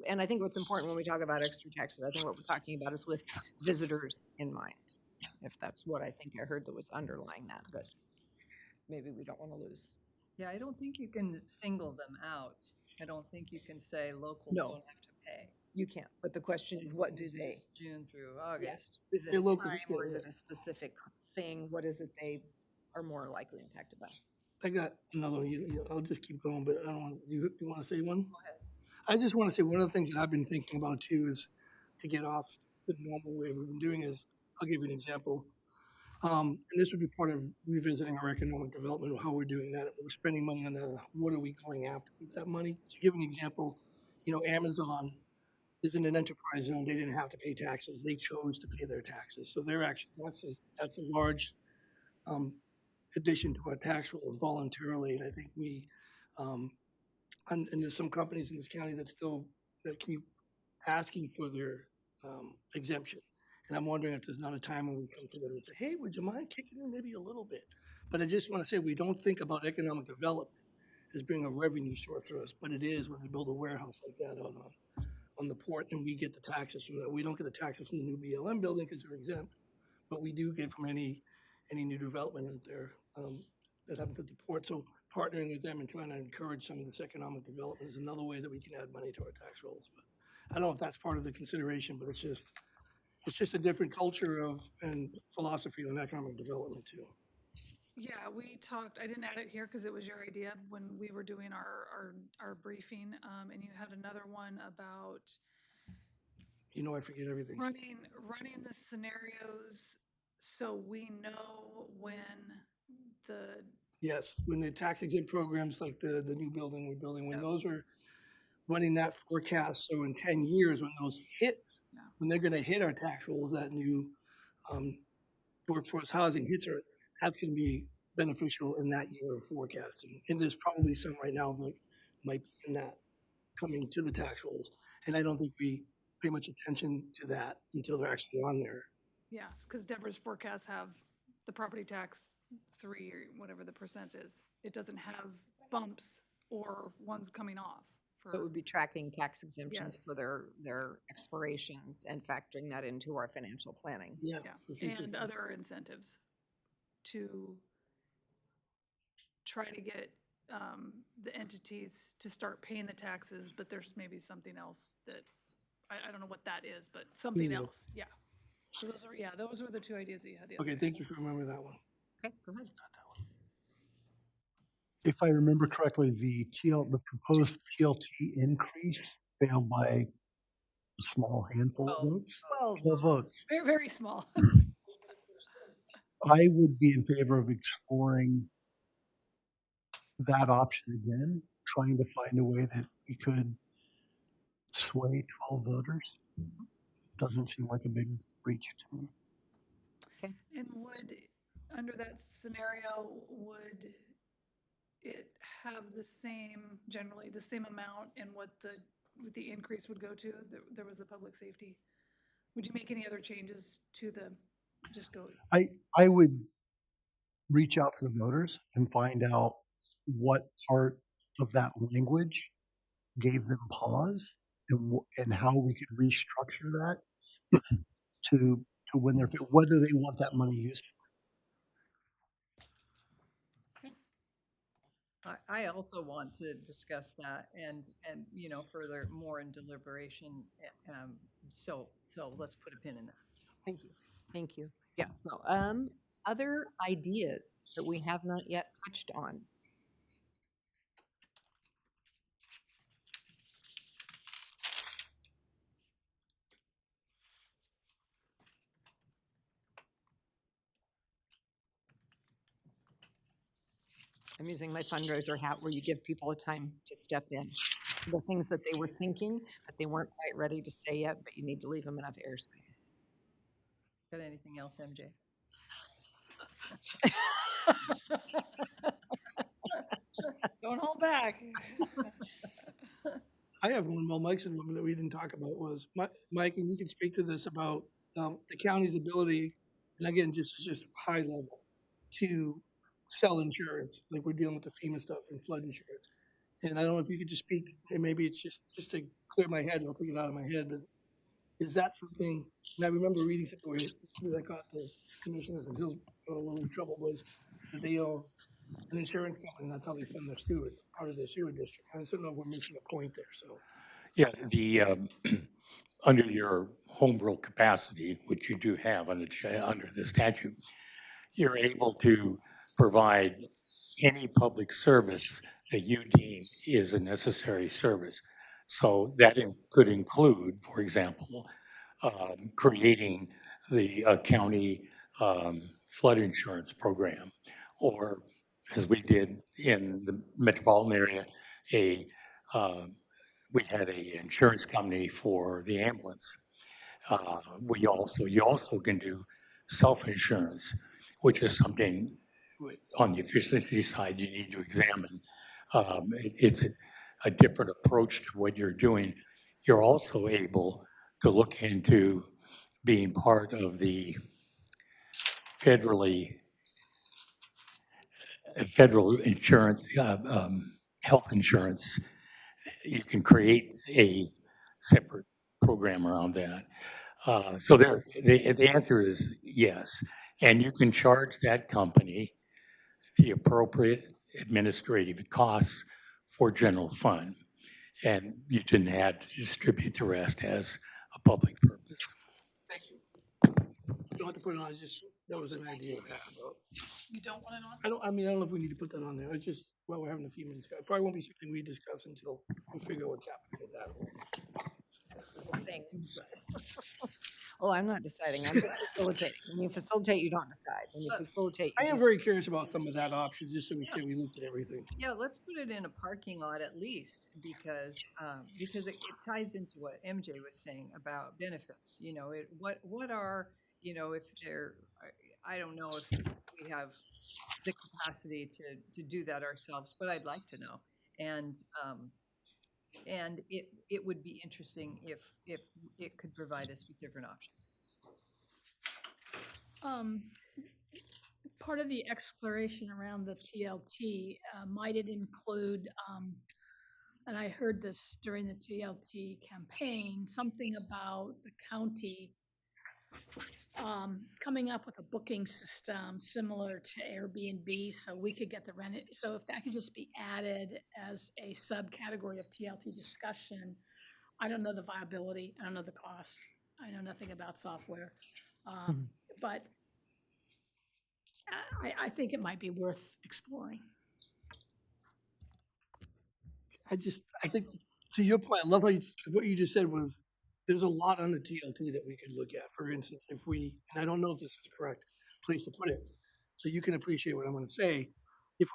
and I think what's important when we talk about extra taxes, I think what we're talking about is with visitors in mind. If that's what I think I heard that was underlying that, but maybe we don't want to lose. Yeah, I don't think you can single them out. I don't think you can say locals No. don't have to pay. You can't, but the question is, what do they? June through August. Is it They're a local, time or is yeah. it a specific thing? What is it they are more likely impacted by? I got another one. I'll just keep going, but I don't want. You want to say one? Go ahead. I just want to say one of the things that I've been thinking about too is to get off the normal way we've been doing is. I'll give you an example, and this would be part of revisiting our economic development of how we're doing that. We're spending money on that. What are we going after with that money? To give an example, Amazon is in an enterprise zone. They didn't have to pay taxes. They chose to pay their taxes. So they're actually that's a large addition to our tax rolls voluntarily. And I think we and there's some companies in this county that keep asking for their exemption. And I'm wondering if there's not a time when we come to them and say, hey, would you mind kicking in maybe a little bit? But I just want to say we don't think about economic development as being a revenue source for us, but it is when they build a warehouse like that on the port and we get the taxes from that. We don't get the taxes from the new BLM building because they're exempt, but we do get from any new development out there that happens at the port. So partnering with them and trying to encourage some of this economic development is another way that we can add money to our tax rolls. But I don't know if that's part of the consideration, but it's just a different culture and philosophy on economic development too. Yeah, we talked, I didn't add it here because it was your idea when we were doing our briefing, and you had another one about I forget everything. running the scenarios so we know when the Yes, when the tax exempt programs like the new building we're building, when those are running that forecast, so in 10 years, when those hit, Yeah. when they're gonna hit our tax rolls, that new workforce housing hits our, that's gonna be beneficial in that year of forecasting. And there's probably some right now that might be in that coming to the tax rolls. And I don't think we pay much attention to that until they're actually on there. Yes, because Deborah's forecasts have the property tax 3 or whatever the percent is. It doesn't have bumps or ones coming off. So it would be tracking tax exemptions Yes. for their expirations and factoring that into our financial planning. Yeah. Yeah, for future and planning. other incentives to try to get the entities to start paying the taxes, but there's maybe something else that, I don't know what that is, but something Yeah. else, yeah. So those were the two ideas that you had the other Okay, day. thank you for remembering that one. Okay, go ahead. If I remember correctly, the proposed TLT increase failed by a small handful of votes. 12 votes. Very, very small. I would be in favor of exploring that option again, trying to find a way that we could sway 12 voters. Doesn't seem like a big reach to me. And under that scenario, would it have generally the same amount in what the increase would go to? There was the public safety. Would you make any other changes to just go? I would reach out to the voters and find out what part of that language gave them pause and how we could restructure that to win their, what do they want that money used for? I also want to discuss that and, further more in deliberation. So let's put a pin in that. Thank you. Thank you. Yeah, so other ideas that we have not yet touched on? I'm using my fundraiser hat where you give people a time to step in. The things that they were thinking, but they weren't quite ready to say yet, but you need to leave them enough airspace. Got anything else, MJ? Don't hold back. I have one, while Mike's in one that we didn't talk about was, Mike, and you can speak to this about the county's ability, and again, just high level, to sell insurance, like we're dealing with the FEMA stuff and flood insurance. And I don't know if you could just speak, and maybe it's just to clear my head, and I'll take it out of my head, but is that something, and I remember reading something where that got the commissioners and Hills a little trouble, was that they own an insurance company, and that's how they fund their sewer, part of their sewer district. I just don't know if we're missing a point there, so. Yeah, under your home rule capacity, which you do have under the statute, you're able to provide any public service that you deem is a necessary service. So that could include, for example, creating the county flood insurance program, or as we did in the metropolitan area, we had a insurance company for the ambulance. You also can do self-insurance, which is something on the efficiency side you need to examine. It's a different approach to what you're doing. You're also able to look into being part of the federal insurance, health insurance. You can create a separate program around that. So the answer is yes. And you can charge that company the appropriate administrative costs for general fund. And you didn't have to distribute the rest as a public purpose. Thank you. You don't have to put it on, that was an idea I had about. You don't want it on? I don't know if we need to put that on there. It's just, well, we're having a FEMA discussion. Probably won't be something we discuss until we figure out what's happening with that. things. Oh, I'm not deciding. I'm just facilitating. When you facilitate, you don't decide. When you facilitate, I you am decide. very curious about some of that option, just so we say we looked at everything. Yeah, let's put it in a parking lot at least, because it ties into what MJ was saying about benefits. You know, what are, you know, if they're, I don't know if we have the capacity to do that ourselves, but I'd like to know. And it would be interesting if it could provide us with different options. Part of the exploration around the TLT, might it include, and I heard this during the TLT campaign, something about the county coming up with a booking system similar to Airbnb, so we could get the rent. So if that could just be added as a subcategory of TLT discussion, I don't know the viability, I don't know the cost, I know nothing about software, but I think it might be worth exploring. I think, to your point, I love how what you just said was, there's a lot on the TLT that we could look at. For instance, if we, and I don't know if this is correct place to put it, so you can appreciate what I'm going to say. If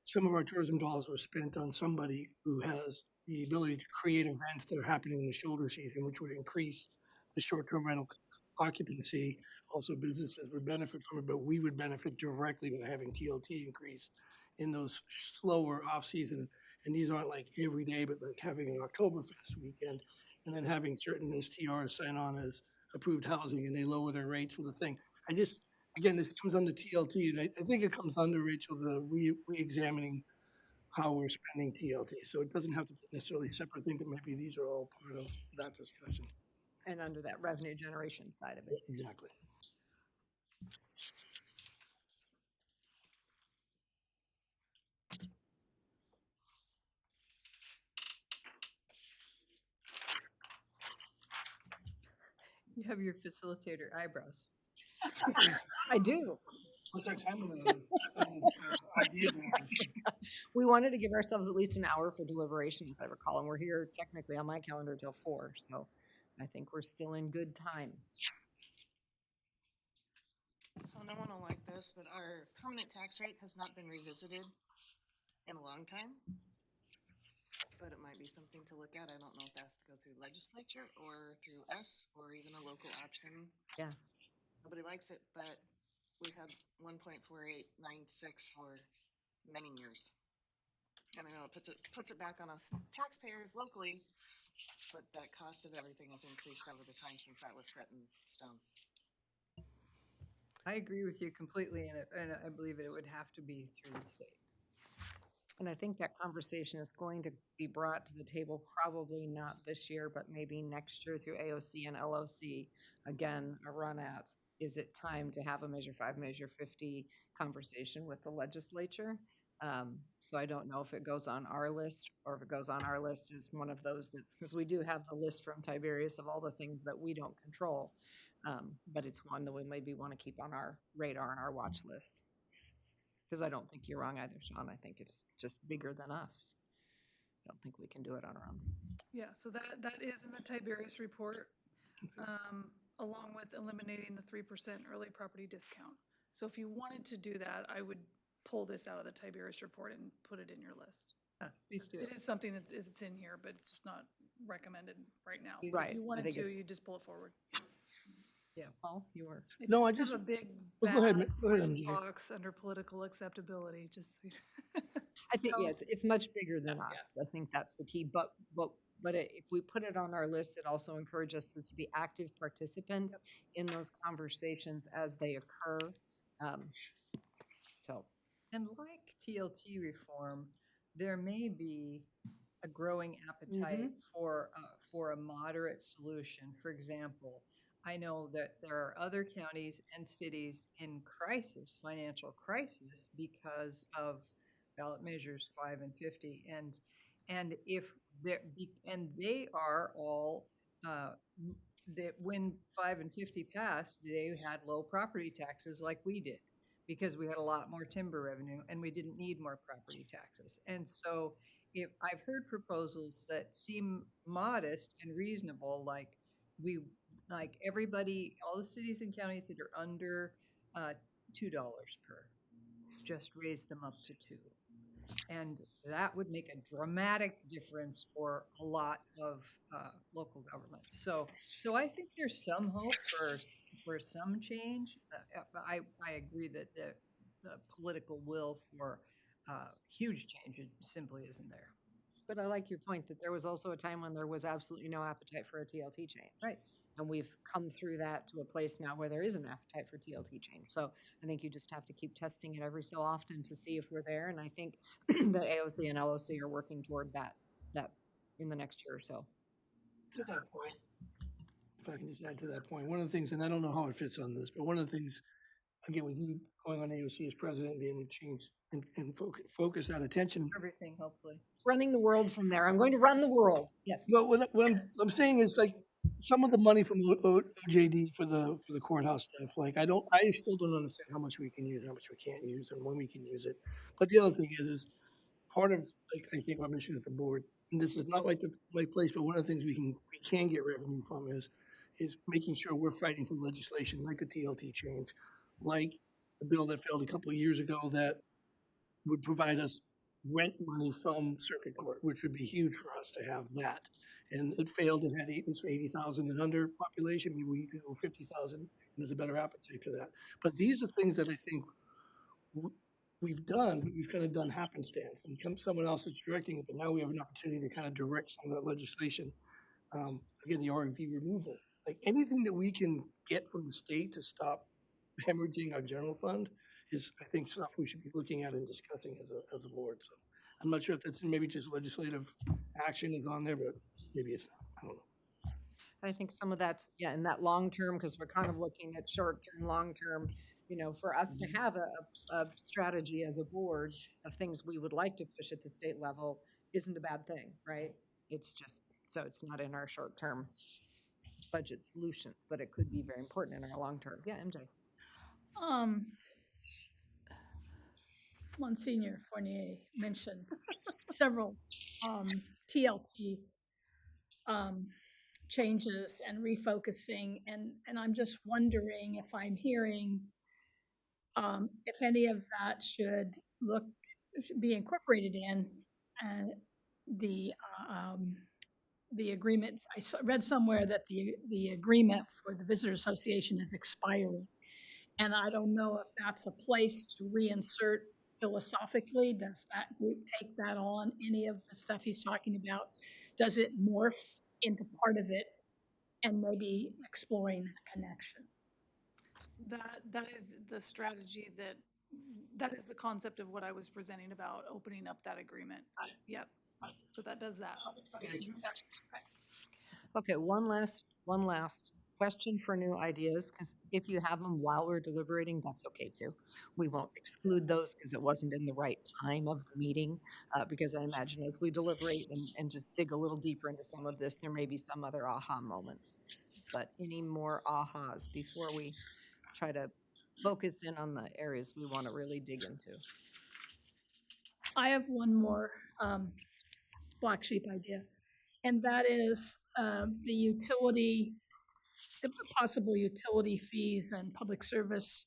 some of our tourism dollars were spent on somebody who has the ability to create events that are happening in the shoulder season, which would increase the short-term rental occupancy, also businesses would benefit from it, but we would benefit directly by having TLT increase in those slower off-season. And these aren't like every day, but like having an Oktoberfest weekend, and then having certain STRs sign on as approved housing, and they lower their rates for the thing. Again, this comes under TLT, and I think it comes under, Rachel, the re-examining how we're spending TLT. So it doesn't have to be necessarily separate thing, but maybe these are all part of that discussion. And under that revenue generation side of it. Exactly. You have your facilitator eyebrows. I do. What's our time limit on this idea generation? We wanted to give ourselves at least an hour for deliberations, I recall, and we're here technically on my calendar till 4, so I think we're still in good time. So no one will like this, but our permanent tax rate has not been revisited in a long time. But it might be something to look at. I don't know if that has to go through legislature or through us or even a local option. Yeah. Nobody likes it, but we've had 1.4896 for many years. And I know it puts it back on us taxpayers locally, but that cost of everything has increased over the time since that was set in stone. I agree with you completely, and I believe it would have to be through the state. And I think that conversation is going to be brought to the table, probably not this year, but maybe next year through AOC and LOC. Again, a run at, is it time to have a Measure 5, Measure 50 conversation with the legislature? So I don't know if it goes on our list, or if it goes on our list as one of those that's, because we do have the list from Tiberius of all the things that we don't control. But it's one that we maybe want to keep on our radar and our watch list. Because I don't think you're wrong either, Sean. I think it's just bigger than us. I don't think we can do it on our own. Yeah, so that is in the Tiberius report, along with eliminating the 3% early property discount. So if you wanted to do that, I would pull this out of the Tiberius report and put it in your list. Please do It is something it's in here, but it's just not recommended right now. So Right, if you I wanted think to, it's- you just pull it forward. Paul, you were. It No, I does have just- a big Well, go ahead, fat go ahead, red MJ. box under political acceptability, just so you I think, So- yeah, it's much bigger than us. I think that's the key. But if we put it on our list, it also encourages us to be active participants in those conversations as they occur. So, And like TLT reform, there may be a growing appetite for a moderate solution. For example, I know that there are other counties and cities in crisis, financial crisis, because of ballot measures 5 and 50, and if they are all that when 5 and 50 passed, they had low property taxes like we did, because we had a lot more timber revenue and we didn't need more property taxes. And so if I've heard proposals that seem modest and reasonable, like like everybody, all the cities and counties that are under $2 per, just raise them up to 2. And that would make a dramatic difference for a lot of local governments. So I think there's some hope for some change. I agree that the political will for huge change simply isn't there. But I like your point that there was also a time when there was absolutely no appetite for a TLT change. Right. And we've come through that to a place now where there is an appetite for TLT change. So I think you just have to keep testing it every so often to see if we're there. And I think the AOC and LOC are working toward that in the next year or so. To that point, if I can just add to that point, one of the things, and I don't know how it fits on this, but one of the things, again, with you going on AOC as president and being able to change and focus that attention. Everything, hopefully. Running the world from there. I'm going to run the world. Yes. But what I'm saying is, like, some of the money from OJD for the courthouse stuff, like, I still don't understand how much we can use, how much we can't use, and when we can use it. But the other thing is part of, like, I think our mission at the board, and this is not like the right place, but one of the things we can get revenue from is making sure we're fighting for legislation like the TLT change, like the bill that failed a couple of years ago that would provide us rent money from circuit court, which would be huge for us to have that. And it failed and had 80,000 and under population. Maybe we do 50,000, and there's a better appetite for that. But these are things that I think we've done, but we've kind of done happenstance. And someone else is directing it, but now we have an opportunity to kind of direct some of that legislation. Again, the RV removal. Like, anything that we can get from the state to stop hemorrhaging our general fund is, I think, stuff we should be looking at and discussing as a board. So I'm not sure if that's maybe just legislative action is on there, but maybe it's not. I don't know. I think some of that's, yeah, in that long term, because we're kind of looking at short term, long term, for us to have a strategy as a board of things we would like to push at the state level isn't a bad thing, right? It's just, so it's not in our short term budget solutions, but it could be very important in our long term. Yeah, MJ. Monsignor Fournier mentioned several TLT changes and refocusing, and I'm just wondering if I'm hearing if any of that should be incorporated in the agreements. I read somewhere that the agreement for the Visitor Association is expiring, and I don't know if that's a place to reinsert philosophically. Does that group take that on? Any of the stuff he's talking about? Does it morph into part of it, and maybe exploring a connection? That is the strategy that is the concept of what I was presenting about opening up that agreement. Yep. So that does that. Okay, one last question for new ideas, because if you have them while we're deliberating, that's okay too. We won't exclude those because it wasn't in the right time of the meeting, because I imagine as we deliberate and just dig a little deeper into some of this, there may be some other aha moments. But any more ahas before we try to focus in on the areas we want to really dig into? I have one more black sheep idea, and that is the possible utility fees and public service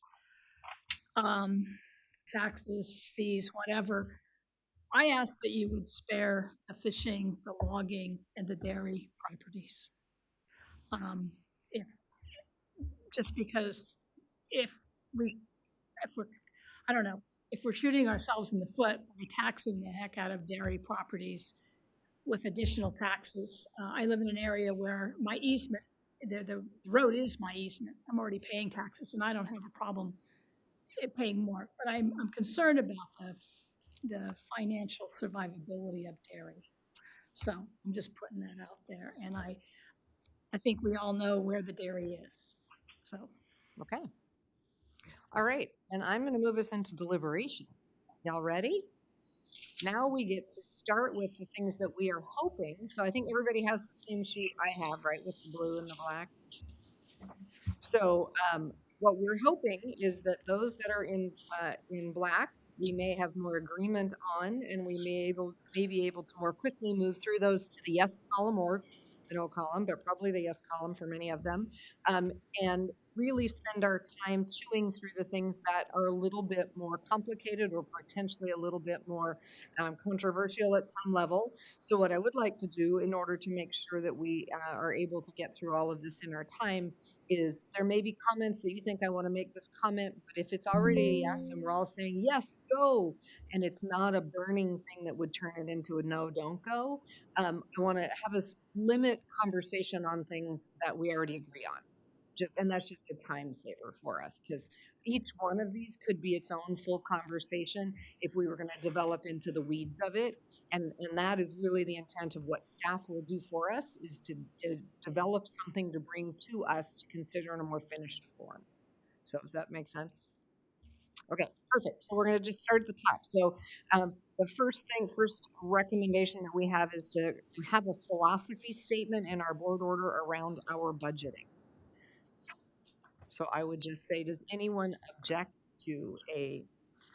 taxes, fees, whatever. I ask that you would spare the fishing, the logging, and the dairy properties. If we're shooting ourselves in the foot by taxing the heck out of dairy properties with additional taxes. I live in an area where my easement, the road is my easement. I'm already paying taxes, and I don't have a problem paying more. But I'm concerned about the financial survivability of dairy. So I'm just putting that out there, and I think we all know where the dairy is. So. Okay. All right, and I'm going to move us into deliberations. Y'all ready? Now we get to start with the things that we are hoping. So I think everybody has the same sheet I have, right, with the blue and the black. So what we're hoping is that those that are in black we may have more agreement on, and we may be able to more quickly move through those to the yes column or the no column, but probably the yes column for many of them, and really spend our time chewing through the things that are a little bit more complicated or potentially a little bit more controversial at some level. So what I would like to do in order to make sure that we are able to get through all of this in our time is there may be comments that you think I want to make this comment, but if it's already a yes and we're all saying yes, go, and it's not a burning thing that would turn it into a no, don't go, I want to have us limit conversation on things that we already agree on. And that's just a time saver for us, because each one of these could be its own full conversation if we were going to develop into the weeds of it. And that is really the intent of what staff will do for us, is to develop something to bring to us to consider in a more finished form. So does that make sense? Okay, perfect. So we're going to just start at the top. So the first recommendation that we have is to have a philosophy statement in our board order around our budgeting. So I would just say, does anyone object to a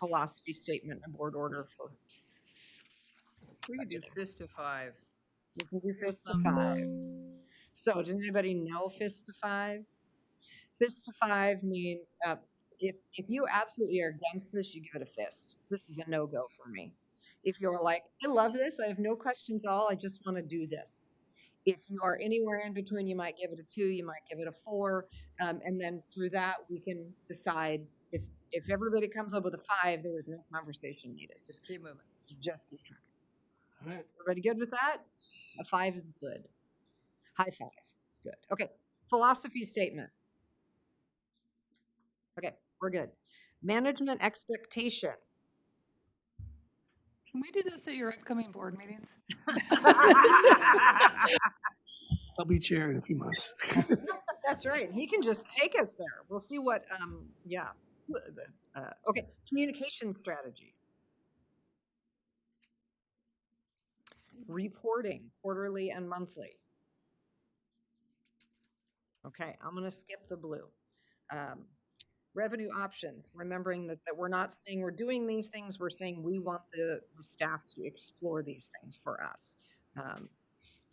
philosophy statement and board order for? We could do fist to 5. We can do fist to 5. So does anybody know fist to 5? Fist to 5 means if you absolutely are against this, you give it a fist. This is a no-go for me. If you're like, I love this, I have no questions at all, I just want to do this. If you are anywhere in between, you might give it a 2, you might give it a 4, and then through that we can decide if everybody comes up with a 5, there is no conversation needed. Just keep moving. Just keep trying. All right. Everybody good with that? A 5 is good. High 5 is good. Okay. Philosophy statement. Okay, we're good. Management expectation. Can we do this at your upcoming board meetings? I'll be chair in a few months. That's right. He can just take us there. We'll see what, yeah. Okay, communication strategy. Reporting, quarterly and monthly. Okay, I'm going to skip the blue. Revenue options, remembering that we're not saying we're doing these things, we're saying we want the staff to explore these things for us.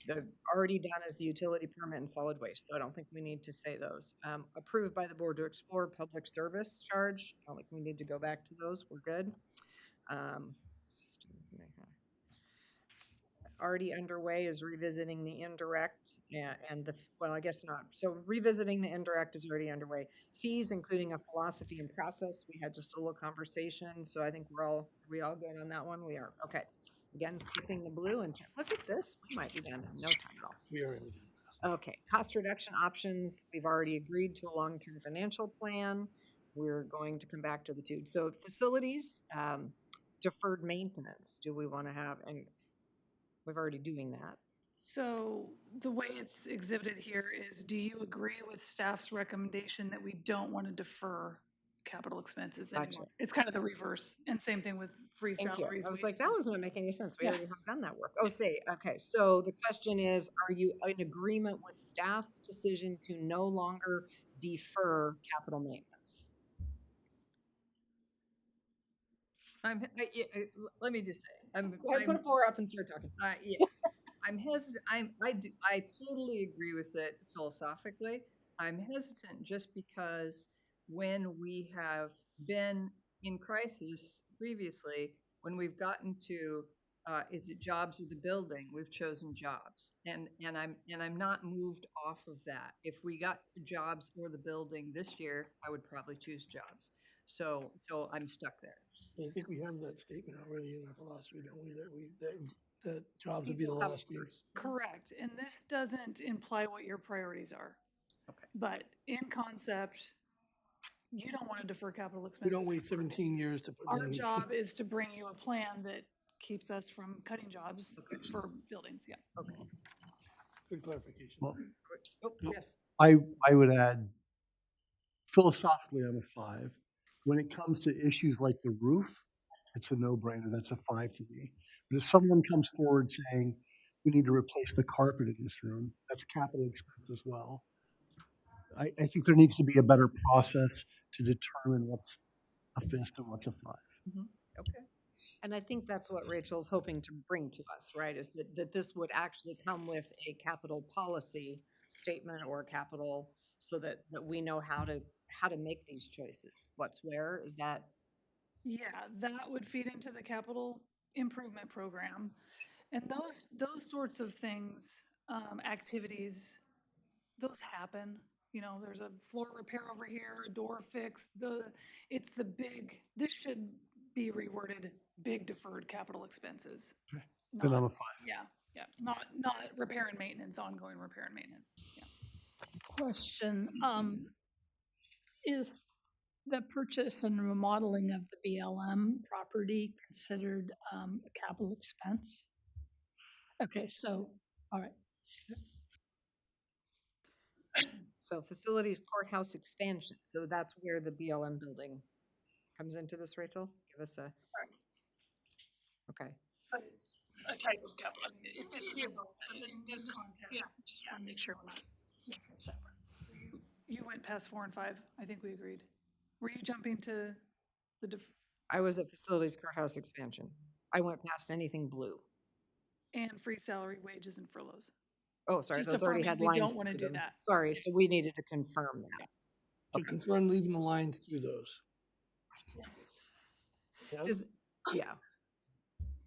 The already done is the utility permit and solid waste, so I don't think we need to say those. Approved by the board to explore public service charge, I don't think we need to go back to those, we're good. Already underway is revisiting the indirect well, I guess not. So revisiting the indirect is already underway. Fees, including a philosophy and process. We had just a little conversation, so I think are we all good on that one? We are. Okay. Again, skipping the blue and look at this. We might be done in no time at all. We are in. Okay. Cost reduction options. We've already agreed to a long-term financial plan. We're going to come back to the two. So facilities, deferred maintenance. Do we want to have, and we're already doing that. So the way it's exhibited here is, do you agree with staff's recommendation that we don't want to defer capital expenses anymore? Gotcha. It's kind of the reverse. And same thing with free Thank you. salaries. I was like, that doesn't make any sense. We Yeah. already have done that work. Oh, okay. So the question is, are you in agreement with staff's decision to no longer defer capital maintenance? Let me just say, Put a 4 up and start talking. yeah, I'm hesitant. I totally agree with it philosophically. I'm hesitant just because when we have been in crisis previously, when we've gotten to is it jobs or the building, we've chosen jobs, and I'm not moved off of that. If we got to jobs or the building this year, I would probably choose jobs. So I'm stuck there. I think we have that statement already in our philosophy, don't we? That jobs would be the last year. Correct. And this doesn't imply what your priorities are. Okay. But in concept, you don't want to defer capital We expenses. don't wait 17 years to put Our money. job is to bring you a plan that keeps us from cutting jobs for buildings. Yeah. Okay. Good clarification. Well, Oh, yes. I would add, philosophically, I'm a 5. When it comes to issues like the roof, it's a no-brainer. That's a 5 for me. But if someone comes forward saying, we need to replace the carpet in this room, that's capital expense as well. I think there needs to be a better process to determine what's a fist and what's a 5. Mm-hmm. Okay. And I think that's what Rachel's hoping to bring to us, right? Is that this would actually come with a capital policy statement or capital so that we know how to make these choices. What's where, is that? Yeah, that would feed into the capital improvement program. And those sorts of things, activities, those happen. You know, there's a floor repair over here, a door fix, it's the big, this should be reworded, big deferred capital expenses. Then I'm Not, a 5. yeah, not repair and maintenance, ongoing repair and maintenance, yeah. Question, is the purchase and remodeling of the BLM property considered a capital expense? Okay, so, all right. So facilities courthouse expansion. So that's where the BLM building comes into this, Rachel? Give us a. Okay. But it's a type of capital, I mean, if it's in this context, just want to make sure we're not making it separate. So you went past 4 and 5, I think we agreed. Were you jumping to the I was at facilities courthouse expansion. I went past anything blue. and free salary, wages, and furloughs? Oh, sorry, Just those already affirming had we lines don't wanna through do them. that. Sorry, so we needed to confirm that. So confirm leaving the lines through those. Yeah. Just, yeah.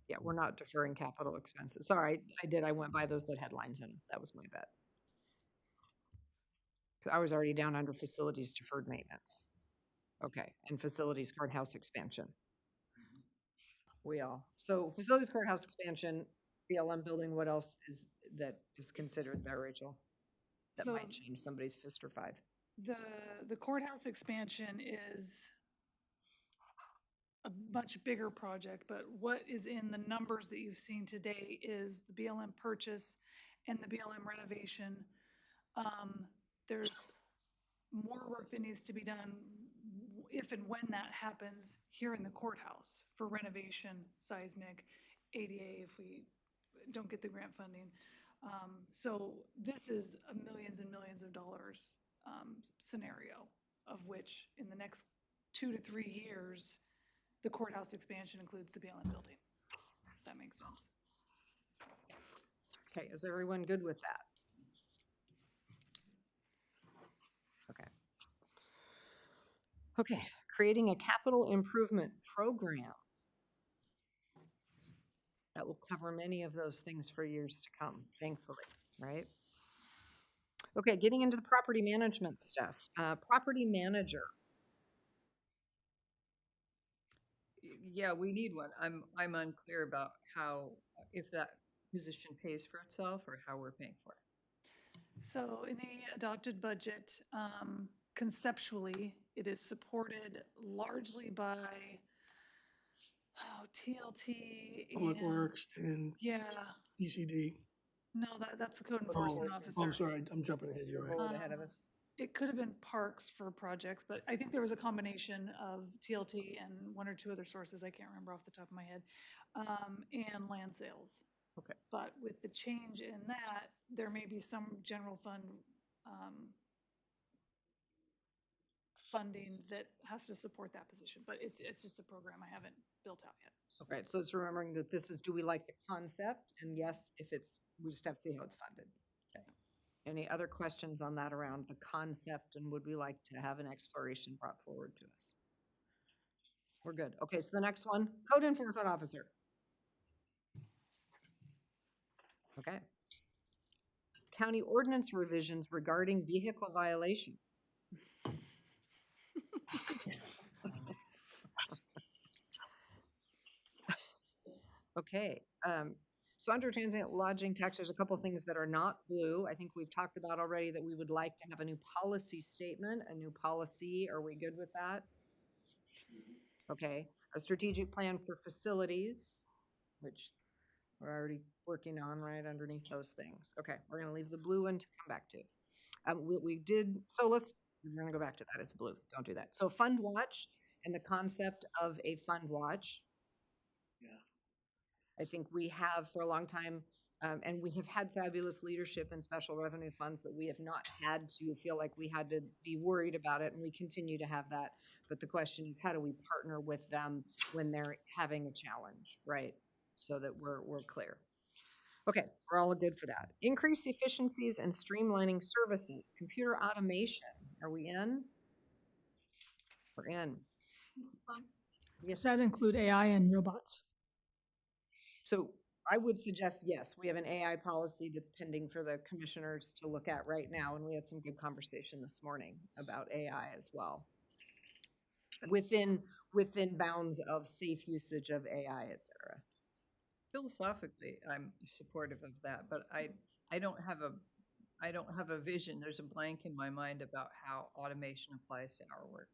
Yeah, we're not deferring capital expenses. Sorry, I went by those that had lines in them. That was my bet. 'Cause I was already down under facilities deferred maintenance. Okay, and facilities courthouse expansion. So facilities courthouse expansion, BLM building, what else that is considered there, Rachel? That might So- change somebody's fist or 5. The courthouse expansion is a much bigger project, but what is in the numbers that you've seen today is the BLM purchase and the BLM renovation. There's more work that needs to be done if and when that happens here in the courthouse for renovation, seismic, ADA if we don't get the grant funding. So this is a millions and millions of dollars scenario, of which in the next 2 to 3 years, the courthouse expansion includes the BLM building. If that makes sense. Okay, is everyone good with that? Okay. Okay, creating a capital improvement program. That will cover many of those things for years to come, thankfully, right? Okay, getting into the property management stuff. Property manager. Yeah, we need one. I'm unclear about how, if that position pays for itself or how we're paying for it. So in the adopted budget, conceptually, it is supported largely by TLT Public and, Works and yeah, ECD. no, that's the code Oh, enforcement oh, officer. I'm sorry, I'm jumping ahead, you're right. Roll it ahead of us. It could have been parks for projects, but I think there was a combination of TLT and 1 or 2 other sources, I can't remember off the top of my head, and land sales. Okay. But with the change in that, there may be some general fund funding that has to support that position, but it's just a program I haven't built out yet. Okay, so it's remembering that this is, do we like the concept? And yes, if it's, we just have to see how it's funded. Okay. Any other questions on that around the concept, and would we like to have an exploration brought forward to us? We're good. Okay, so the next one, code enforcement officer. Okay. County ordinance revisions regarding vehicle violations. Okay, so under transient lodging tax, there's a couple things that are not blue. I think we've talked about already that we would like to have a new policy statement, a new policy. Are we good with that? Okay, a strategic plan for facilities, which we're already working on right underneath those things. Okay, we're gonna leave the blue one to come back to. We did, so we're gonna go back to that. It's blue, don't do that. So fund watch and the concept of a fund watch. I think we have for a long time And we have had fabulous leadership in special revenue funds that we have not had to feel like we had to be worried about it, and we continue to have that. But the question is, how do we partner with them when they're having a challenge, right? So that we're clear. Okay, so we're all good for that. Increase efficiencies and streamlining services. Computer automation. Are we in? We're in. Does that include AI and robots? So I would suggest, yes, we have an AI policy that's pending for the commissioners to look at right now, and we had some good conversation this morning about AI as well. Within bounds of safe usage of AI, et cetera. Philosophically, I'm supportive of that, but I don't have a vision. There's a blank in my mind about how automation applies to our work.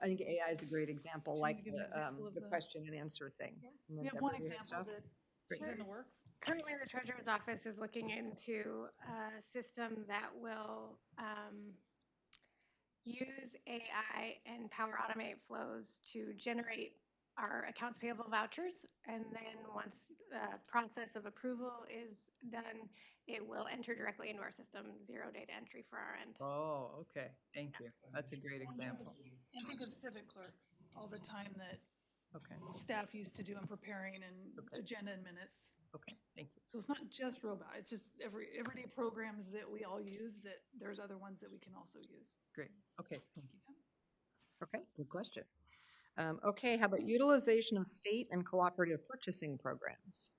I think AI is a great example, Can you like give an example of the the- question and answer thing. And then We have Deborah, one do you have example stuff? that is in the works. Currently, the treasurer's office is looking into a system that will use AI and Power Automate flows to generate our accounts payable vouchers. And then once the process of approval is done, it will enter directly into our system, zero data entry for our end. Oh, okay. Thank you. That's a great example. And think of Civic Clerk, all the time that Okay, staff used to do in preparing and Okay. agenda and minutes. okay, thank you. So it's not just robot, it's just everyday programs that we all use, that there's other ones that we can also use. Great. Okay, thank you. Okay, good question. Okay, how about utilization of state and cooperative purchasing programs?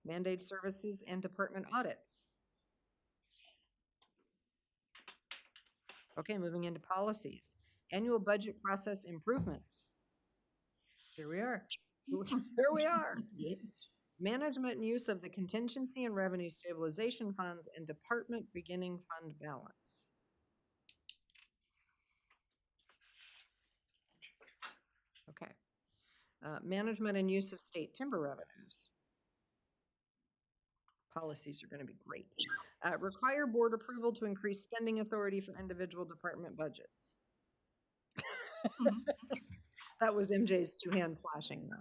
Mandate services and department audits. Okay, moving into policies. Annual budget process improvements. Here we are. Here we are. Management and use of the contingency and revenue stabilization funds and department beginning fund balance. Okay. Management and use of state timber revenues. Policies are going to be great. Require board approval to increase spending authority for individual department budgets. That was MJ's two hands flashing though.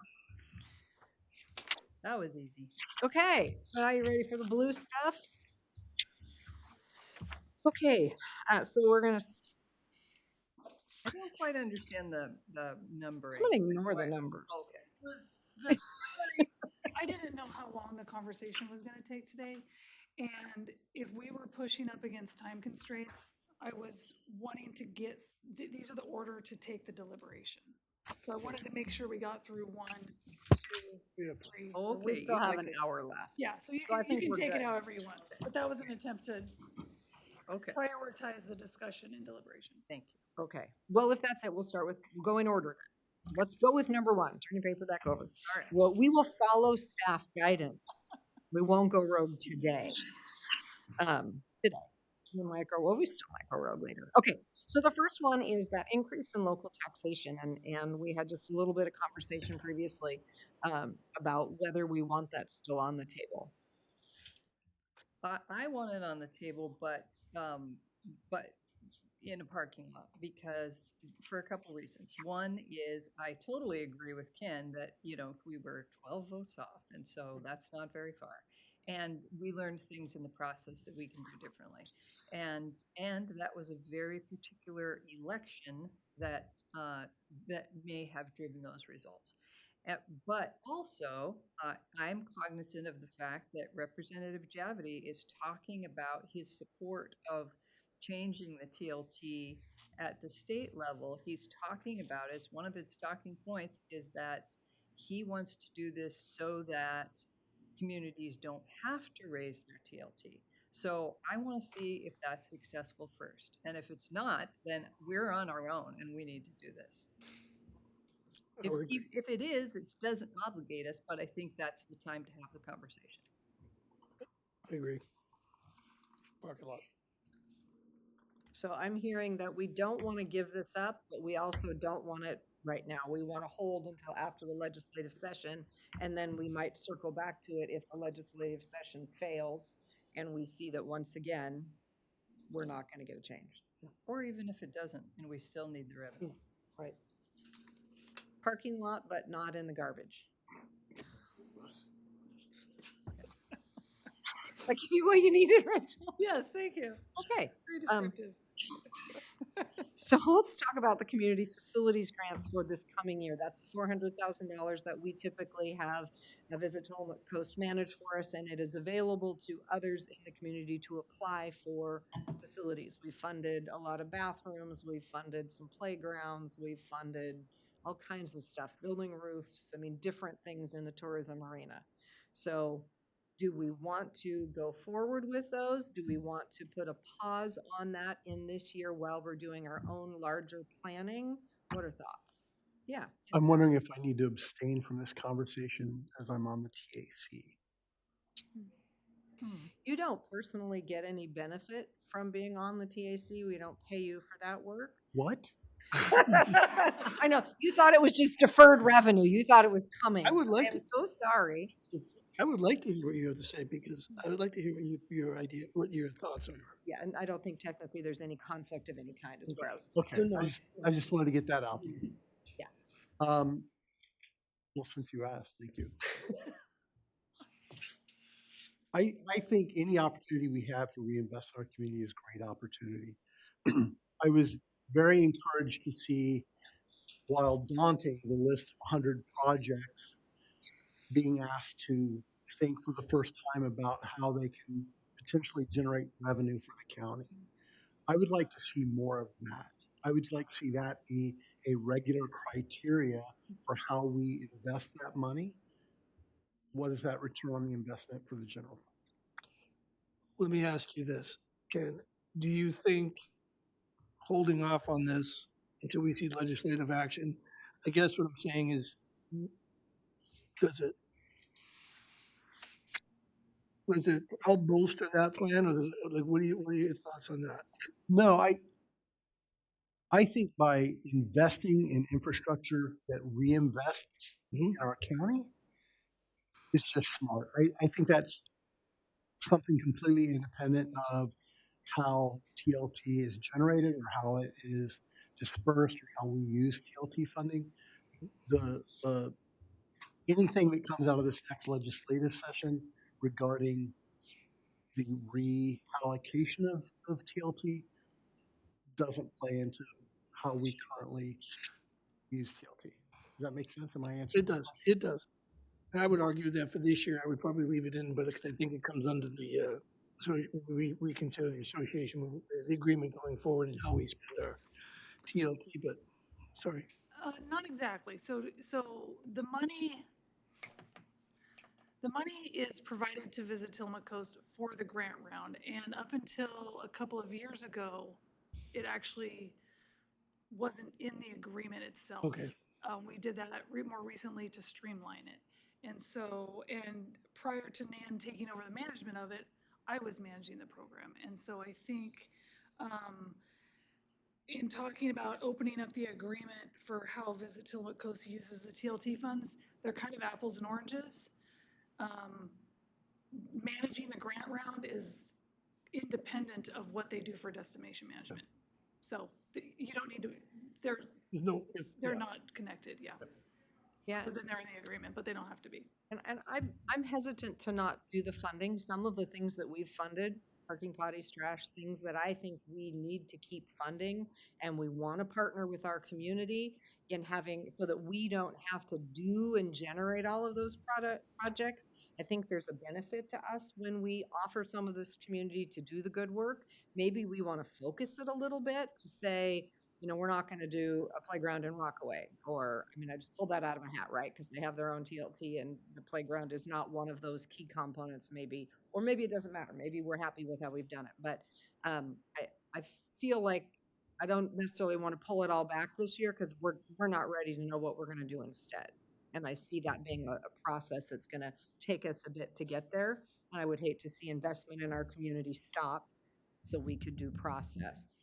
That was easy. Okay, so now you ready for the blue stuff? Okay, so we're gonna. I don't quite understand the numbering. I'm gonna ignore the numbers. Okay. I didn't know how long the conversation was gonna take today, and if we were pushing up against time constraints, I was wanting to get, these are the order to take the deliberation. So I wanted to make sure we got through 1, 2, Yeah. 3. Okay. We still have like an this. hour left. Yeah, so you So I can, think you we're can take good. it however you want, but that was an attempt to Okay, prioritize the discussion and deliberation. thank you. Okay, well, if that's it, we'll go in order then. Let's go with number one. Turn your paper back over. All right. Well, we will follow staff guidance. We won't go rogue today. Today. We still might go rogue later. Okay, so the first one is that increase in local taxation, and we had just a little bit of conversation previously about whether we want that still on the table. I want it on the table, but in a parking lot, because for a couple reasons. One is I totally agree with Ken that, we were 12 votes off, and so that's not very far. And we learned things in the process that we can do differently. And that was a very particular election that that may have driven those results. But also, I'm cognizant of the fact that Representative Javity is talking about his support of changing the TLT at the state level. He's talking about, as one of his talking points, is that he wants to do this so that communities don't have to raise their TLT. So I want to see if that's successful first. And if it's not, then we're on our own and we need to do this. If it is, it doesn't obligate us, but I think that's the time to have the conversation. I agree. Parking lot. So I'm hearing that we don't want to give this up, but we also don't want it right now. We want to hold until after the legislative session, and then we might circle back to it if the legislative session fails and we see that once again, we're not going to get a change. Or even if it doesn't, and we still need the revenue. Right. Parking lot, but not in the garbage. I give you what you needed, Rachel? Yes, thank you. Okay. Very descriptive. So let's talk about the community facilities grants for this coming year. That's the $400,000 that we typically have Visit Tillamook Coast manage for us, and it is available to others in the community to apply for facilities. We funded a lot of bathrooms, we've funded some playgrounds, we've funded all kinds of stuff, building roofs, I mean, different things in the tourism arena. So do we want to go forward with those? Do we want to put a pause on that in this year while we're doing our own larger planning? What are thoughts? Yeah. I'm wondering if I need to abstain from this conversation as I'm on the TAC. You don't personally get any benefit from being on the TAC. We don't pay you for that work. What? I know. You thought it was just deferred revenue. You thought it was coming. I would like I'm to- so sorry. I would like to hear what you have to say because I would like to hear your idea, what your thoughts are. Yeah, and I don't think technically there's any conflict of any kind as far as. Okay, I just wanted to get that out there. Yeah. Well, since you asked, thank you. I think any opportunity we have to reinvest in our community is a great opportunity. I was very encouraged to see, while daunting, the list of 100 projects being asked to think for the first time about how they can potentially generate revenue for the county. I would like to see more of that. I would like to see that be a regular criteria for how we invest that money. What is that return on the investment for the general fund? Let me ask you this, Ken. Do you think holding off on this until we see legislative action, I guess what I'm saying is, does it help bolster that plan, or like what are your thoughts on that? No, I think by investing in infrastructure that reinvests in our county, it's just smart. I think that's something completely independent of how TLT is generated or how it is dispersed or how we use TLT funding. The anything that comes out of this next legislative session regarding the reallocation of TLT doesn't play into how we currently use TLT. Does that make sense? Am I answering? It does. It does. And I would argue that for this year, I would probably leave it in, but I think it comes under the so we consider the association, the agreement going forward and how we spend our TLT. But sorry. Not exactly. So the money is provided to Visit Tillamook Coast for the grant round. And up until a couple of years ago, it actually wasn't in the agreement itself. Okay. We did that more recently to streamline it. And prior to Nan taking over the management of it, I was managing the program. And so I think in talking about opening up the agreement for how Visit Tillamook Coast uses the TLT funds, they're kind of apples and oranges. Managing the grant round is independent of what they do for destination management. So you don't need to, There's no. they're not connected, yeah. Yeah. But then they're in the agreement, but they don't have to be. And I'm hesitant to not do the funding. Some of the things that we've funded, parking potties, trash, things that I think we need to keep funding, and we want to partner with our community in having, so that we don't have to do and generate all of those projects. I think there's a benefit to us when we offer some of this community to do the good work. Maybe we want to focus it a little bit to say, you know, we're not going to do a playground in Rockaway, or, I mean, I just pulled that out of my hat, right? Because they have their own TLT and the playground is not one of those key components maybe, or maybe it doesn't matter. Maybe we're happy with how we've done it. But I feel like I don't necessarily want to pull it all back this year because we're not ready to know what we're going to do instead. And I see that being a process that's going to take us a bit to get there. And I would hate to see investment in our community stop so we could do process.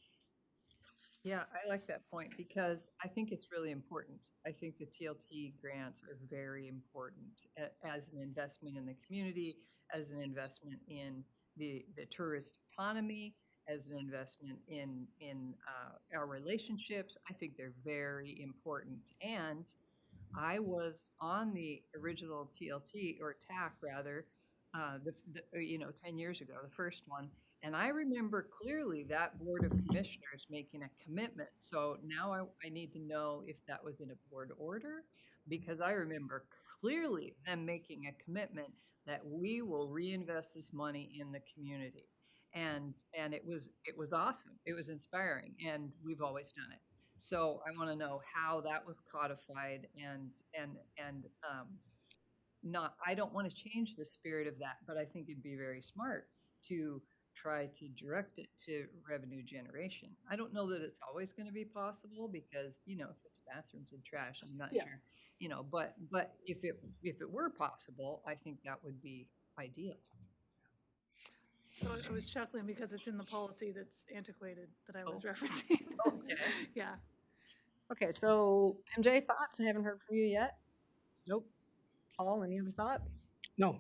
Yeah, I like that point because I think it's really important. I think the TLT grants are very important as an investment in the community, as an investment in the tourist economy, as an investment in our relationships. I think they're very important. And I was on the original TLT, or TAC rather, you know, 10 years ago, the first one. And I remember clearly that Board of Commissioners making a commitment. So now I need to know if that was in a board order, because I remember clearly them making a commitment that we will reinvest this money in the community. And it was awesome. It was inspiring, and we've always done it. So I want to know how that was codified and not, I don't want to change the spirit of that, but I think it'd be very smart to try to direct it to revenue generation. I don't know that it's always going to be possible because, you know, if it's bathrooms and trash, I'm not sure, you know, but if it were possible, I think that would be ideal. So I was chuckling because it's in the policy that's antiquated that I was referencing. Okay. Yeah. Okay, so MJ, thoughts? I haven't heard from you yet. Nope. Paul, any other thoughts? No,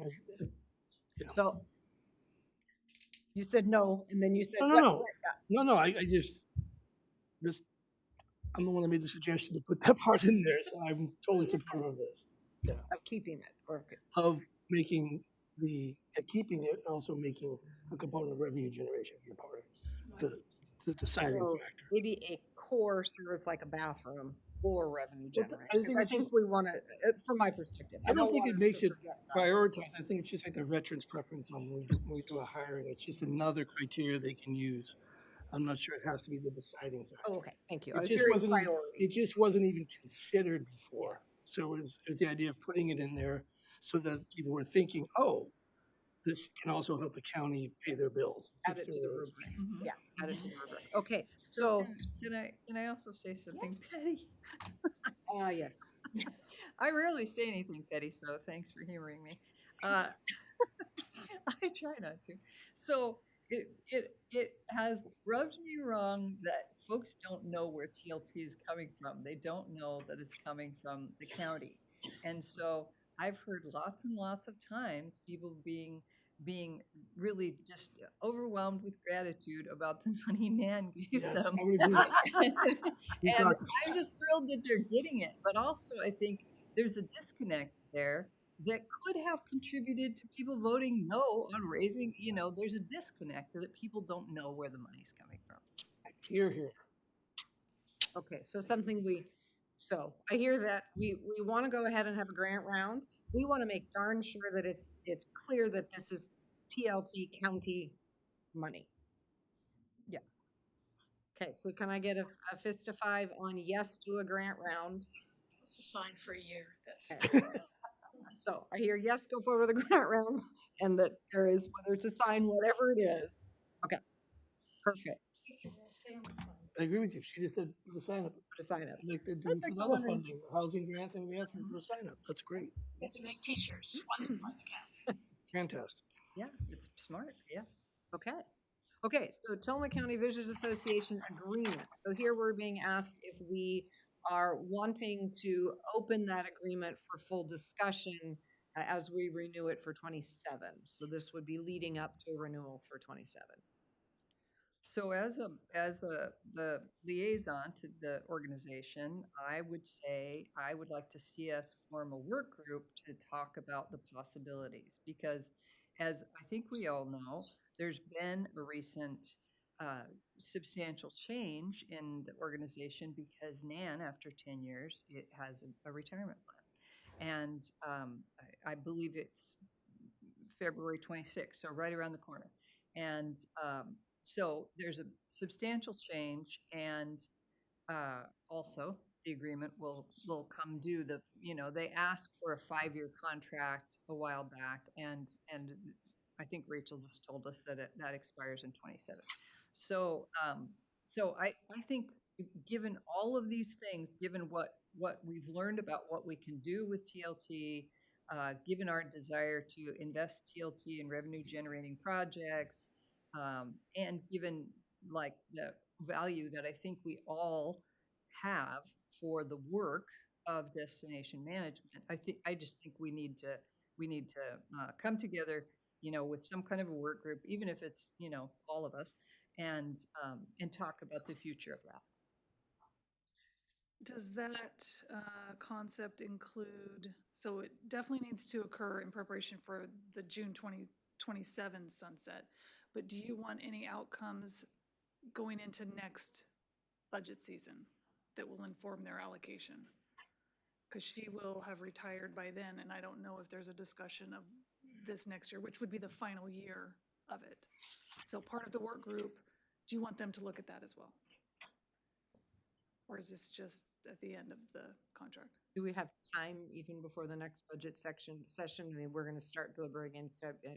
So you said no, and then you said no. I just, I'm the one that made the suggestion to put that part in there, so I'm totally supportive of this. of keeping it. Or, Of making keeping it, also making a component of revenue generation be a part of the deciding so factor. maybe a core service like a bathroom or revenue Well, generating. I think I it's think just- we want to, from my perspective. I don't think want it us makes to it forget that. prioritized. I think it's just like a veteran's preference on when we do a hiring. It's just another criteria they can use. I'm not sure it has to be the deciding factor. Oh, okay, thank you. It I was just hearing wasn't even- priority. It just wasn't even considered before. So it was the idea of putting it in there so that people were thinking, oh, this can also help the county pay their bills. Add fix it to their the roads. rubric. Yeah, add it to the rubric. Okay, so, Can I also say something petty? yes. I rarely say anything petty, so thanks for humoring me. I try not to. So it has rubbed me wrong that folks don't know where TLT is coming from. They don't know that it's coming from the county. And so I've heard lots and lots of times people being really just overwhelmed with gratitude about the money Nan gave Yes, them. I would agree. We And talked- I'm just thrilled that they're getting it. But also, I think there's a disconnect there that could have contributed to people voting no on raising, you know, there's a disconnect that people don't know where the money's coming from. Here. Okay, so so I hear that we want to go ahead and have a grant round. We want to make darn sure that it's clear that this is TLT county money. Yeah. Okay, so can I get a fist of 5 on yes to a grant round? It's a sign for a year that Okay. So I hear yes, go forward with the grant round, and that there is, whether to sign whatever it is. Okay, perfect. I agree with you. She just said put a sign up. Put a sign up. Like they do That's for like the other wondering- funding, housing grants and grants, we put a sign up. That's great. we have to make t-shirts. One for the county. Fantastic. Yeah, it's smart. Yeah. Okay. Okay, so Tillamook County Visitors Association agreement. So here we're being asked if we are wanting to open that agreement for full discussion as we renew it for 27. So this would be leading up to a renewal for 27. So as the liaison to the organization, I would say I would like to see us form a work group to talk about the possibilities, because as I think we all know, there's been a recent substantial change in the organization because Nan, after 10 years, it has a retirement plan. And I believe it's February 26th, so right around the corner. And so there's a substantial change, and also the agreement will come due. They asked for a 5-year contract a while back, and I think Rachel just told us that that expires in 27. So I think given all of these things, given what we've learned about what we can do with TLT, given our desire to invest TLT in revenue generating projects, and given like the value that I think we all have for the work of destination management, I just think we need to come together, with some kind of a work group, even if it's all of us, and talk about the future of that. Does that concept include, so it definitely needs to occur in preparation for the June 2027 sunset, but do you want any outcomes going into next budget season that will inform their allocation? Because she will have retired by then, and I don't know if there's a discussion of this next year, which would be the final year of it. So part of the work group, do you want them to look at that as well? Or is this just at the end of the contract? Do we have time even before the next budget session? I mean, we're gonna start deliberating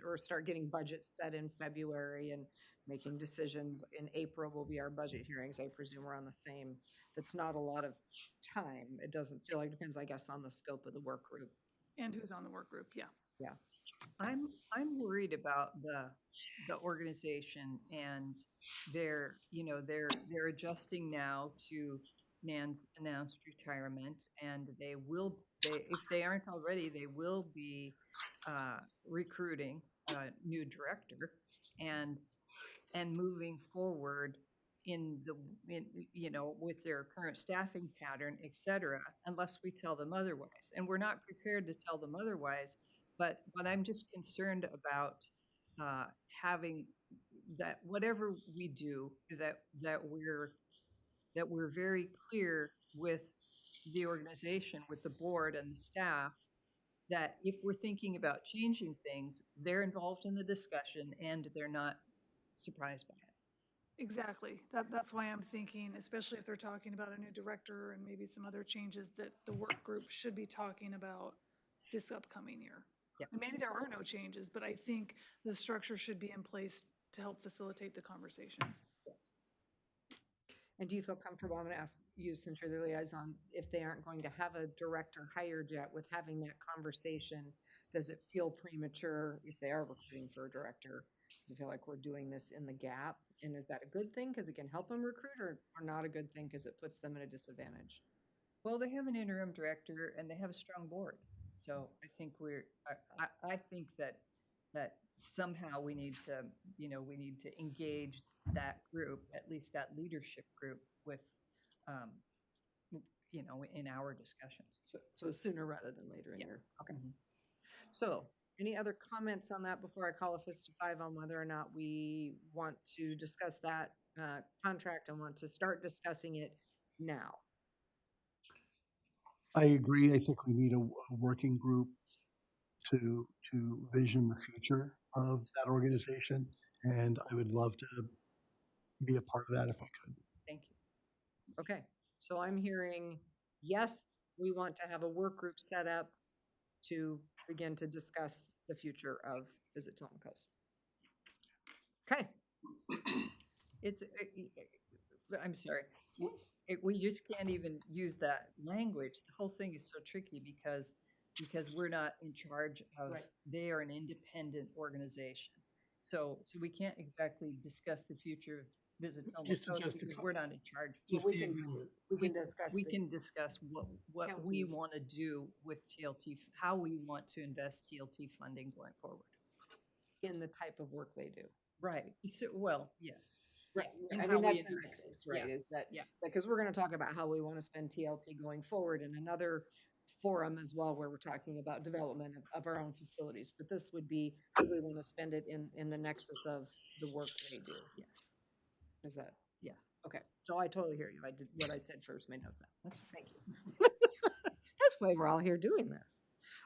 or start getting budgets set in February and making decisions. In April will be our budget hearings. I presume we're on the same. It's not a lot of time. It doesn't feel like, depends, I guess, on the scope of the work group. And who's on the work group? Yeah. Yeah. I'm worried about the organization and they're adjusting now to Nan's announced retirement, and if they aren't already, they will be recruiting a new director and moving forward with their current staffing pattern, et cetera, unless we tell them otherwise. And we're not prepared to tell them otherwise, but I'm just concerned about having that whatever we do, that we're very clear with the organization, with the board and the staff, that if we're thinking about changing things, they're involved in the discussion and they're not surprised by it. Exactly. That's why I'm thinking, especially if they're talking about a new director and maybe some other changes, that the work group should be talking about this upcoming year. Yeah. And maybe there are no changes, but I think the structure should be in place to help facilitate the conversation. Yes. And do you feel comfortable, I'm gonna ask you since you're the liaison, if they aren't going to have a director hired yet with having that conversation, does it feel premature if they are recruiting for a director? Does it feel like we're doing this in the gap? And is that a good thing because it can help them recruit, or not a good thing because it puts them at a disadvantage? Well, they have an interim director and they have a strong board. So I think I think that somehow we need to engage that group, at least that leadership group, with in our discussions. So sooner rather than later in Yeah. your, okay. So any other comments on that before I call a fist of 5 on whether or not we want to discuss that contract and want to start discussing it now? I agree. I think we need a working group to vision the future of that organization, and I would love to be a part of that if I could. Thank you. Okay, so I'm hearing, yes, we want to have a work group set up to begin to discuss the future of Visit Tillamook Coast. Okay. I'm sorry. We just can't even use that language. The whole thing is so tricky because we're not in charge of, Right. They are an independent organization. So we can't exactly discuss the future of Visit Tillamook Just Coast the because we're not in charge. Just the agreement. We can discuss. We the- can discuss what we Counties. want to do with TLT, how we want to invest TLT funding going forward. in the type of work they do. Right. Well, yes. Right. And I how mean, we that's the invest next, it. piece, right, Yeah. is that, Yeah. because we're going to talk about how we want to spend TLT going forward in another forum as well, where we're talking about development of our own facilities. But this would be, do we want to spend it in the nexus of the work they do? Yes. Is that? Yeah. Okay, so I totally hear you. I did, what I said first made no sense. That's Thank you. That's why we're all here doing this.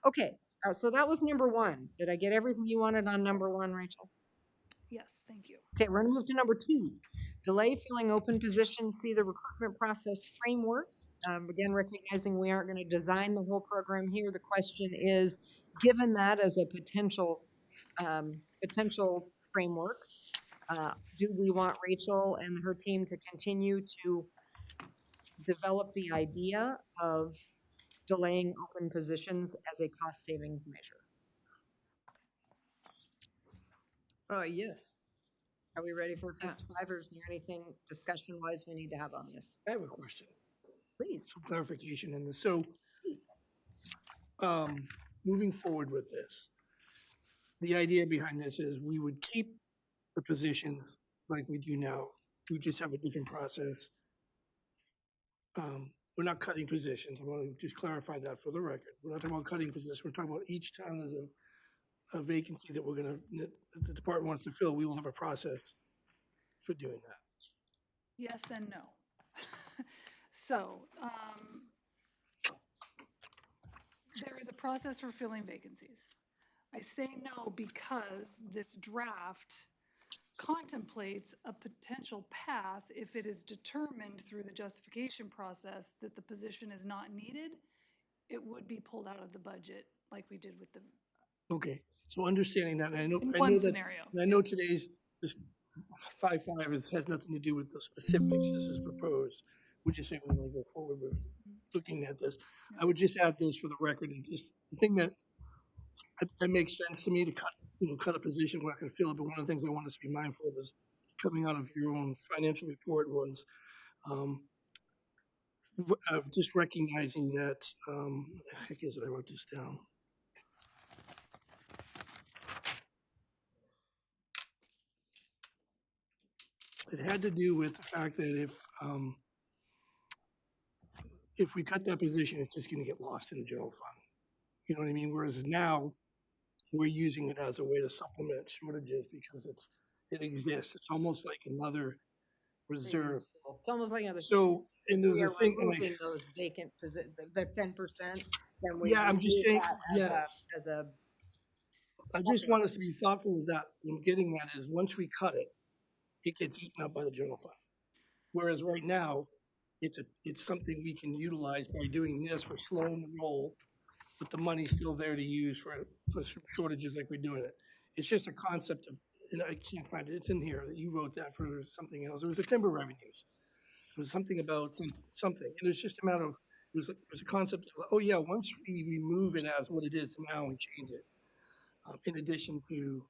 Okay, so that was number 1. Did I get everything you wanted on number 1, Rachel? Yes, thank you. Okay, we're gonna move to number 2. Delay filling open positions, see the recruitment process framework. Again, recognizing we aren't gonna design the whole program here. The question is, given that as a potential framework, do we want Rachel and her team to continue to develop the idea of delaying open positions as a cost savings measure? Yes. Are we ready for a fist of 5, or is there anything discussion-wise we need to have on this? I have a question, Please. some clarification in this. So, moving forward with this, the idea behind this is we would keep the positions like we do now. We just have a different process. we're not cutting positions. I want to just clarify that for the record. We're not talking about cutting positions. We're talking about each time there's a vacancy that that the department wants to fill, we will have a process for doing that. Yes and no. So, there is a process for filling vacancies. I say no because this draft contemplates a potential path if it is determined through the justification process that the position is not needed, it would be pulled out of the budget like we did with the, Okay, so understanding that, and I know, in I one know that, scenario. and I know this 5.5 has nothing to do with the specifics this is proposed. We're just saying we're going to go forward with looking at this. I would just add this for the record, and just the thing that makes sense to me to cut a position, we're not going to fill it, but one of the things I want us to be mindful of is coming out of your own financial report was of just recognizing that, heck is it, I wrote this down. It had to do with the fact that if we cut that position, it's just going to get lost in the general fund. You know what I mean? Whereas now we're using it as a way to supplement shortages because it exists. It's almost like another reserve. It's almost like another. So, and there's We a are thing, and removing those vacant the 10%, then we yeah, I'm just remove saying, that yes. as a, I just want us to be thoughtful of that. What I'm getting at is once we cut it, it gets eaten up by the general fund. Whereas right now, it's something we can utilize by doing this. We're slowing the roll, but the money's still there to use for shortages like we're doing it. It's just a concept of, and I can't find it. It's in here that you wrote that for something else. It was the timber revenues. It was something about something, and it was just a matter of it was a concept of, oh yeah, once we remove it as what it is now and change it, in addition to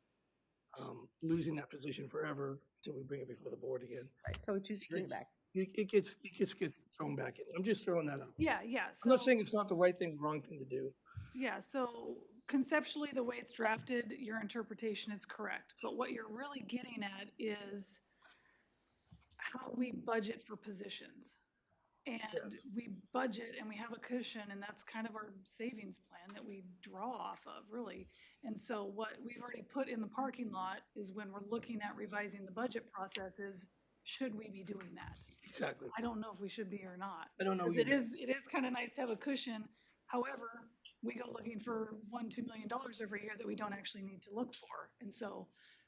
losing that position forever until we bring it before the board again. right, so just bring it back. It gets thrown back in. I'm just throwing that out. Yeah, yeah. I'm not So, saying it's not the right thing, wrong thing to do. yeah, so conceptually, the way it's drafted, your interpretation is correct. But what you're really getting at is how we budget for positions. And Yes. we budget and we have a cushion, and that's kind of our savings plan that we draw off of, really. And so what we've already put in the parking lot is when we're looking at revising the budget processes, should we be doing that? Exactly. I don't know if we should be or not. I don't know Because either. it is kind of nice to have a cushion. However, we go looking for $1-2 million every year that we don't actually need to look for. And so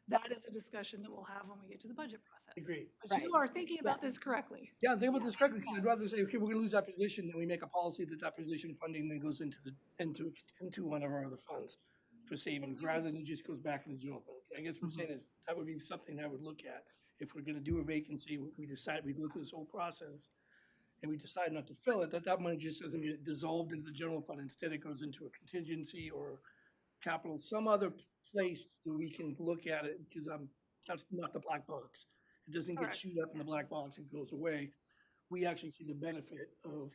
that is a discussion that we'll have when we get to the budget process. Agreed. But you are thinking about this correctly. Yeah, think about this correctly, because I'd rather say, okay, we're gonna lose that position, then we make a policy that that position funding then goes into one of our other funds for savings, rather than just goes back in the general fund. I guess what I'm saying is, that would be something I would look at. If we're gonna do a vacancy, we decide, we go through this whole process, and we decide not to fill it, that money just doesn't get dissolved into the general fund. Instead, it goes into a contingency or capital, some other place that we can look at it, because that's not the black box. It doesn't get Correct. chewed up in the black box and goes away. We actually see the benefit of,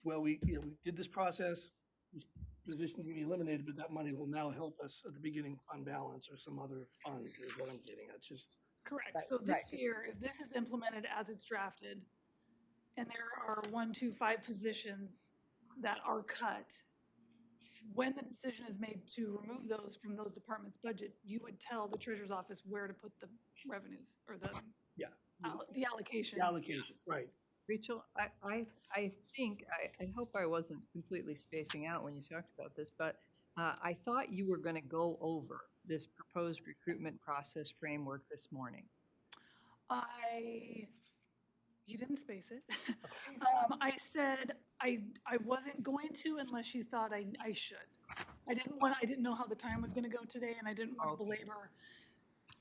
well, we did this process, this position's gonna be eliminated, but that money will now help us at the beginning fund balance or some other fund is what I'm getting at, just. Correct. Right, So this right. year, if this is implemented as it's drafted, and there are 1, 2, 5 positions that are cut, when the decision is made to remove those from those departments' budget, you would tell the treasurer's office where to put the revenues or the Yeah. the allocation. The allocation, right. Rachel, I think, I hope I wasn't completely spacing out when you talked about this, but I thought you were going to go over this proposed recruitment process framework this morning. You didn't space it. I said I wasn't going to unless you thought I should. I didn't know how the time was going to go today, and I didn't want to Okay. belabor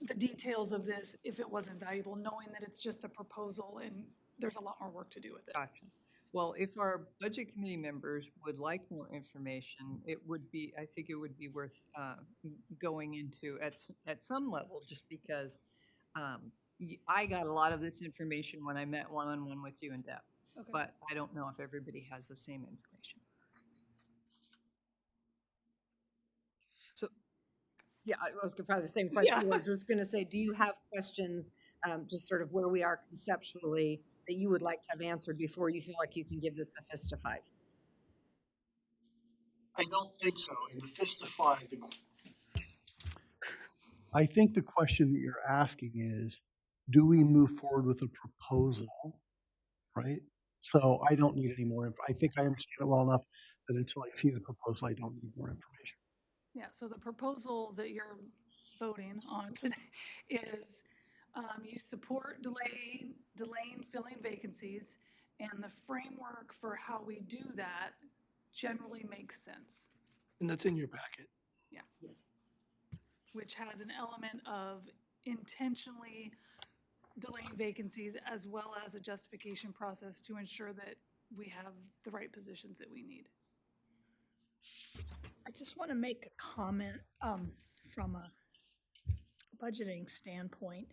the details of this if it wasn't valuable, knowing that it's just a proposal and there's a lot more work to do with it. Gotcha. Well, if our budget committee members would like more information, I think it would be worth going into at some level, just because I got a lot of this information when I met one-on-one with you and Deb, Okay. but I don't know if everybody has the same information. Yeah, I was gonna probably the same question. Yeah. I was just gonna say, do you have questions, just sort of where we are conceptually that you would like to have answered before you feel like you can give this a fist of 5? I don't think so. In the fist of 5, I think the question that you're asking is, do we move forward with a proposal, right? So I don't need any more I think I understand it well enough that until I see the proposal, I don't need more information. Yeah, so the proposal that you're voting on today is you support delaying filling vacancies, and the framework for how we do that generally makes sense, And that's in your packet. which has an element of intentionally delaying vacancies as well as a justification process to ensure that we have the right positions that we need. I just want to make a comment from a budgeting standpoint.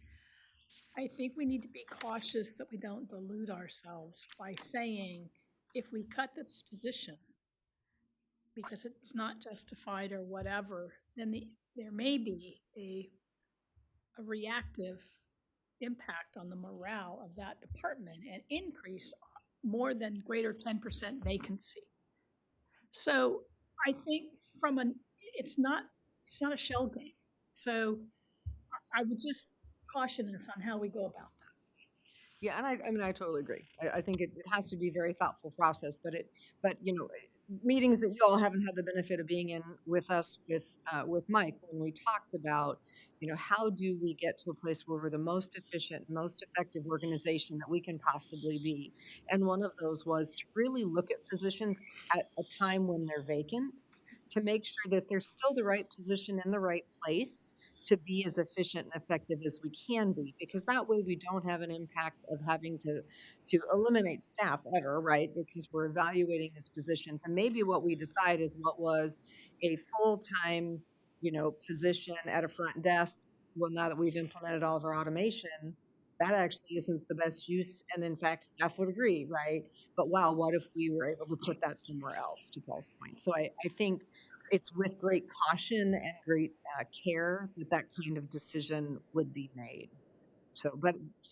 I think we need to be cautious that we don't delude ourselves by saying if we cut this position because it's not justified or whatever, then there may be a reactive impact on the morale of that department and increase more than greater 10% vacancy. So I think it's not a shell game. So I would just caution us on how we go about that. Yeah, and I mean, I totally agree. I think it has to be a very thoughtful process, but you know, meetings that you all haven't had the benefit of being in with us with Mike, when we talked about, you know, how do we get to a place where we're the most efficient, most effective organization that we can possibly be, and one of those was to really look at positions at a time when they're vacant, to make sure that there's still the right position in the right place, to be as efficient and effective as we can be, because that way we don't have an impact of having to eliminate staff ever, right? Because we're evaluating these positions, and maybe what we decide is what was a full-time, you know, position at a front desk. Well, now that we've implemented all of our automation, that actually isn't the best use, and in fact, staff would agree, right? But wow, what if we were able to put that somewhere else, to Paul's point? So I think it's with great caution and great care that that kind of decision would be made. So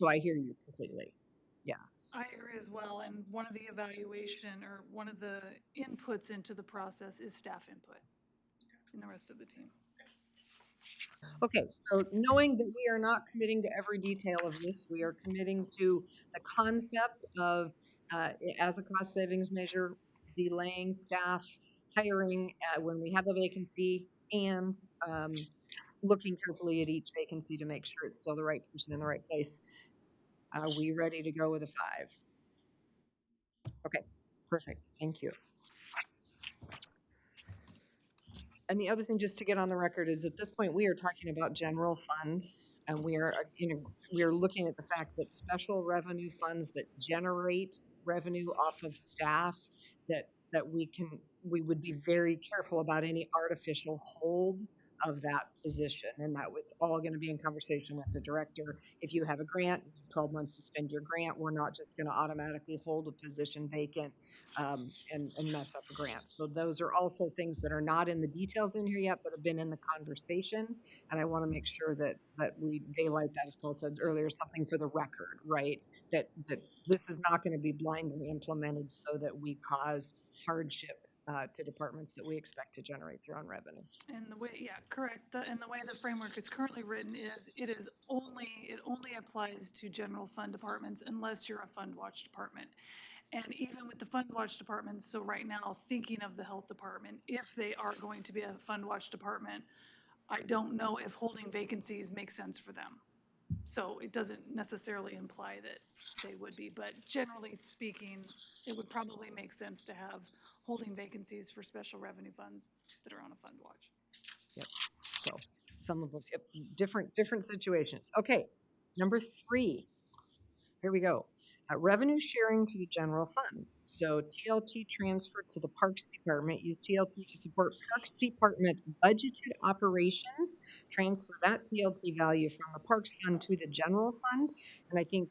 I hear you completely. Yeah. I agree as well, and one of the evaluation or one of the inputs into the process is staff input and the rest of the team. Okay, so knowing that we are not committing to every detail of this, we are committing to the concept of, as a cost savings measure, delaying staff hiring when we have a vacancy, and looking carefully at each vacancy to make sure it's still the right person in the right place. Are we ready to go with a 5? Okay, perfect. Thank you. And the other thing, just to get on the record, is at this point we are talking about general fund, and we are looking at the fact that special revenue funds that generate revenue off of staff, that we would be very careful about any artificial hold of that position, and that it's all going to be in conversation with the director. If you have a grant, 12 months to spend your grant, we're not just going to automatically hold a position vacant and mess up a grant. So those are also things that are not in the details in here yet, but have been in the conversation, and I want to make sure that we daylight that, as Paul said earlier, something for the record, right? That this is not going to be blindly implemented so that we cause hardship to departments that we expect to generate their own revenue. And the way, yeah, correct. And the way the framework is currently written is it only applies to general fund departments unless you're a fund watch department. And even with the fund watch departments, so right now, thinking of the health department, if they are going to be a fund watch department, I don't know if holding vacancies makes sense for them. So it doesn't necessarily imply that they would be, but generally speaking, it would probably make sense to have holding vacancies for special revenue funds that are on a fund watch. Yep. So some of us, yep, different situations. Okay, number 3. Here we go. Revenue sharing to the general fund. So TLT transferred to the Parks Department. Use TLT to support Parks Department budgeted operations. Transfer that TLT value from the Parks Fund to the general fund. And I think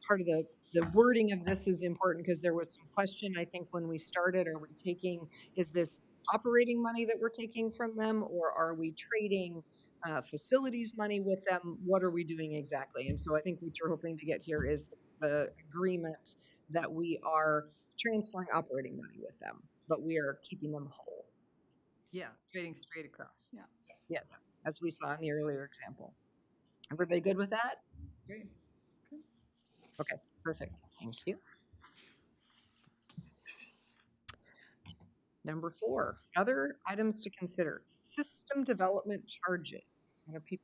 part of the wording of this is important because there was some question, I think, when we started, are we is this operating money that we're taking from them, or are we trading facilities money with them? What are we doing exactly? And so I think what you're hoping to get here is the agreement that we are transferring operating money with them, but we are keeping them whole. Yeah, trading straight across. Yeah. Yes, as we saw in the earlier example. Everybody good with that? Great. Okay, perfect. Thank you. Number 4, other items to consider. System development charges.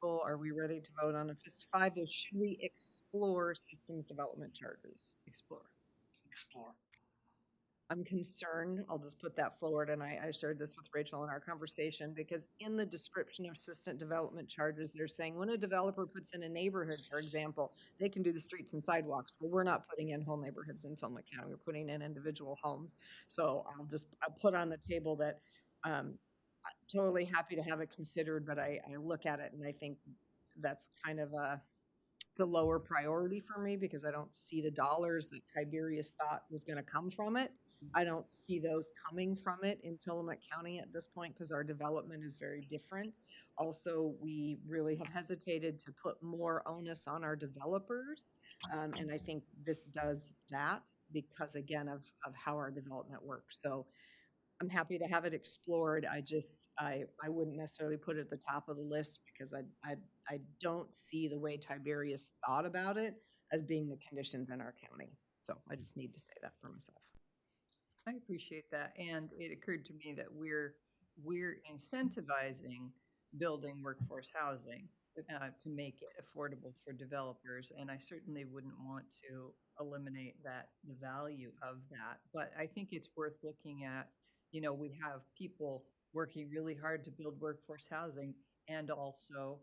Are we ready to vote on a fist 5? Or should we explore systems development charges? Explore. I'm concerned, I'll just put that forward, and I shared this with Rachel in our conversation, because in the description of system development charges, they're saying when a developer puts in a neighborhood, for example, they can do the streets and sidewalks, but we're not putting in whole neighborhoods in Tillamook County, we're putting in individual homes. So I'll put on the table that I'm totally happy to have it considered, but I look at it and I think that's kind of the lower priority for me, because I don't see the dollars that Tiberius thought was going to come from it. I don't see those coming from it in Tillamook County at this point, because our development is very different. Also, we really have hesitated to put more onus on our developers. And I think this does that because, again, of how our development works. So I'm happy to have it explored. I wouldn't necessarily put it at the top of the list, because I don't see the way Tiberius thought about it as being the conditions in our county. So I just need to say that for myself. I appreciate that, and it occurred to me that we're incentivizing building workforce housing to make it affordable for developers, and I certainly wouldn't want to eliminate the value of that. But I think it's worth looking at. We have people working really hard to build workforce housing, and also,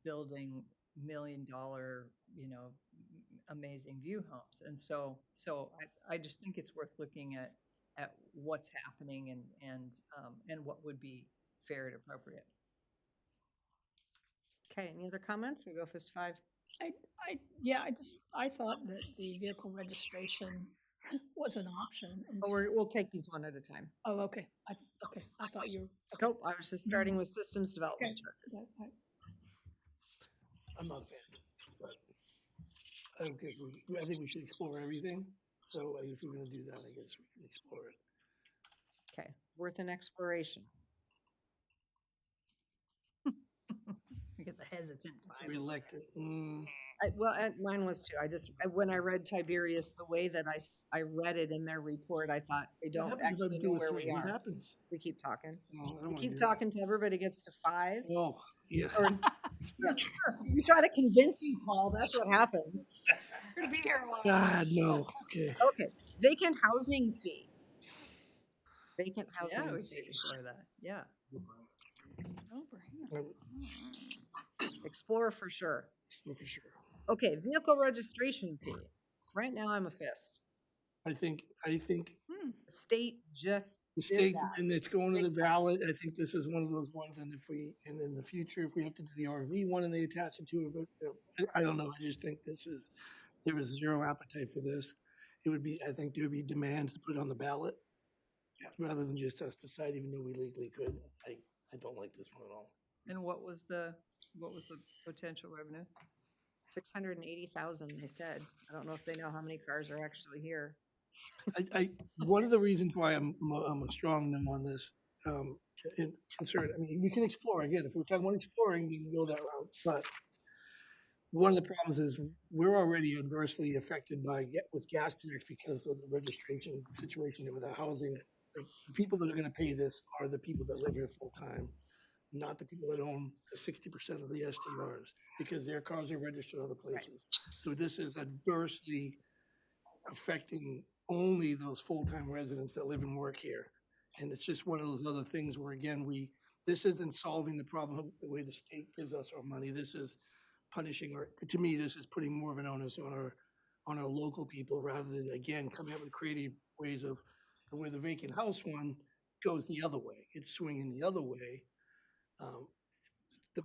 building $1 million, amazing view homes. And so I just think it's worth looking at what's happening and what would be fair and appropriate. Okay, any other comments? We go fist 5. I thought that the vehicle registration was an option. Oh, we'll take these one at a time. Oh, okay. I thought you. Nope, I was just starting with systems development charges. I'm not a fan, but I think we should explore everything. So if we're going to do that, I guess we can explore it. Okay, worth an exploration. You get the hesitant vibe. Reelected. Mine was too. When I read Tiberius, the way that I read it in their report, I thought they don't actually know where we What are. happens? We keep talking. No, I don't We wanna keep do that. talking till everybody gets to 5. Oh, yeah. Or, you try to convince me, Paul. That's what happens. We're gonna be here a while. God, no. Okay. Okay, vacant housing fee. Vacant housing Yeah, we should fee. explore that. Yeah. Explore for sure. Explore for sure. Okay, vehicle registration fee. Right now, I'm a fist. I think The state just the did state, that. and it's going to the Big time. ballot. I think this is one of those ones. And in the future, if we have to do the RV one and they attach it to it, I don't know. I just think there was zero appetite for this. I think there would be demands to put it on the ballot rather than just us decide, even though we legally could. I don't like this one at all. And what was the potential revenue? 680,000, they said. I don't know if they know how many cars are actually here. One of the reasons why I'm a strong no on this concern. I mean, we can explore again. If we're talking about exploring, we can go that route. But one of the problems is we're already adversely affected with gas tax because of the registration situation with the housing. Like, the people that are going to pay this are the people that live here full time, not the people that own the 60% of the STRs, because their cars are registered other places. So this is adversely affecting only those full-time residents that live and work here. And it's just one of those other things where, again, this isn't solving the problem the way the state gives us our money. This is punishing, or to me, this is putting more of an onus on our local people rather than, again, coming up with creative ways of where the vacant house one goes the other way. It's swinging the other way,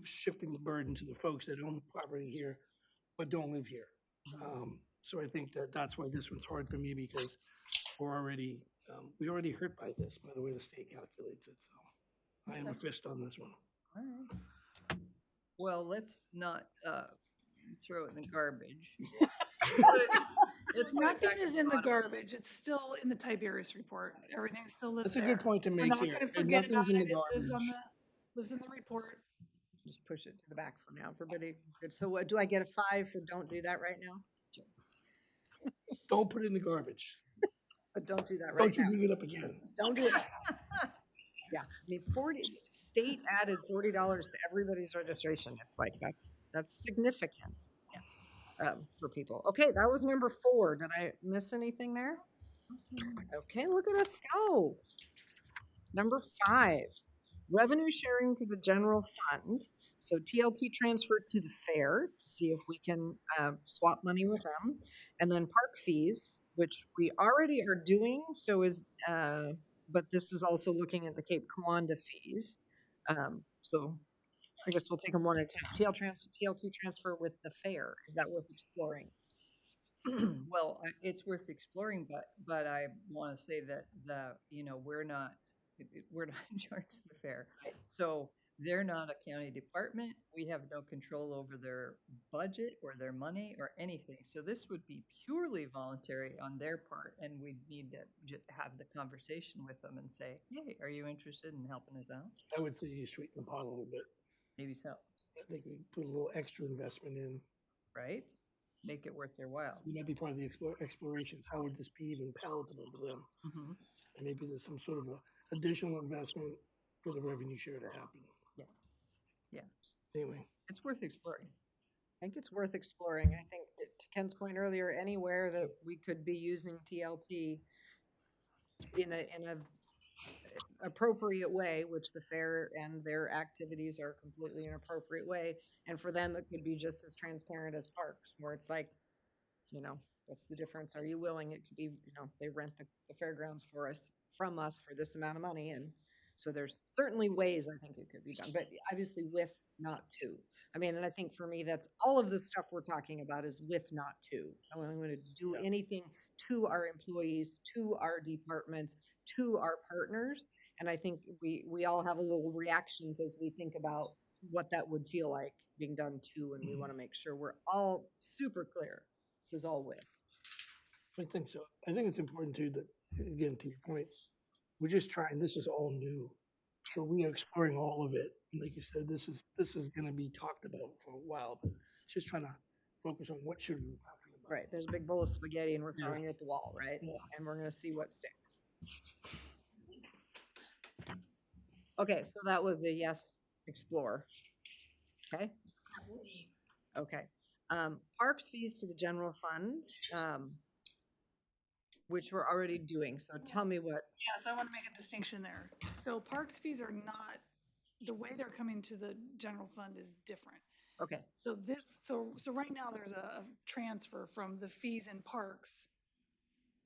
shifting the burden to the folks that own property here but don't live here. So I think that's why this one's hard for me, because we already hurt by this, by the way the state calculates it. So I am a fist on this one. All right. Well, let's not, throw it in the garbage. Let's put it Nothing back is the in the bottom. garbage. It's still in the Tiberius report. Everything still lives That's a there. good point to We're make not here. gonna If forget nothing's about in the it. It lives on garbage. lives in the report. Just push it to the back for now. Everybody good. So what, do I get a 5 for don't do that right now? Don't put it in the garbage. But don't do that right Don't you now. bring it up again. Don't do that. Yeah, I mean, state added $40 to everybody's registration. It's like, that's significant. For people. Okay, that was number 4. Did I miss anything there? Okay, look at us go. Number 5, revenue sharing to the general fund. So TLT transferred to the fair to see if we can swap money with them. And then park fees, which we already are doing. So but this is also looking at the Cape Kiwanda fees. So I guess we'll take them one at a time. TLT transfer with the fair. Is that worth exploring? Well, it's worth exploring, but I want to say that we're not in charge of the fair. So they're not a county department. We have no control over their budget or their money or anything. So this would be purely voluntary on their part, and we need to have the conversation with them and say, hey, are you interested in helping us out? I would say you sweeten the pot a little bit. Maybe so, I think we put a little extra investment in. right? Make it worth their while. We might be part of the exploration. How would this be even palatable to them? Mm-hmm. And maybe there's some sort of a additional investment for the revenue share to happen. Yeah. Yeah. Anyway, It's worth exploring. I think it's worth exploring. I think to Ken's point earlier, anywhere that we could be using TLT in a appropriate way, which the fair and their activities are completely inappropriate way. And for them, it could be just as transparent as parks, where it's like, what's the difference? Are you willing? It could be, they rent the fairgrounds from us for this amount of money. And so there's certainly ways I think it could be done, but obviously with, not to. I mean, and I think for me, that's all of the stuff we're talking about is with, not to. I don't want to do anything to our employees, to our departments, to our partners. And I think we all have a little reactions as we think about what that would feel like being done to, and we want to make sure we're all super clear. This is all with. I think so. I think it's important too that, again, to your point, we're just trying, this is all new. So we are exploring all of it. And like you said, this is going to be talked about for a while, but just trying to focus on what should we be talking about. Right. There's a big bowl of spaghetti and we're throwing it at the wall, right? Yeah. And we're going to see what sticks. Okay, so that was a yes, explore. Okay. Okay. Parks fees to the general fund, which we're already doing. So tell me what. Yeah, so I want to make a distinction there. So parks fees are not, the way they're coming to the general fund is different. Okay. So so right now there's a transfer from the fees in parks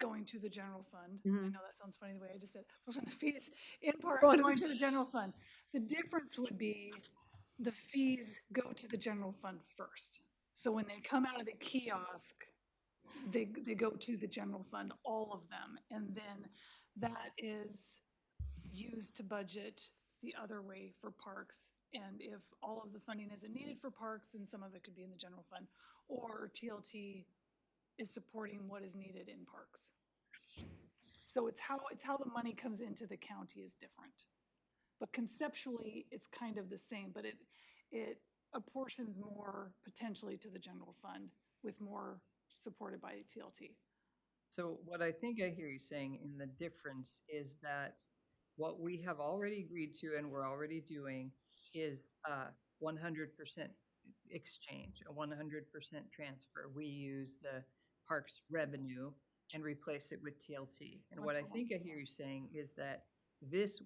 going to the general fund. I know that sounds funny the way I just said, from the fees in parks going to the general fund. The difference would be the fees go to the general fund first. So when they come out of the kiosk, they go to the general fund, all of them. And then that is used to budget the other way for parks. And if all of the funding isn't needed for parks, then some of it could be in the general fund. Or TLT is supporting what is needed in parks. So it's how the money comes into the county is different. But conceptually, it's kind of the same, but it apportions more potentially to the general fund with more supported by TLT. So what I think I hear you saying in the difference is that what we have already agreed to and we're already doing is 100% exchange, a 100% transfer. We use the parks revenue and replace it with TLT. And what I think I hear you saying is that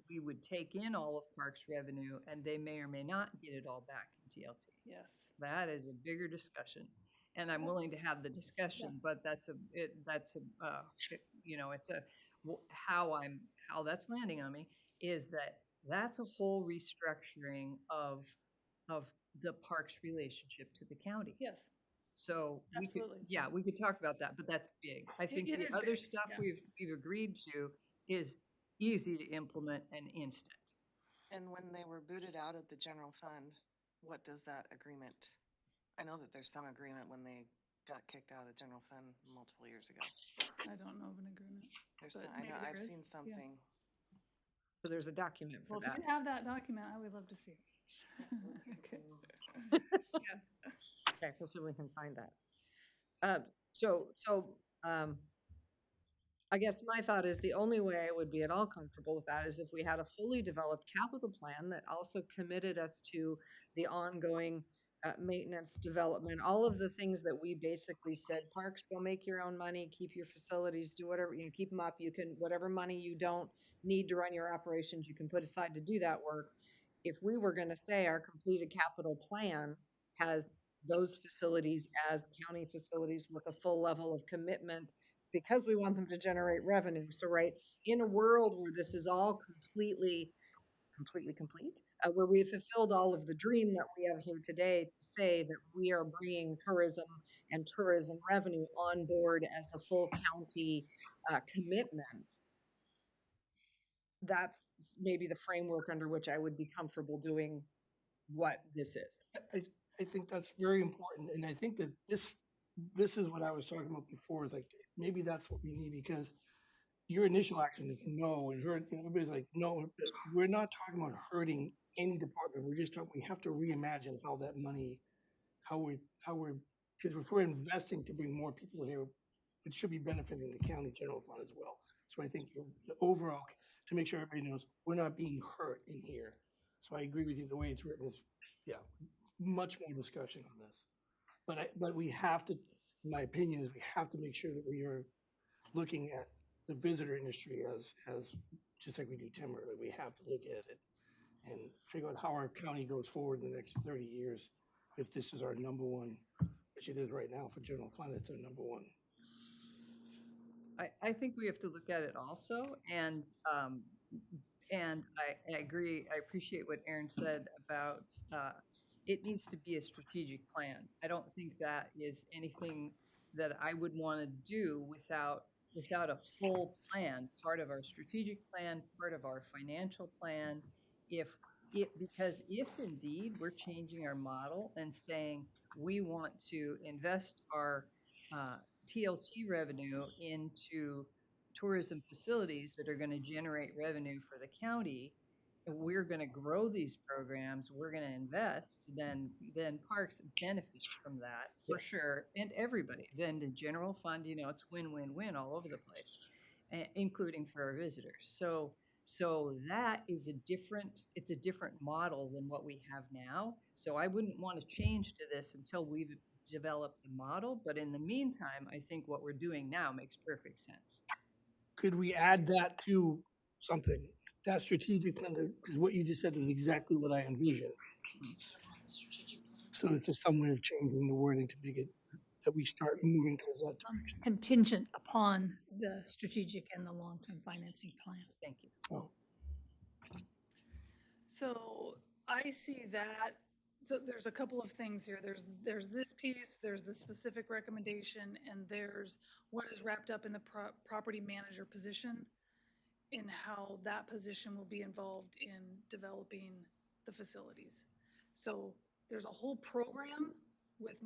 we would take in all of parks revenue and they may or may not get it all back in TLT. Yes. That is a bigger discussion. And I'm willing to have the discussion, but how that's landing on me is that's a whole restructuring of the parks relationship to the county. Yes. So Absolutely. we could talk about that, but that's big. I think it the is other big, stuff yeah. we've agreed to is easy to implement and instant. And when they were booted out of the general fund, what does that agreement, I know that there's some agreement when they got kicked out of the general fund multiple years ago. I don't know of an agreement. There's, But I know, maybe there I've is, seen yeah. something. So there's a document for Well, if you that. can have that document, I would love to see it. Okay. Okay, we'll see if we can find that. So, I guess my thought is the only way I would be at all comfortable with that is if we had a fully developed capital plan that also committed us to the ongoing maintenance, development, all of the things that we basically said, parks, go make your own money, keep your facilities, do whatever, you know, keep them up. You can, whatever money you don't need to run your operations, you can put aside to do that work. If we were gonna say our completed capital plan has those facilities as county facilities with a full level of commitment because we want them to generate revenue. So, right, in a world where this is all completely complete, where we've fulfilled all of the dream that we have here today to say that we are bringing tourism and tourism revenue on board as a full county commitment, that's maybe the framework under which I would be comfortable doing what this is. I think that's very important, and I think that this is what I was talking about before, is like, maybe that's what we need, because your initial action is no, and hurt, and everybody's like, no, but we're not talking about hurting any department, we're just talking, we have to reimagine how that money, how we're, because if we're investing to bring more people here, it should be benefiting the county general fund as well. So I think the overall, to make sure everybody knows, we're not being hurt in here. So I agree with you, the way it's written is, yeah, much more discussion on this. But we have to, in my opinion, is we have to make sure that we are looking at the visitor industry as just like we do timber, that we have to look at it and figure out how our county goes forward in the next 30 years. If this is our number one, which it is right now for general fund, it's our number one. I think we have to look at it also, and I agree. I appreciate what Aaron said about it needs to be a strategic plan. I don't think that is anything that I would want to do without a full plan, part of our strategic plan, part of our financial plan. Because if indeed we're changing our model and saying we want to invest our TLT revenue into tourism facilities that are going to generate revenue for the county, and we're going to grow these programs, we're going to invest, then parks benefits from that for sure, and everybody. Then the general fund, you know, it's win-win-win all over the place, including for our visitors. So that is it's a different model than what we have now. So I wouldn't want to change to this until we've developed the model. But in the meantime, I think what we're doing now makes perfect sense. Could we add that to something? That strategic plan, because what you just said was exactly what I envisioned. So it's just some way of changing the wording to make it that we start moving towards that direction. Contingent upon the strategic and the long-term financing plan. Thank you. Oh, So I see that, so there's a couple of things here. There's this piece, there's the specific recommendation, and there's what is wrapped up in the property manager position and how that position will be involved in developing the facilities. So there's a whole program with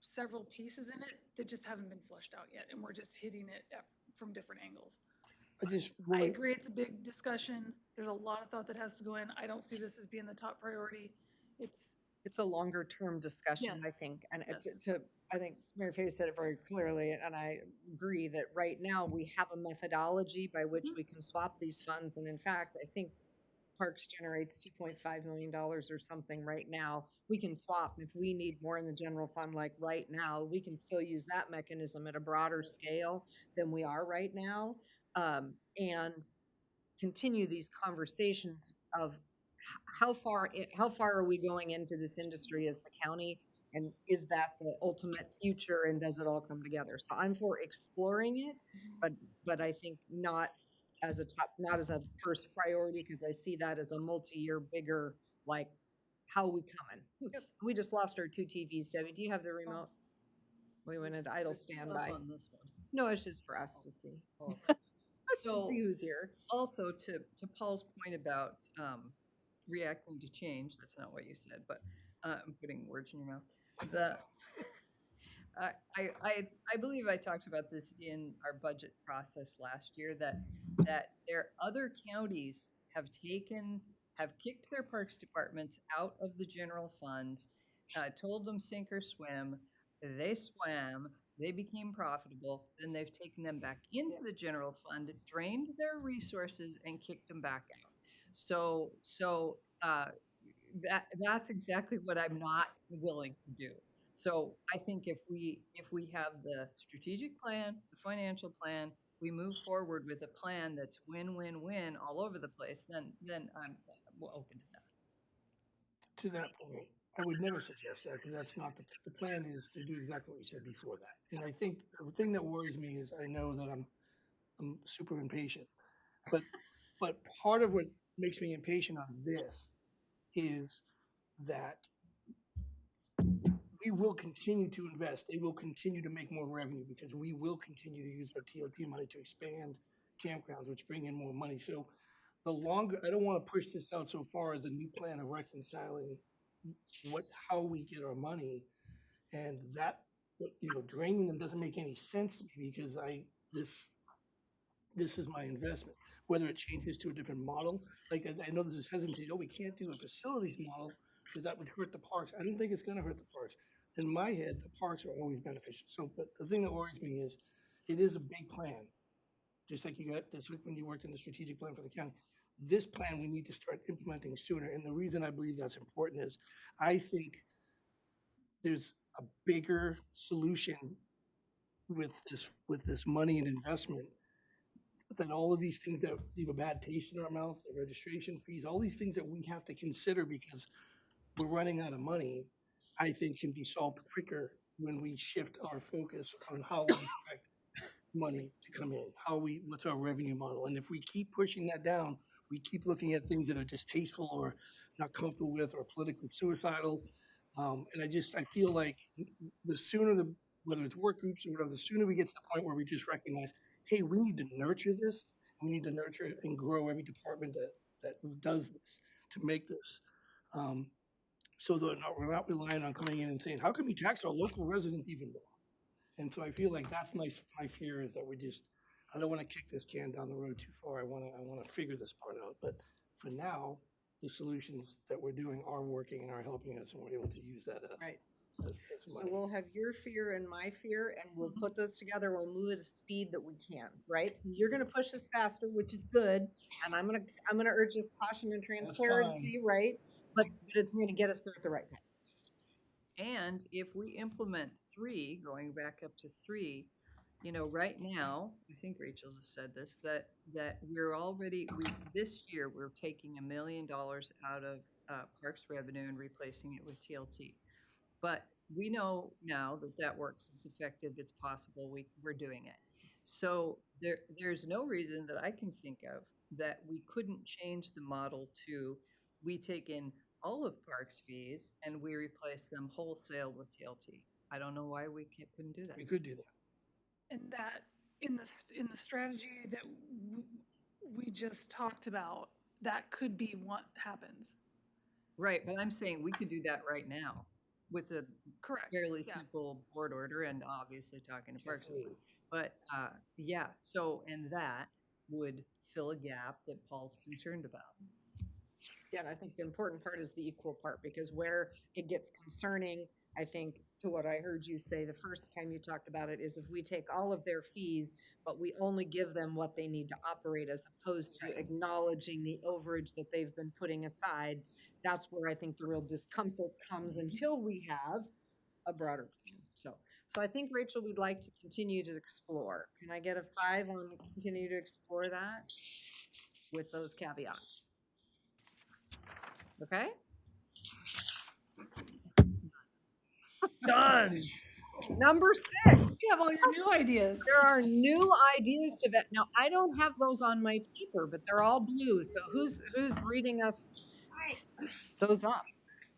several pieces in it that just haven't been fleshed out yet, and we're just hitting it from different angles. I agree, it's a big discussion. There's a lot of thought that has to go in. I don't see this as being the top priority. It's a longer term discussion, I Yes, think. And yes. I think Mary Faye said it very clearly, and I agree that right now we have a methodology by which we can swap these funds. And in fact, I think Parks generates $2.5 million or something right now. We can swap if we need more in the general fund, like right now, we can still use that mechanism at a broader scale than we are right now. And continue these conversations of how far are we going into this industry as the county, and is that the ultimate future, and does it all come together? So I'm for exploring it, but I think not as a first priority, because I see that as a multi-year bigger, like, how are we coming? We just lost our 2 TVs. Debbie, do you have the remote? We went into idle standby. On this one. No, it's just for us to see. So to see who's here. also to Paul's point about reacting to change, that's not what you said, but I'm putting words in your mouth. The, I believe I talked about this in our budget process last year, that there other counties have kicked their parks departments out of the general fund, told them sink or swim. They swam, they became profitable, then they've taken them back into the general fund, drained their resources, and kicked them back out. So that's exactly what I'm not willing to do. So I think if we have the strategic plan, the financial plan, we move forward with a plan that's win-win-win all over the place, then I'm open to that. To that point, I would never suggest that because that's not the plan is to do exactly what you said before that. And I think the thing that worries me is I know that I'm super impatient, but part of what makes me impatient on this is that we will continue to invest. They will continue to make more revenue because we will continue to use our TLT money to expand campgrounds, which bring in more money. So the longer, I don't want to push this out so far as a new plan of reconciling how we get our money, and that, draining them doesn't make any sense to me because this is my investment. Whether it changes to a different model, like I know this is hesitant. We can't do a facilities model because that would hurt the parks. I don't think it's going to hurt the parks. In my head, the parks are always beneficial. So, but the thing that worries me is, it is a big plan. Just like you got this when you worked in the strategic plan for the county. This plan we need to start implementing sooner. And the reason I believe that's important is I think there's a bigger solution with this money and investment than all of these things that leave a bad taste in our mouth, the registration fees, all these things that we have to consider because we're running out of money, I think can be solved quicker when we shift our focus on how we expect money to come in, what's our revenue model. And if we keep pushing that down, we keep looking at things that are distasteful or not comfortable with or politically suicidal. And I feel like the sooner whether it's work groups or whatever, the sooner we get to the point where we just recognize, hey, we need to nurture this. We need to nurture and grow every department that does this to make this so that we're not relying on coming in and saying, how can we tax our local residents even more? And so I feel like that's my fear is that I don't want to kick this can down the road too far. I want to figure this part out. But for now, the solutions that we're doing are working and are helping us, and we're able to use that as So money. we'll have your fear and my fear, and we'll put those together. We'll move at a speed that we can, right? So you're going to push us faster, which is good, and I'm going to urge this caution and transparency, right? But it's going to get us there at the right time. And if we implement 3, going back up to 3, right now, I think Rachel just said this, that we're already, this year, we're taking $1 million out of parks revenue and replacing it with TLT. But we know now that works, it's effective, it's possible, we're doing it. So there's no reason that I can think of that we couldn't change the model to, we take in all of parks fees and we replace them wholesale with TLT. I don't know why we couldn't do that. We could do that. And that in the strategy that we just talked about, that could be what happens. Right, but I'm saying we could do that right now with a fairly simple board order and obviously talking to Parks. But and that would fill a gap that Paul's concerned about. Yeah, and I think the important part is the equal part, because where it gets concerning, I think, to what I heard you say the first time you talked about it, is if we take all of their fees, but we only give them what they need to operate as opposed to acknowledging the overage that they've been putting aside. That's where I think the real discomfort comes until we have a broader plan. So I think, Rachel, we'd like to continue to explore. Can I get a 5 on continue to explore that with those caveats? Okay? Done. Number 6. You have all your new ideas. There are new ideas to vet. Now, I don't have those on my paper, but they're all blue. So who's reading us those up?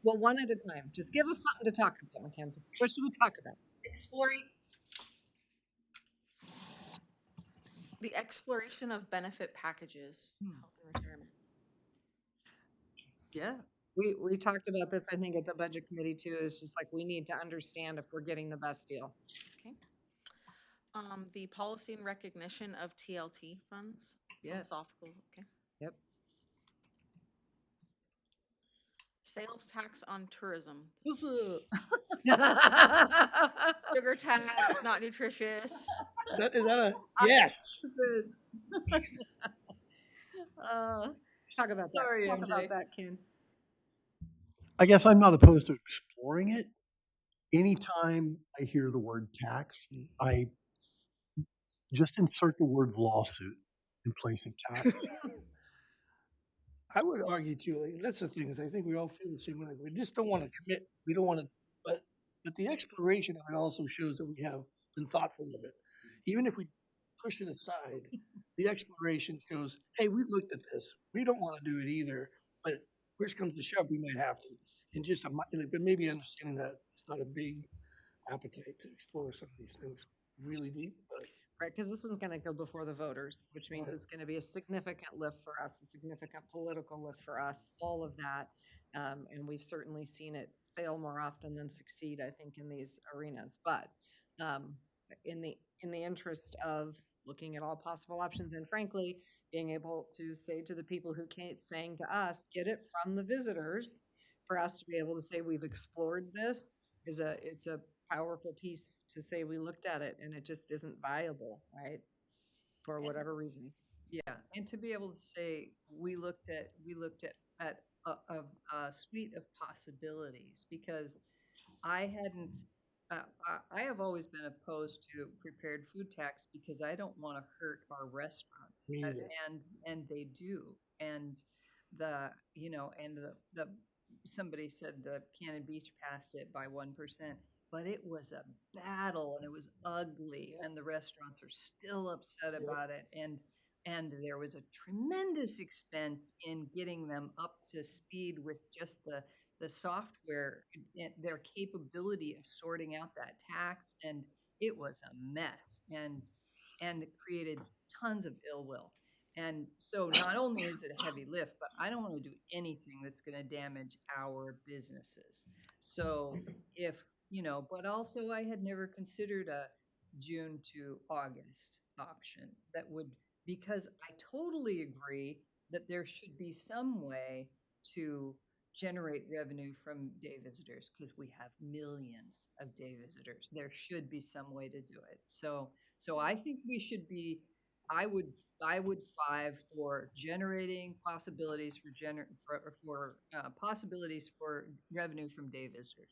Well, one at a time. Just give us something to talk about, Mackenzie. What should we talk about? Exploring the exploration of benefit packages, health and retirement. Yeah, We talked about this, I think, at the budget committee too. It's just like, we need to understand if we're getting the best deal. Okay. The policy and recognition of TLT funds. Yes. Philosophical, okay. Yep. Sales tax on tourism. Woo-hoo. Sugar tax, not nutritious. Is that a, yes. Talk about Sorry, that. Talk MJ. about that, Ken. I guess I'm not opposed to exploring it. Anytime I hear the word tax, I just insert the word lawsuit in place of tax. I would argue too, like, that's the thing, is I think we all feel the same way. Like, we just don't want to commit. We don't want to, but the exploration of it also shows that we have been thoughtful of it. Even if we push it aside, the exploration shows, hey, we looked at this. We don't want to do it either, but first comes to shove, we might have to. And just, but maybe understanding that it's not a big appetite to explore some of these things really deep, but Right, because this one's gonna go before the voters, which means Right. it's gonna be a significant lift for us, a significant political lift for us, all of that. And we've certainly seen it fail more often than succeed, I think, in these arenas. But in the interest of looking at all possible options and frankly, being able to say to the people who keep saying to us, get it from the visitors, for us to be able to say we've explored this it's a powerful piece to say we looked at it and it just isn't viable, right? For whatever reasons. Yeah, and to be able to say, we looked at a suite of possibilities, because I hadn't, I have always been opposed to prepared food tax because I don't want to hurt our restaurants. Me either. And they do. And the somebody said the Cannon Beach passed it by 1%, but it was a battle and it was ugly, and the restaurants are still upset about it. And there was a tremendous expense in getting them up to speed with just the software and their capability of sorting out that tax, and it was a mess, and it created tons of ill will. And so not only is it a heavy lift, but I don't want to do anything that's going to damage our businesses. So but also I had never considered a June to August option that would, because I totally agree that there should be some way to generate revenue from day visitors, because we have millions of day visitors. There should be some way to do it. So I think we should be, I would five for generating possibilities for possibilities for revenue from day visitors.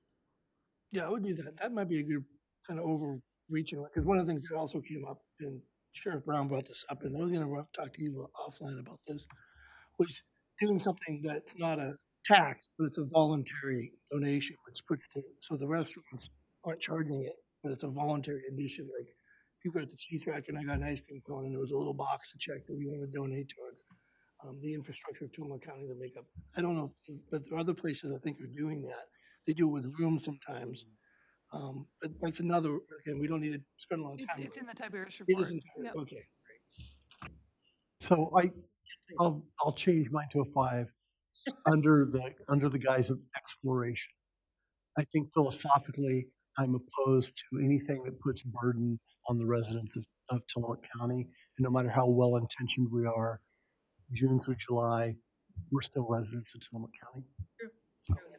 yeah, I would do that. That might be a good kind of overreaching, because one of the things that also came up, and Sheriff Brown brought this up, and I was going to talk to you offline about this, was doing something that's not a tax, but it's a voluntary donation, which puts so the restaurants aren't charging it, but it's a voluntary addition. Like, if you go at the cheese rack and I got an ice cream cone and there was a little box to check that you want to donate towards the infrastructure of Tillamook County to make up. I don't know, but there are other places I think are doing that. They do it with rooms sometimes. But that's another, again, we don't need to spend a lot of time. It's in the Tiberius It report. isn't, Yep. okay. So I'll change mine to a 5 under the guise of exploration. I think philosophically, I'm opposed to anything that puts burden on the residents of Tillamook County. And no matter how well intentioned we are, June through July, we're still residents of Tillamook County.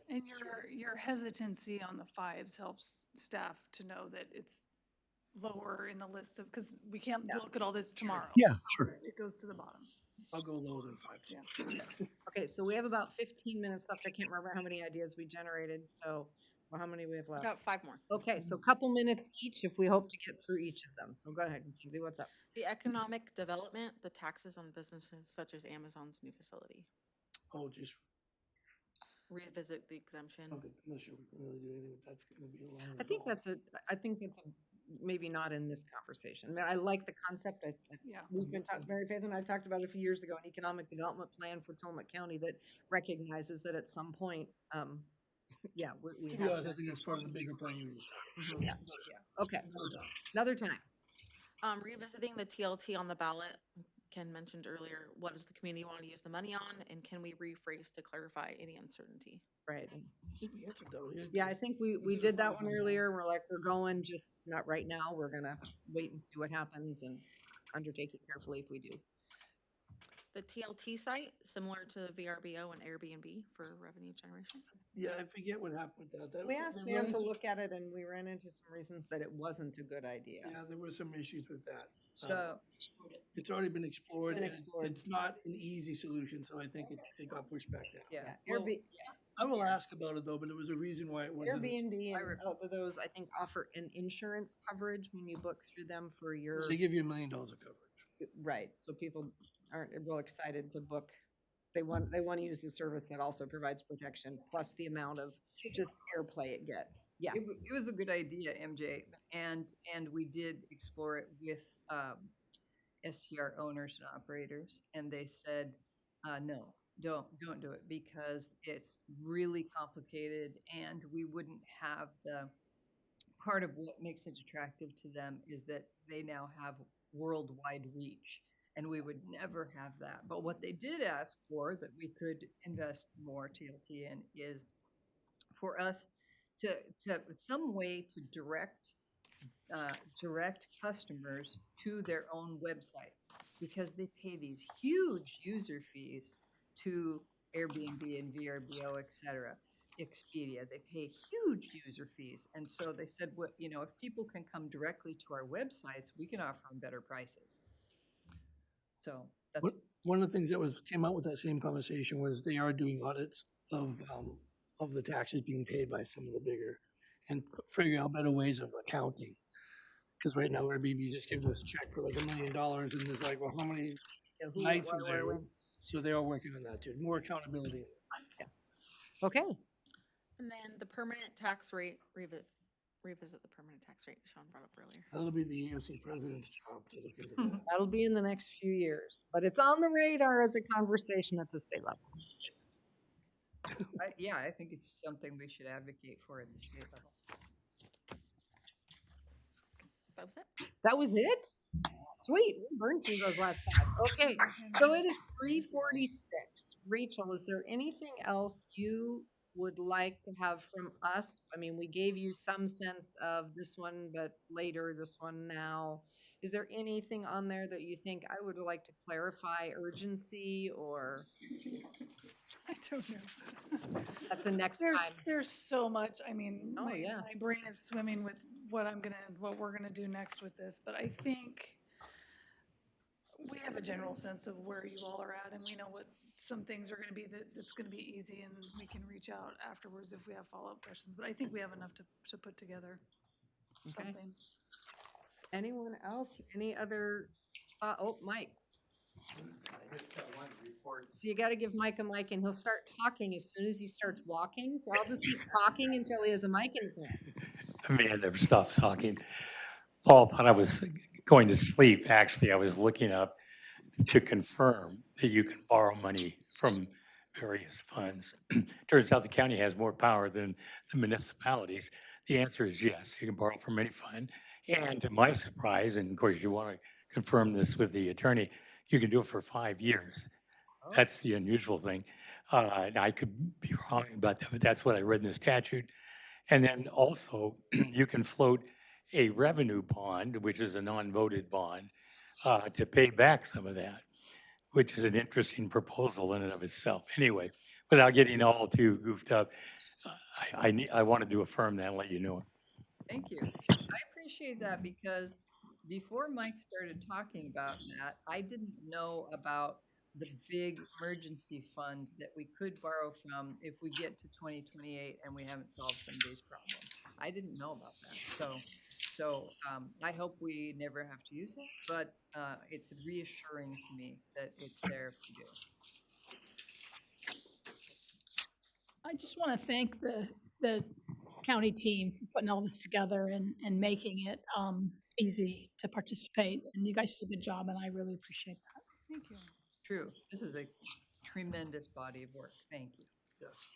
And your hesitancy on the 5s helps staff to know that it's lower in the list of, because we can't look at all this tomorrow. Yeah, So sure. It goes to the bottom. I'll go lower than 5. Yeah. Okay, so we have about 15 minutes left. I can't remember how many ideas we generated, so, or how many we have left. Got 5 more. Okay, so a couple minutes each if we hope to get through each of them. So go ahead, Mackenzie, what's up? The economic development, the taxes on businesses such as Amazon's new facility. Oh, just, Revisit the exemption. I'm not sure we can really do anything, but that's going to be a long. I think that's maybe not in this conversation. I mean, I like the concept. Yeah. We've been talking, Mary Faith and I talked about a few years ago, an economic development plan for Tillamook County that recognizes that at some point, we To be have honest, I to. think that's part of the bigger plan you decide. Yeah. Okay, another time. Revisiting the TLT on the ballot Ken mentioned earlier, what does the community want to use the money on? And can we rephrase to clarify any uncertainty? Right. I think we answered that one. Yeah, I think we did that one earlier. We're like, we're going, just not right now. We're gonna wait and see what happens and undertake it carefully if we do. The TLT site, similar to VRBO and Airbnb for revenue generation? Yeah, I forget what happened with that. We asked there Dan to was- look at it and we ran into some reasons that it wasn't a good idea. Yeah, there were some issues with that. So, It's already been explored. been and explored. It's not an easy solution, so I think it got pushed back down. yeah. Yeah, well, I will ask about it though, but there was a reason why it wasn't. Airbnb I and both of those, I think, offer an insurance coverage when you book through them for your, They give you $1 million of coverage. right, so people aren't real excited to book. They want to use the service that also provides protection, plus the amount of just airplay it gets. Yeah, It was a good idea, MJ, and we did explore it with STR owners and operators, and they said, no, don't do it because it's really complicated, and we wouldn't have the part of what makes it attractive to them is that they now have worldwide reach. And we would never have that. But what they did ask for that we could invest more TLT in is for us to some way to direct customers to their own websites because they pay these huge user fees to Airbnb and VRBO, et cetera, Expedia. They pay huge user fees. And so they said, well, if people can come directly to our websites, we can offer them better prices. So that's One of the things that came out with that same conversation was they are doing audits of the taxes being paid by some of the bigger and figuring out better ways of accounting. Because right now Airbnb just gives us a check for like $1 million and it's like, well, how many nights were there? So they are working on that too. More accountability. okay. And then the permanent tax rate, revisit the permanent tax rate Sean brought up earlier. That'll be the AOC president's job to look into that. That'll be in the next few years, but it's on the radar as a conversation at the state level. I think it's something we should advocate for at the state level. That was it? That was it? Sweet, we burned through those last 5. Okay, so it is 3:46. Rachel, is there anything else you would like to have from us? I mean, we gave you some sense of this one, but later, this one now. Is there anything on there that you think I would like to clarify urgency or I don't know. at the next time? There's so much, I mean, Oh, yeah. my brain is swimming with what we're gonna do next with this, but I think we have a general sense of where you all are at, and we know what some things are gonna be that's gonna be easy, and we can reach out afterwards if we have follow-up questions, but I think we have enough to put together Okay. something. Anyone else? Any other, Mike. So you gotta give Mike a mic and he'll start talking as soon as he starts walking. So I'll just keep talking until he has a mic in his hand. The man never stops talking. Paul thought I was going to sleep. Actually, I was looking up to confirm that you can borrow money from various funds. Turns out the county has more power than the municipalities. The answer is yes, you can borrow from any fund. And to my surprise, and of course you want to confirm this with the attorney, you can do it for 5 years. That's the unusual thing. And I could be wrong about that, but that's what I read in the statute. And then also, you can float a revenue bond, which is a non-voted bond, to pay back some of that, which is an interesting proposal in and of itself. Anyway, without getting all too goofed up, I wanted to affirm that and let you know. Thank you. I appreciate that because before Mike started talking about that, I didn't know about the big emergency fund that we could borrow from if we get to 2028 and we haven't solved some of these problems. I didn't know about that. So I hope we never have to use that, but it's reassuring to me that it's there if we do. I just want to thank the county team for putting all this together and making it easy to participate. And you guys did a good job, and I really appreciate that. Thank you. True. This is a tremendous body of work. Thank you. Yes.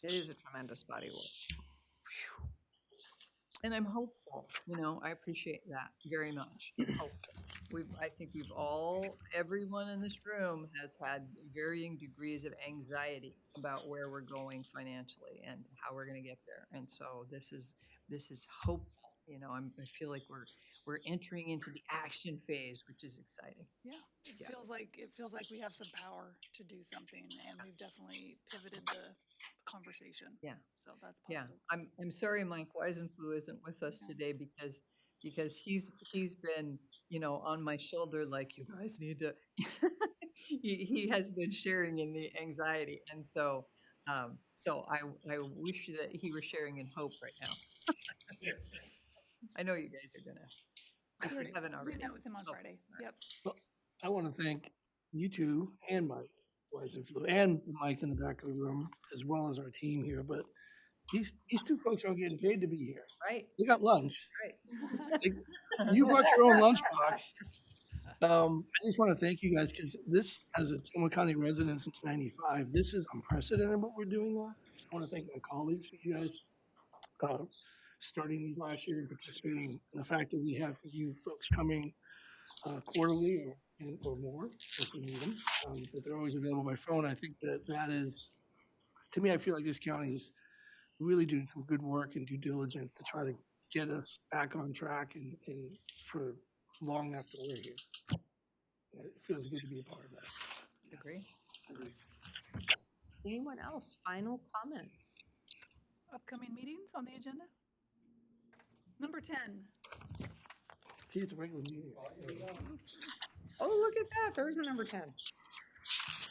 It is a tremendous body of work. And I'm hopeful, I appreciate that very much. Hopeful. I think everyone in this room has had varying degrees of anxiety about where we're going financially and how we're going to get there. And so this is hopeful. I feel like we're entering into the action phase, which is exciting. Yeah, it Yeah. feels like we have some power to do something, and we've definitely pivoted the conversation. Yeah. So that's Yeah, positive. I'm sorry Mike Weisenflu isn't with us today because he's been, on my shoulder like, you guys need to he has been sharing in the anxiety, and so I wish that he were sharing in hope right now. I know you guys are gonna, if you haven't already. We met with him on Oh, Friday. Yep. I want to thank you two and Mike Weisenflu and Mike in the back of the room, as well as our team here. But these two folks are getting paid to be here. Right, They got lunch. right. You brought your own lunchbox. I just want to thank you guys because this, as a Tacoma County resident since '95, this is unprecedented what we're doing now. I want to thank my colleagues for you guys starting these last year and participating in the fact that we have you folks coming quarterly or more if we need them. But they're always available by phone. I think that is, to me, I feel like this county is really doing some good work and due diligence to try to get us back on track and for long after we're here. It feels good to be a part of that. Agree. Anyone else? Final comments? Upcoming meetings on the agenda? Number 10. See, it's a regular meeting. Oh, look at that. There's a number 10.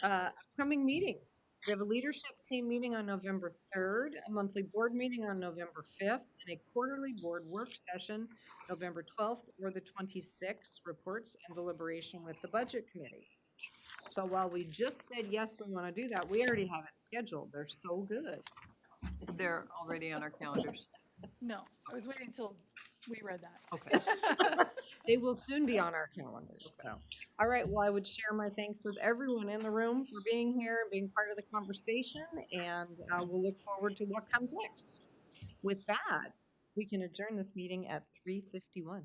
Upcoming meetings. We have a leadership team meeting on November 3rd, a monthly board meeting on November 5th, and a quarterly board work session November 12th or the 26th, reports and deliberation with the budget committee. So while we just said, yes, we want to do that, we already have it scheduled. They're so good. They're already on our calendars. No, I was waiting until we read that. Okay. They will soon be on our calendars. So, all right. Well, I would share my thanks with everyone in the room for being here and being part of the conversation, and we'll look forward to what comes next. With that, we can adjourn this meeting at 3:51.